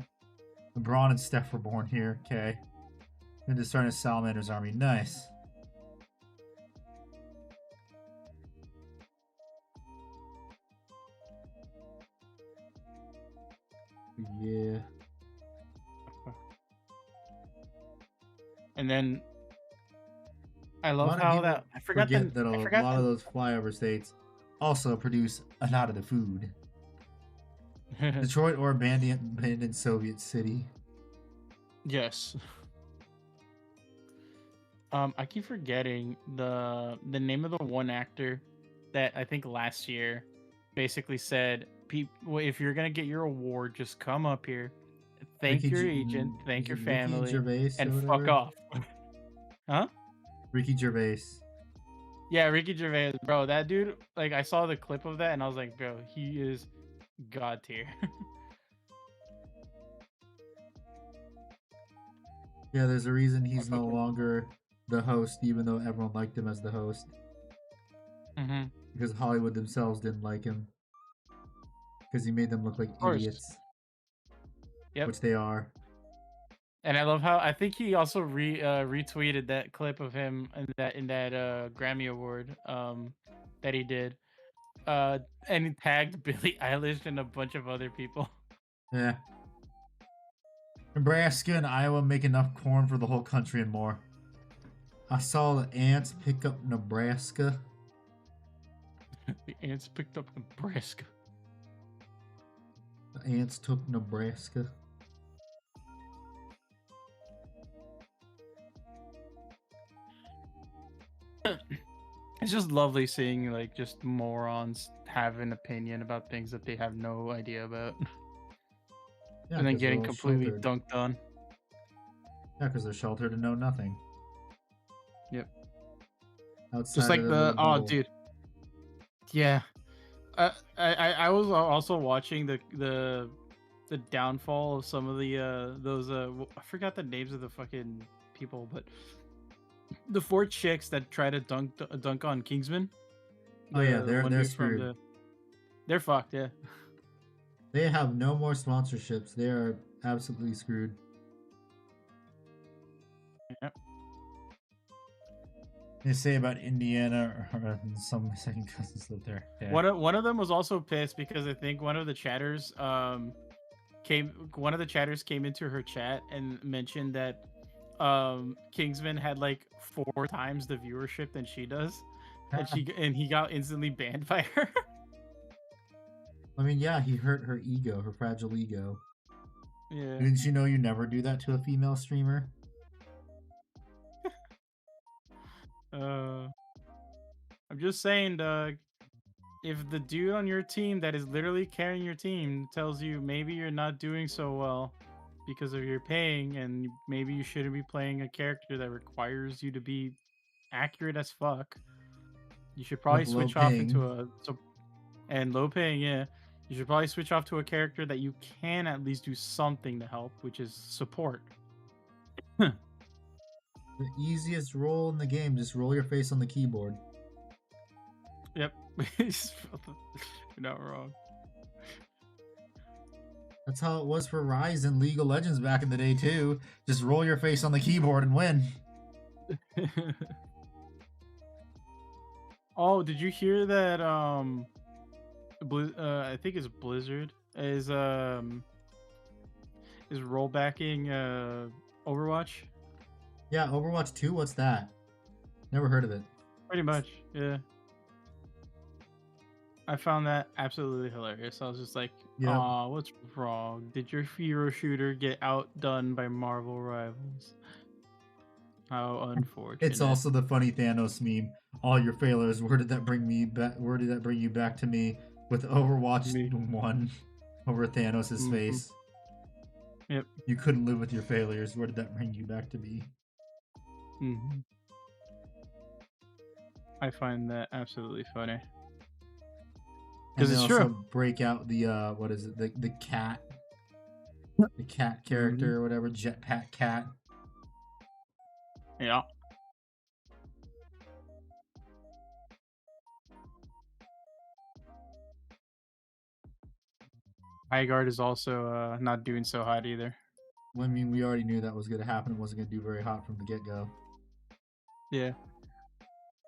LeBron and Steph were born here. Okay. And just starting a Salamander's army. Nice. Yeah. And then I love how that I forgot that a lot of those flyover states also produce a lot of the food. Detroit or abandoned Soviet city. Yes. I keep forgetting the name of the one actor that I think last year basically said, "People, if you're gonna get your award, just come up here, thank your agent, thank your Ricky family, Gervais or and fuck whatever. off." Huh? Ricky Gervais. Yeah, Ricky Gervais, bro. That dude, like, I saw the clip of that and I was like, bro, he is god tier. Yeah, there's a reason he's no longer the host, even though everyone liked him as the host. Mm-hmm. Because Hollywood themselves didn't like him. Because he made them look like Of course. idiots. Yep. Which they are. And I love how I think he also retweeted that clip of him in that Grammy Award that he did. And he tagged Billie Eilish and a bunch of other people. Yeah. Nebraska and Iowa make enough corn for the whole country and more. I saw the ants pick up Nebraska. The ants picked up Nebraska. The ants took Nebraska. It's just lovely seeing like just morons have an opinion about things that they have no idea about. Yeah, And then 'cause they're getting all completely sheltered. dunked on. Yeah, because they're sheltered and know nothing. Yep. Outside Just like of their the little bubble. dude. Yeah. I was also watching the downfall of some of the those I forgot the names of the fucking people, but the four chicks that try to dunk on Kingsman. Oh yeah, The they're one dude from screwed. they're fucked, yeah. They have no more sponsorships. They are absolutely screwed. Yep. They say about Indiana or some of my second cousins live there. Yeah. One of them was also pissed because I think one of the chatters came into her chat and mentioned that Kingsman had like 4 times the viewership than she does, and he got instantly banned by her. I mean, yeah, he hurt her ego, her fragile ego. Yeah. Didn't you know you never do that to a female streamer? I'm just saying, Doug. If the dude on your team that is literally carrying your team tells you maybe you're not doing so well because of your paying, and maybe you shouldn't be playing a character that requires you to be accurate as fuck, you should probably With low switch off paying. into and low paying, yeah. You should probably switch off to a character that you can at least do something to help, which is support. The easiest role in the game, just roll your face on the keyboard. Yep. You're not wrong. That's how it was for Rise and League of Legends back in the day too. Just roll your face on the keyboard and win. Oh, did you hear that I think it's Blizzard is rollbacking Overwatch? Yeah, Overwatch 2, what's that? Never heard of it. Pretty much, yeah. I found that absolutely hilarious. I was just like, Yep. "Aw, what's wrong? Did your hero shooter get outdone by Marvel rivals? How unfortunate." It's also the funny Thanos meme. All your failures, where did that bring me back? Where did that bring you back to me? With Overwatch 1 over Thanos' face. Yep. You couldn't live with your failures. Where did that bring you back to me? Mm-hmm. I find that absolutely funny. And they it's also true. break out the what is it? The cat. The cat character or whatever, Jetpack Cat. Yeah. Highguard is also not doing so hot either. Well, I mean, we already knew that was going to happen. It wasn't going to do very hot from the get-go. Yeah.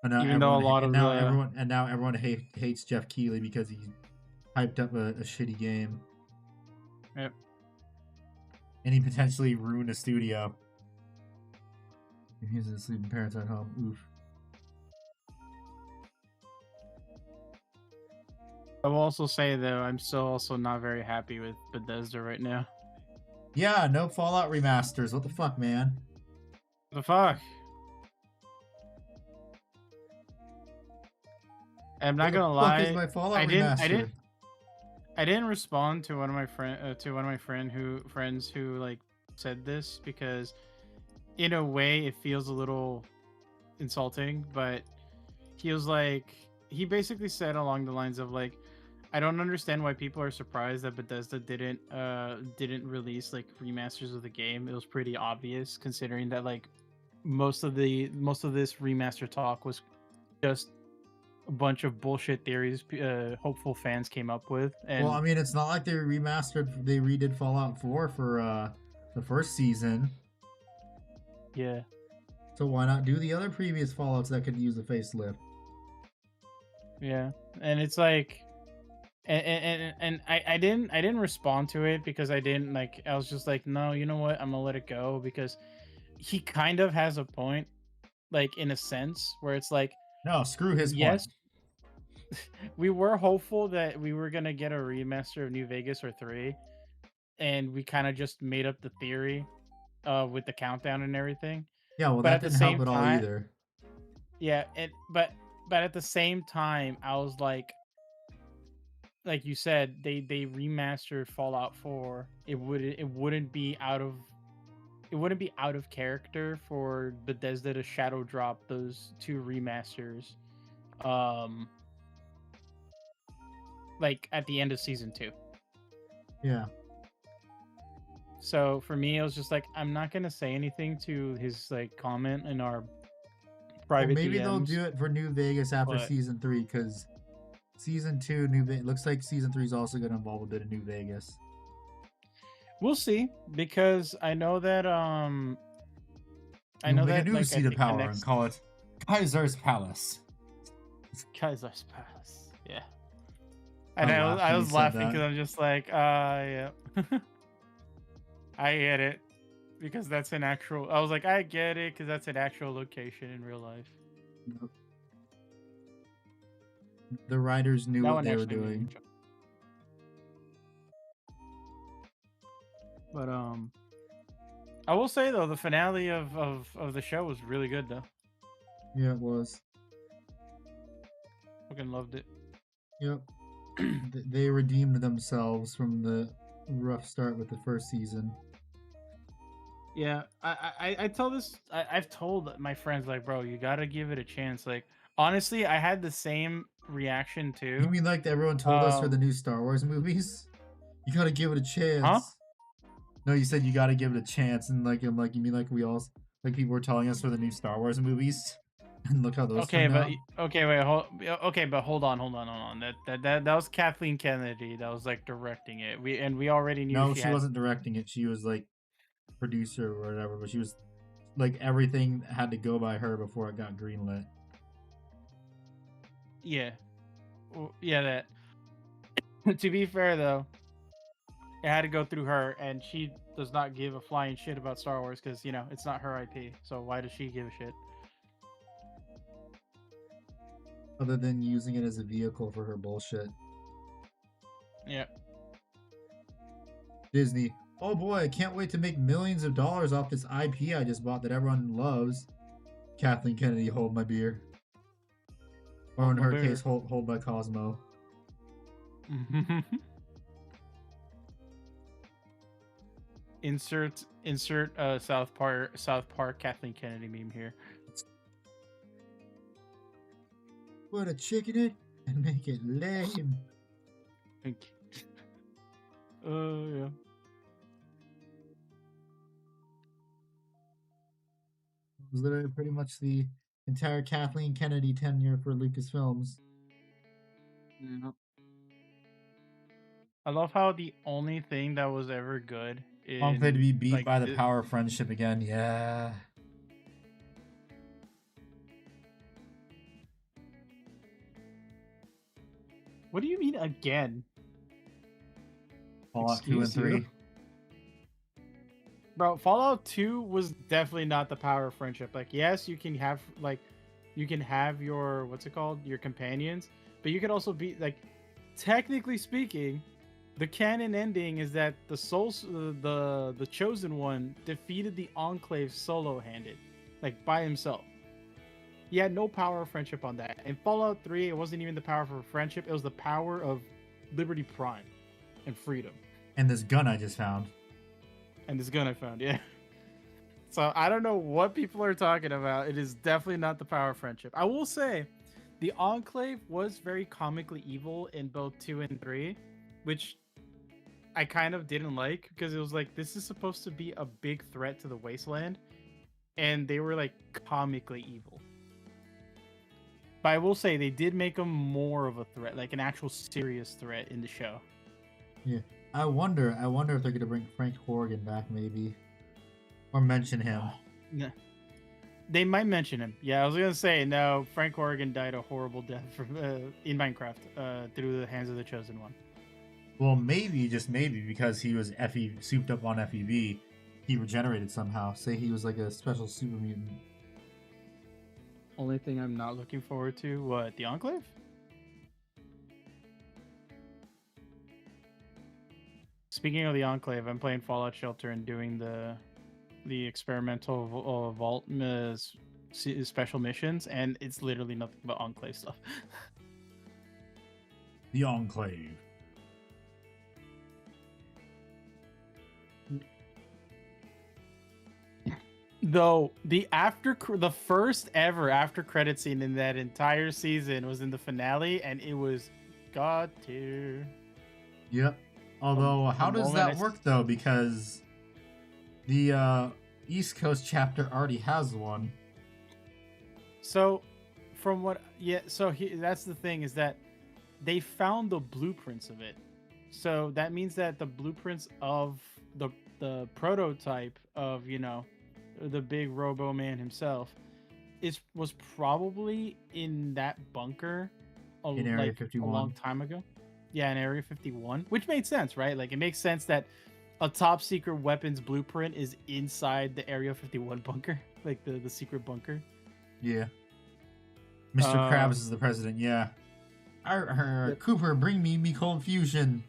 And now Even though a lot everyone hates Jeff Keighley because he hyped up a shitty game. Yep. And he potentially ruined a studio. He's sleeping parents at home. Oof. I will also say though, I'm still also not very happy with Bethesda right now. Yeah, no Fallout remasters. What the fuck, man? The fuck? I'm Where not the gonna fuck is lie. my Fallout I didn't. remaster? I didn't respond to one of my friends who like said this because, in a way, it feels a little insulting. But he was like, he basically said along the lines of like, I don't understand why people are surprised that Bethesda didn't release like remasters of the game. It was pretty obvious considering that like most of this remaster talk was just a bunch of bullshit theories hopeful fans came up with. Well, I And mean, it's not like they redid Fallout 4 for the first season. yeah, So why not do the other previous Fallouts that could use a facelift? yeah, and it's like, and I didn't respond to it because I didn't like, I was just like, no, you know what, I'm gonna let it go because he kind of has a point, like in a sense where it's like, No, screw his point. yes, we were hopeful that we were gonna get a remaster of New Vegas or 3, and we kind of just made up the theory with the countdown and everything. Yeah, well, But that at the didn't help same at all time, either. yeah, but at the same time, I was like you said, they remastered Fallout 4. It wouldn't be out of character for Bethesda to shadow drop those 2 remasters, um, like at the end of season 2. Yeah. So for me, it was just like, I'm not gonna say anything to his like comment in our Well, private maybe they'll DMs, do it for New Vegas after but season 3 because season 2 looks like season 3 is also going to involve a bit of New Vegas. we'll see because I know that I We'll know make a that new like I seat of think the power and next call it Kaiser's Palace. Kaiser's Palace, yeah. I And laughed I when you was said laughing that. because I'm just like, yeah, I get it because that's an actual. I was like, I get it because that's an actual location in real life. The writers knew That what one they were actually made me doing. chuckle. But I will say though, the finale of the show was really good though. Yeah, it was. Fucking loved it. Yep. They redeemed themselves from the rough start with the first season. Yeah, I tell this. I've told my friends like, bro, you gotta give it a chance. Like, honestly, I had the same reaction You too. mean like everyone told us for the Um, new Star Wars movies? You gotta give it a huh? chance. No, you said you gotta give it a chance, and like I'm like you mean like we all like people were telling us for the new Star Wars movies, and look how those Okay, turned but out. okay, wait, okay, but hold on, hold on. That was Kathleen Kennedy that was like directing it. We already knew No, she she had. wasn't directing it. She was like producer or whatever, but she was like everything had to go by her before it got greenlit. Yeah, yeah. That. To be fair though, it had to go through her, and she does not give a flying shit about Star Wars because it's not her IP. So why does she give a shit? Other than using it as a vehicle for her bullshit. Yeah. Disney. Oh boy, I can't wait to make millions of dollars off this IP I just bought that everyone loves. Kathleen Kennedy, hold my beer. Or in Hold my her beer. case, hold by Cosmo. insert South Park Kathleen Kennedy meme here. Put a chicken in it and make it lame. Yeah. It was literally pretty much the entire Kathleen Kennedy tenure for Lucasfilms. Yeah. I love how the only thing that was ever good Enclave to be in beat like by the power of friendship again, yeah. what do you mean again? Fallout 2 and Excuse you? 3. Bro, Fallout 2 was definitely not the power of friendship. Like, yes, you can have your what's it called? Your companions, but you could also be like technically speaking, the canon ending is that the chosen one defeated the Enclave solo-handed, like by himself. He had no power or friendship on that. In Fallout 3, it wasn't even the power of friendship; it was the power of Liberty Prime and freedom. And this gun I just found. And this gun I found, yeah. So I don't know what people are talking about. It is definitely not the power of friendship. I will say, the Enclave was very comically evil in both 2 and 3, which I kind of didn't like because it was like, this is supposed to be a big threat to the Wasteland, and they were like comically evil. But I will say they did make them more of a threat, like an actual serious threat in the show. Yeah, I wonder if they're gonna bring Frank Horgan back, maybe, or mention him. No. They might mention him. Yeah, I was gonna say no. Frank Horgan died a horrible death from in Minecraft through the hands of the Chosen One. Well, maybe, just maybe, because he was souped up on FEV, he regenerated somehow. Say he was like a special super mutant. Only thing I'm not looking forward to, what, the Enclave? Speaking of the Enclave, I'm playing Fallout Shelter and doing the experimental vault special missions, and it's literally nothing but Enclave stuff. The Enclave. Though the first ever after credit scene in that entire season was in the finale, and it was god tier. Yep. Although, how does that work though? Because the East Coast chapter already has one. So, from what, that's the thing, is that they found the blueprints of it. So that means that the blueprints of the prototype of, you know, the big Robo Man himself was probably in that bunker In Area 51. a long time ago. Yeah, in Area 51, which made sense, right? Like, it makes sense that a top secret weapons blueprint is inside the Area 51 bunker, like the secret bunker. Yeah. Mr. Krabs is the president, yeah. Cooper, bring me cold fusion.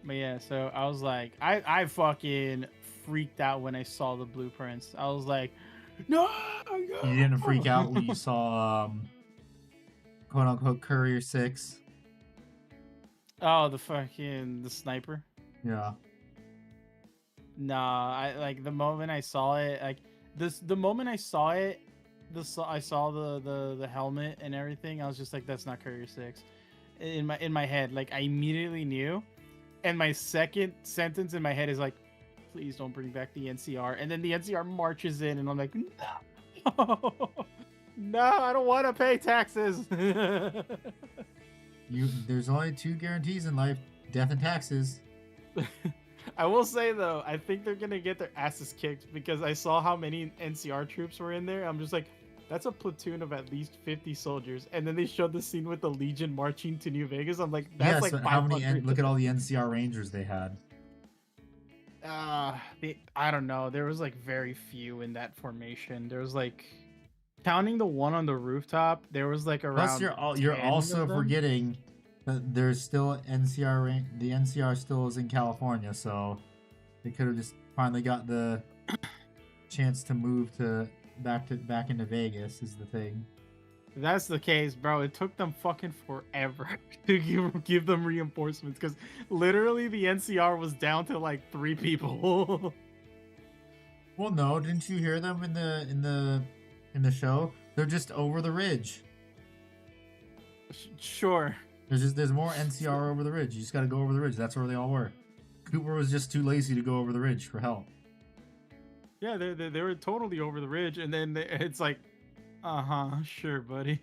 But yeah, so I was like, I fucking freaked out when I saw the blueprints. I was like, no! You didn't freak out when you saw, quote unquote, Courier 6? Oh, the sniper? Yeah. Nah, the moment I saw it, the moment I saw it, I saw the helmet and everything, I was just like, that's not Courier 6. In my head, like, I immediately knew. And my second sentence in my head is like, please don't bring back the NCR. And then the NCR marches in, and I'm like, no, no, I don't want to pay taxes. There's only 2 guarantees in life: death and taxes. I will say though, I think they're gonna get their asses kicked because I saw how many NCR troops were in there. I'm just like, that's a platoon of at least 50 soldiers. And then they showed the scene with the Legion marching to New Vegas. I'm like, that's like 500. Look at all the NCR Rangers they had. I don't know. There was like very few in that formation. There was like, counting the one on the rooftop, there was like around. Plus, you're also forgetting that there's still NCR. The NCR still is in California, so they could have just finally got the chance to move back into Vegas. Is the thing. If that's the case, bro, it took them fucking forever to give them reinforcements because literally the NCR was down to like 3 people. Well, no, didn't you hear them in the show? They're just over the ridge. Sure. There's more NCR over the ridge. You just got to go over the ridge. That's where they all were. Cooper was just too lazy to go over the ridge for help. Yeah, they were totally over the ridge, and then it's like, sure, buddy.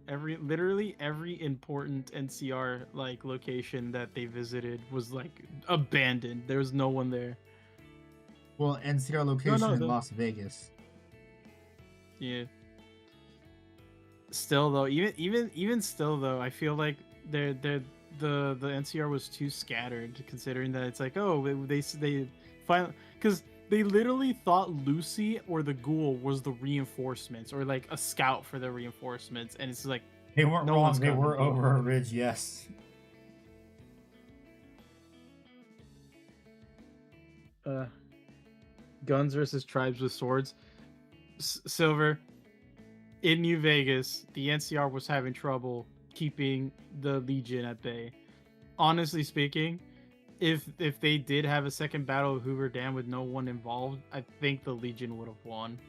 Literally every important NCR like location that they visited was like abandoned. There was no one there. Well, NCR location in Las Vegas. Yeah. Still though, even still though, I feel like the NCR was too scattered, considering that it's like, oh, they finally, because They literally thought Lucy or the ghoul was the reinforcements, or like a scout for the reinforcements, and it's like They weren't no one's wrong. They got the were ghoul. over a ridge. Yes. Guns versus tribes with swords. Silver. In New Vegas, the NCR was having trouble keeping the Legion at bay. Honestly speaking, if they did have a second battle of Hoover Dam with no one involved, I think the Legion would have won.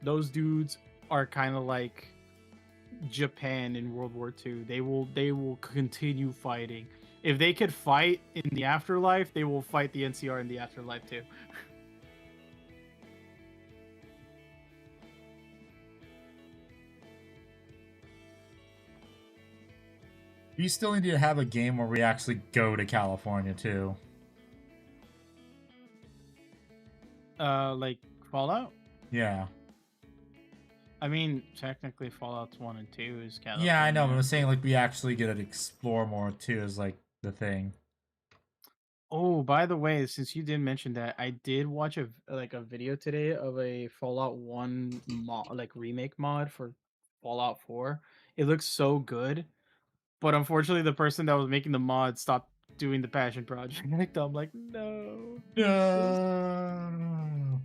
Those dudes are kind of like Japan in World War II. They will continue fighting. If they could fight in the afterlife, they will fight the NCR in the afterlife too. We still need to have a game where we actually go to California too. Like Fallout. Yeah. I mean, technically, Fallout's 1 and 2 is California. Yeah, I know, but I'm saying like we actually get to explore more too is like the thing. Oh, by the way, since you did mention that, I did watch a video today of a Fallout 1 remake mod for Fallout 4. It looks so good, but unfortunately, the person that was making the mod stopped doing the passion project. I'm like, no. No.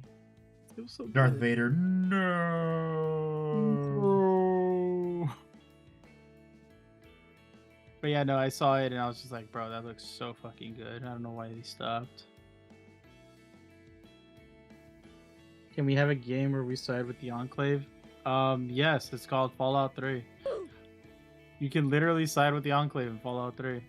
It was so Darth good. Vader. No. But yeah, no, I saw it and I was just like, bro, that looks so fucking good. I don't know why they stopped. Can we have a game where we side with the Enclave? Yes, it's called Fallout 3. You can literally side with the Enclave in Fallout 3.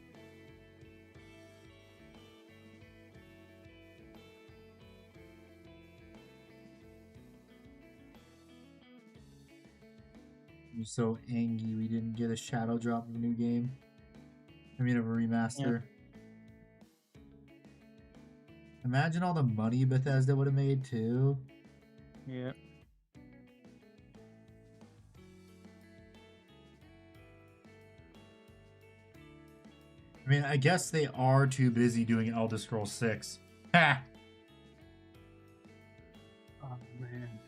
I'm so angry we didn't get a shadow drop of a new game. I mean, of a remaster. Yeah. Imagine all the money Bethesda would have made too. Yeah. I mean, I guess they are too busy doing Elder Scrolls 6. Ha! Oh, man.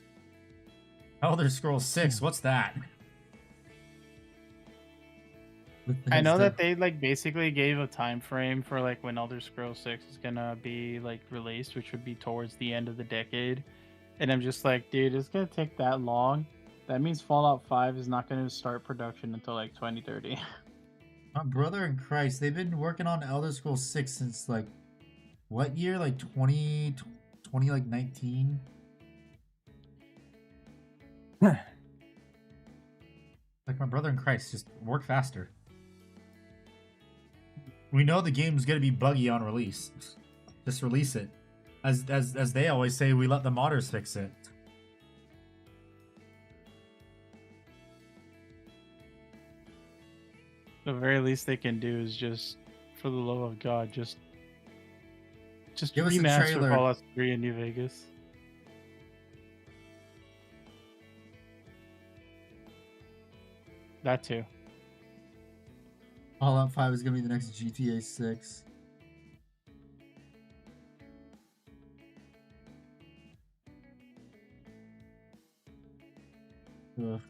Elder Scrolls 6, what's that? I know that they like basically gave a time frame for like when Elder Scrolls 6 is gonna be like released, which would be towards the end of the decade. And I'm just like, dude, it's gonna take that long. That means Fallout 5 is not gonna start production until like 2030. My brother in Christ, they've been working on Elder Scrolls 6 since like what year? Like 2019? Like my brother in Christ, just work faster. We know the game's gonna be buggy on release. Just release it. As they always say, we let the modders fix it. The very least they can do is just, for the love of God, just give us a remaster trailer. Fallout 3 in New Vegas. That too. Fallout 5 is gonna be the next GTA 6. Ugh.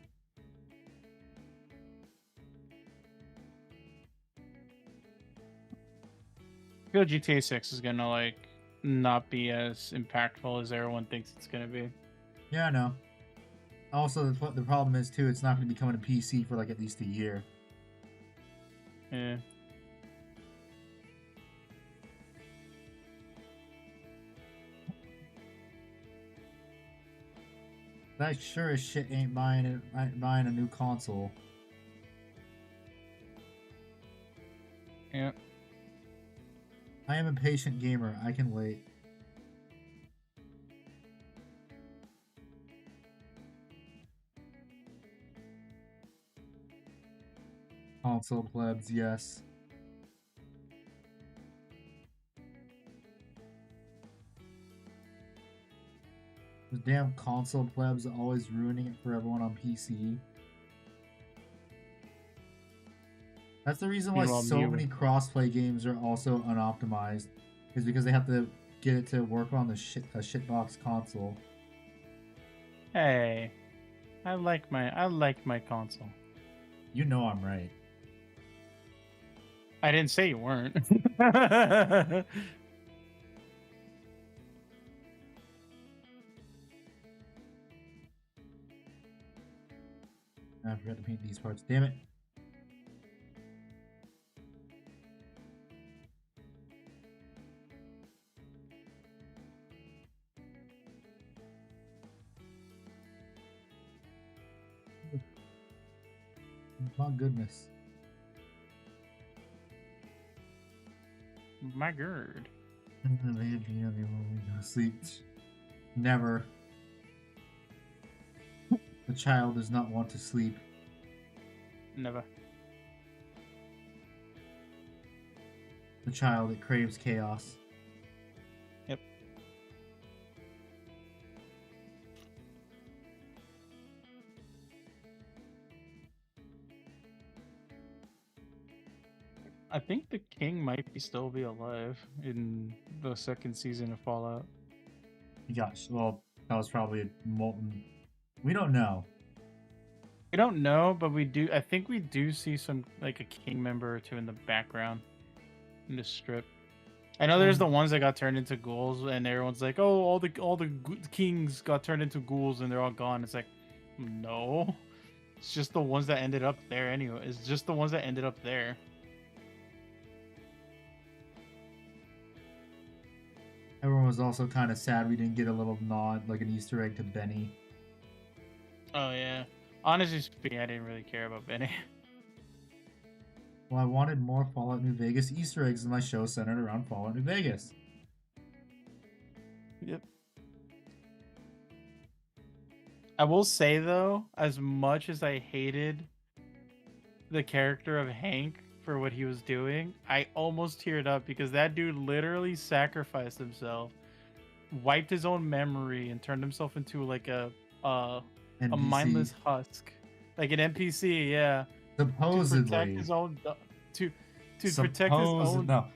I feel GTA 6 is gonna like not be as impactful as everyone thinks it's gonna be. Yeah, I know. Also, the problem is too, it's not going to be coming to PC for like at least a year. Yeah. I sure as shit ain't buying a new console. Yeah. I am a patient gamer. I can wait. Console plebs, yes. The damn console plebs are always ruining it for everyone on PC. That's the reason why so many crossplay games are also unoptimized. Is because they have to get it to work on the shitbox console. Hey, I like my console. You know I'm right. I didn't say you weren't. I forgot to paint these parts. Damn it. My goodness. My god. When we go to sleep. Never. The child does not want to sleep. Never. The child that craves chaos. Yep. I think the king might still be alive in the second season of Fallout. Gosh, well, that was probably a molten. We don't know. We don't know, but we do. I think we do see some like a king member or two in the background in the strip. I know there's the ones that got turned into ghouls, and everyone's like, "Oh, all the kings got turned into ghouls, and they're all gone." It's like, no, it's just the ones that ended up there anyway. It's just the ones that ended up there. Everyone was also kind of sad we didn't get a little nod, like an Easter egg to Benny. Oh yeah. Honestly speaking, I didn't really care about Benny. Well, I wanted more Fallout New Vegas Easter eggs in my show centered around Fallout New Vegas. Yep. I will say though, as much as I hated the character of Hank for what he was doing, I almost teared up because that dude literally sacrificed himself, wiped his own memory, and turned himself into like a mindless husk, like an NPC. Yeah. Supposedly. To protect his own. To protect his own. No.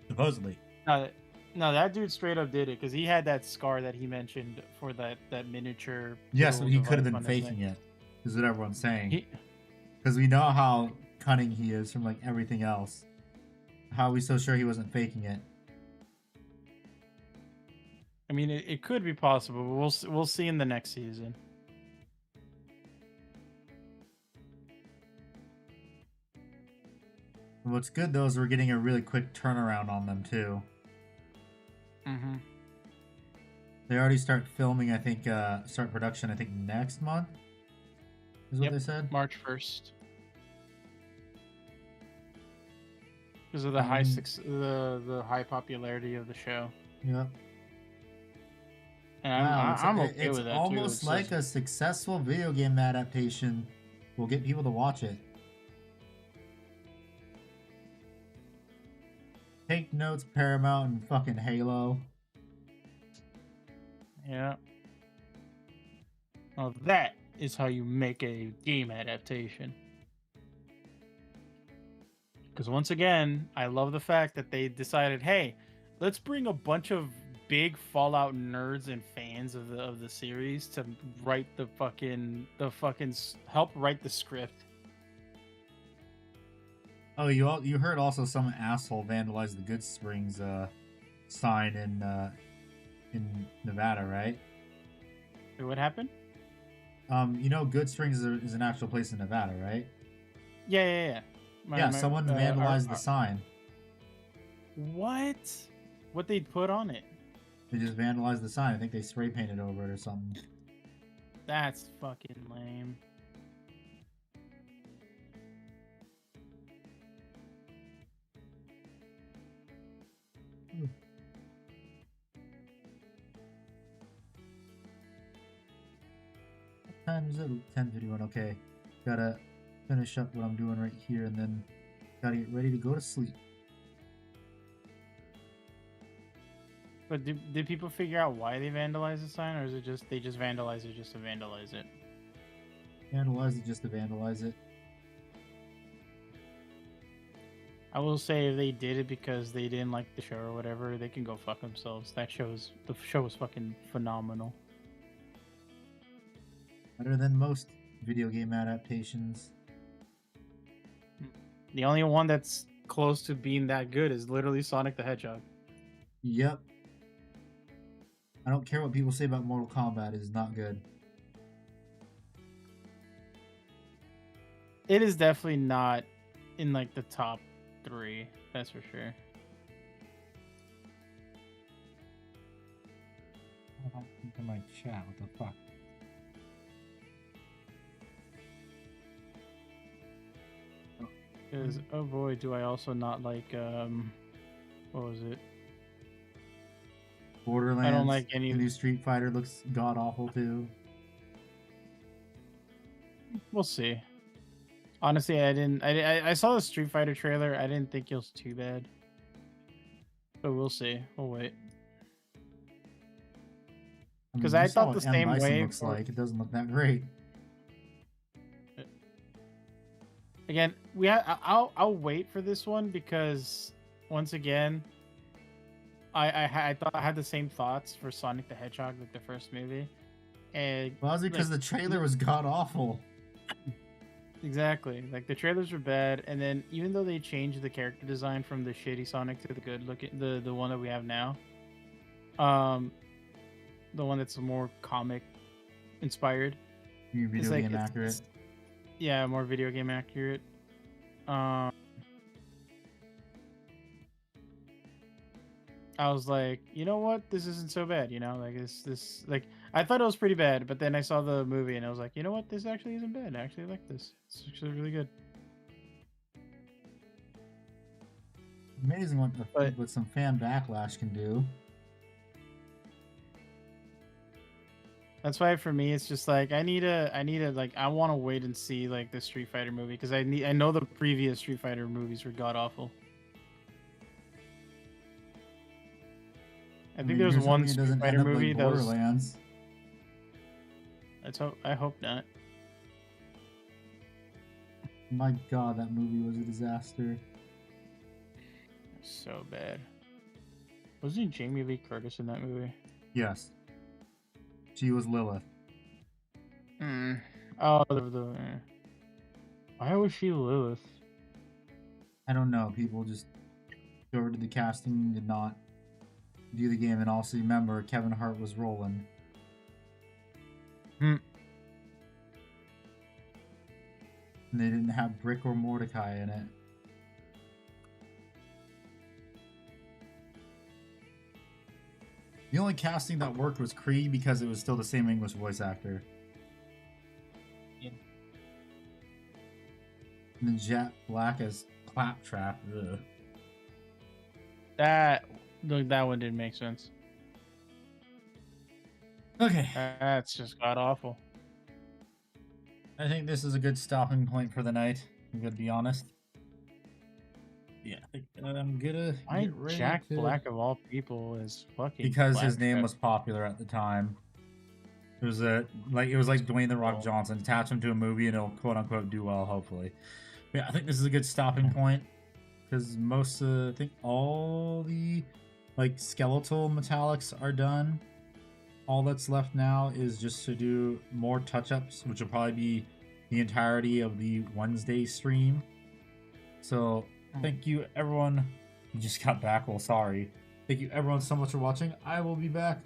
Supposedly. No, that dude straight up did it because he had that scar that he mentioned for that miniature. Yes, but he could have device been on his faking neck. it. Is what everyone's saying. Because we know how cunning he is from like everything else. How are we so sure he wasn't faking it? I mean, it could be possible, but we'll see in the next season. What's good though is we're getting a really quick turnaround on them too. Mm-hmm. They already start filming, I think, start production, I think, next month? Is what they said? March 1st. Because of the the high popularity of the show. Yep. And I'm okay with that too. It's almost like a successful video game adaptation will get people to watch it. Take notes, Paramount and fucking Halo. Yeah. Well, that is how you make a game adaptation. Because once again, I love the fact that they decided, hey, let's bring a bunch of big Fallout nerds and fans of the series to write the fucking help write the script. Oh, you heard also some asshole vandalized the Good Springs sign in Nevada, right? What happened? You know Good Springs is an actual place in Nevada, right? Yeah. Someone vandalized the sign. What? What they put on it? They just vandalized the sign. I think they spray painted over it or something. That's fucking lame. What time is it? 10:51. Okay. Gotta finish up what I'm doing right here and then gotta get ready to go to sleep. But did people figure out why they vandalized the sign, or is it just they just vandalize it just to vandalize it? Vandalize it just to vandalize it. I will say if they did it because they didn't like the show or whatever, they can go fuck themselves. The show was fucking phenomenal. Better than most video game adaptations. The only one that's close to being that good is literally Sonic the Hedgehog. Yep. I don't care what people say about Mortal Kombat, it is not good. It is definitely not in like the top 3, that's for sure. Into my chat, what the fuck? Because oh boy, do I also not like what was it? Borderlands. I don't like any. The new Street Fighter looks god awful too. We'll see. Honestly, I saw the Street Fighter trailer. I didn't think it was too bad. But we'll see. We'll wait. Because I thought the same way. Looks like it doesn't look that great. Again, I'll wait for this one because once again, I thought I had the same thoughts for Sonic the Hedgehog, like the first movie, and well, was it because the trailer was god awful? Exactly, like the trailers were bad, and then even though they changed the character design from the shitty Sonic to the good looking, the one that we have now, the one that's more comic inspired, Video game accurate. Yeah, more video game accurate. I was like, you know what? This isn't so bad, you know? Like this like I thought it was pretty bad, but then I saw the movie and I was like, you know what? This actually isn't bad. I actually like this. It's actually really good. Amazing what some fan backlash can do. That's why for me it's just like I need to like I want to wait and see like the Street Fighter movie because I know the previous Street Fighter movies were god awful. I think there was one Street Fighter movie that was Borderlands. I hope not. My god, that movie was a disaster. So bad. Wasn't Jamie Lee Curtis in that movie? Yes. She was Lilith. Oh, why was she Lilith? I don't know. People just go to the casting, did not view the game, and also remember Kevin Hart was Roland. And they didn't have Brick or Mordecai in it. The only casting that worked was Kree because it was still the same English voice actor. Yeah. And then Jack Black as Claptrap. Ugh. That one didn't make sense. Okay. That's just god awful. I think this is a good stopping point for the night. I'm gonna be honest. Yeah, I think I'm gonna. Why Jack Black of all people is fucking? Because his name was popular at the time. It was like Dwayne the Rock Johnson. Attach him to a movie and it'll quote unquote do well. Hopefully, but yeah. I think this is a good stopping point because I think all the like skeletal metallics are done. All that's left now is just to do more touch-ups, which will probably be the entirety of the Wednesday stream. So thank you everyone. You just got back. Well, sorry. Thank you everyone so much for watching. I will be back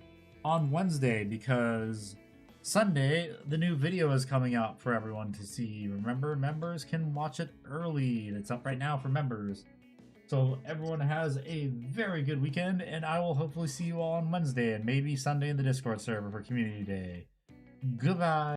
on Wednesday because Sunday the new video is coming out for everyone to see. Remember, members can watch it early. It's up right now for members. So everyone has a very good weekend, and I will hopefully see you all on Wednesday and maybe Sunday in the Discord server for Community Day. Goodbye.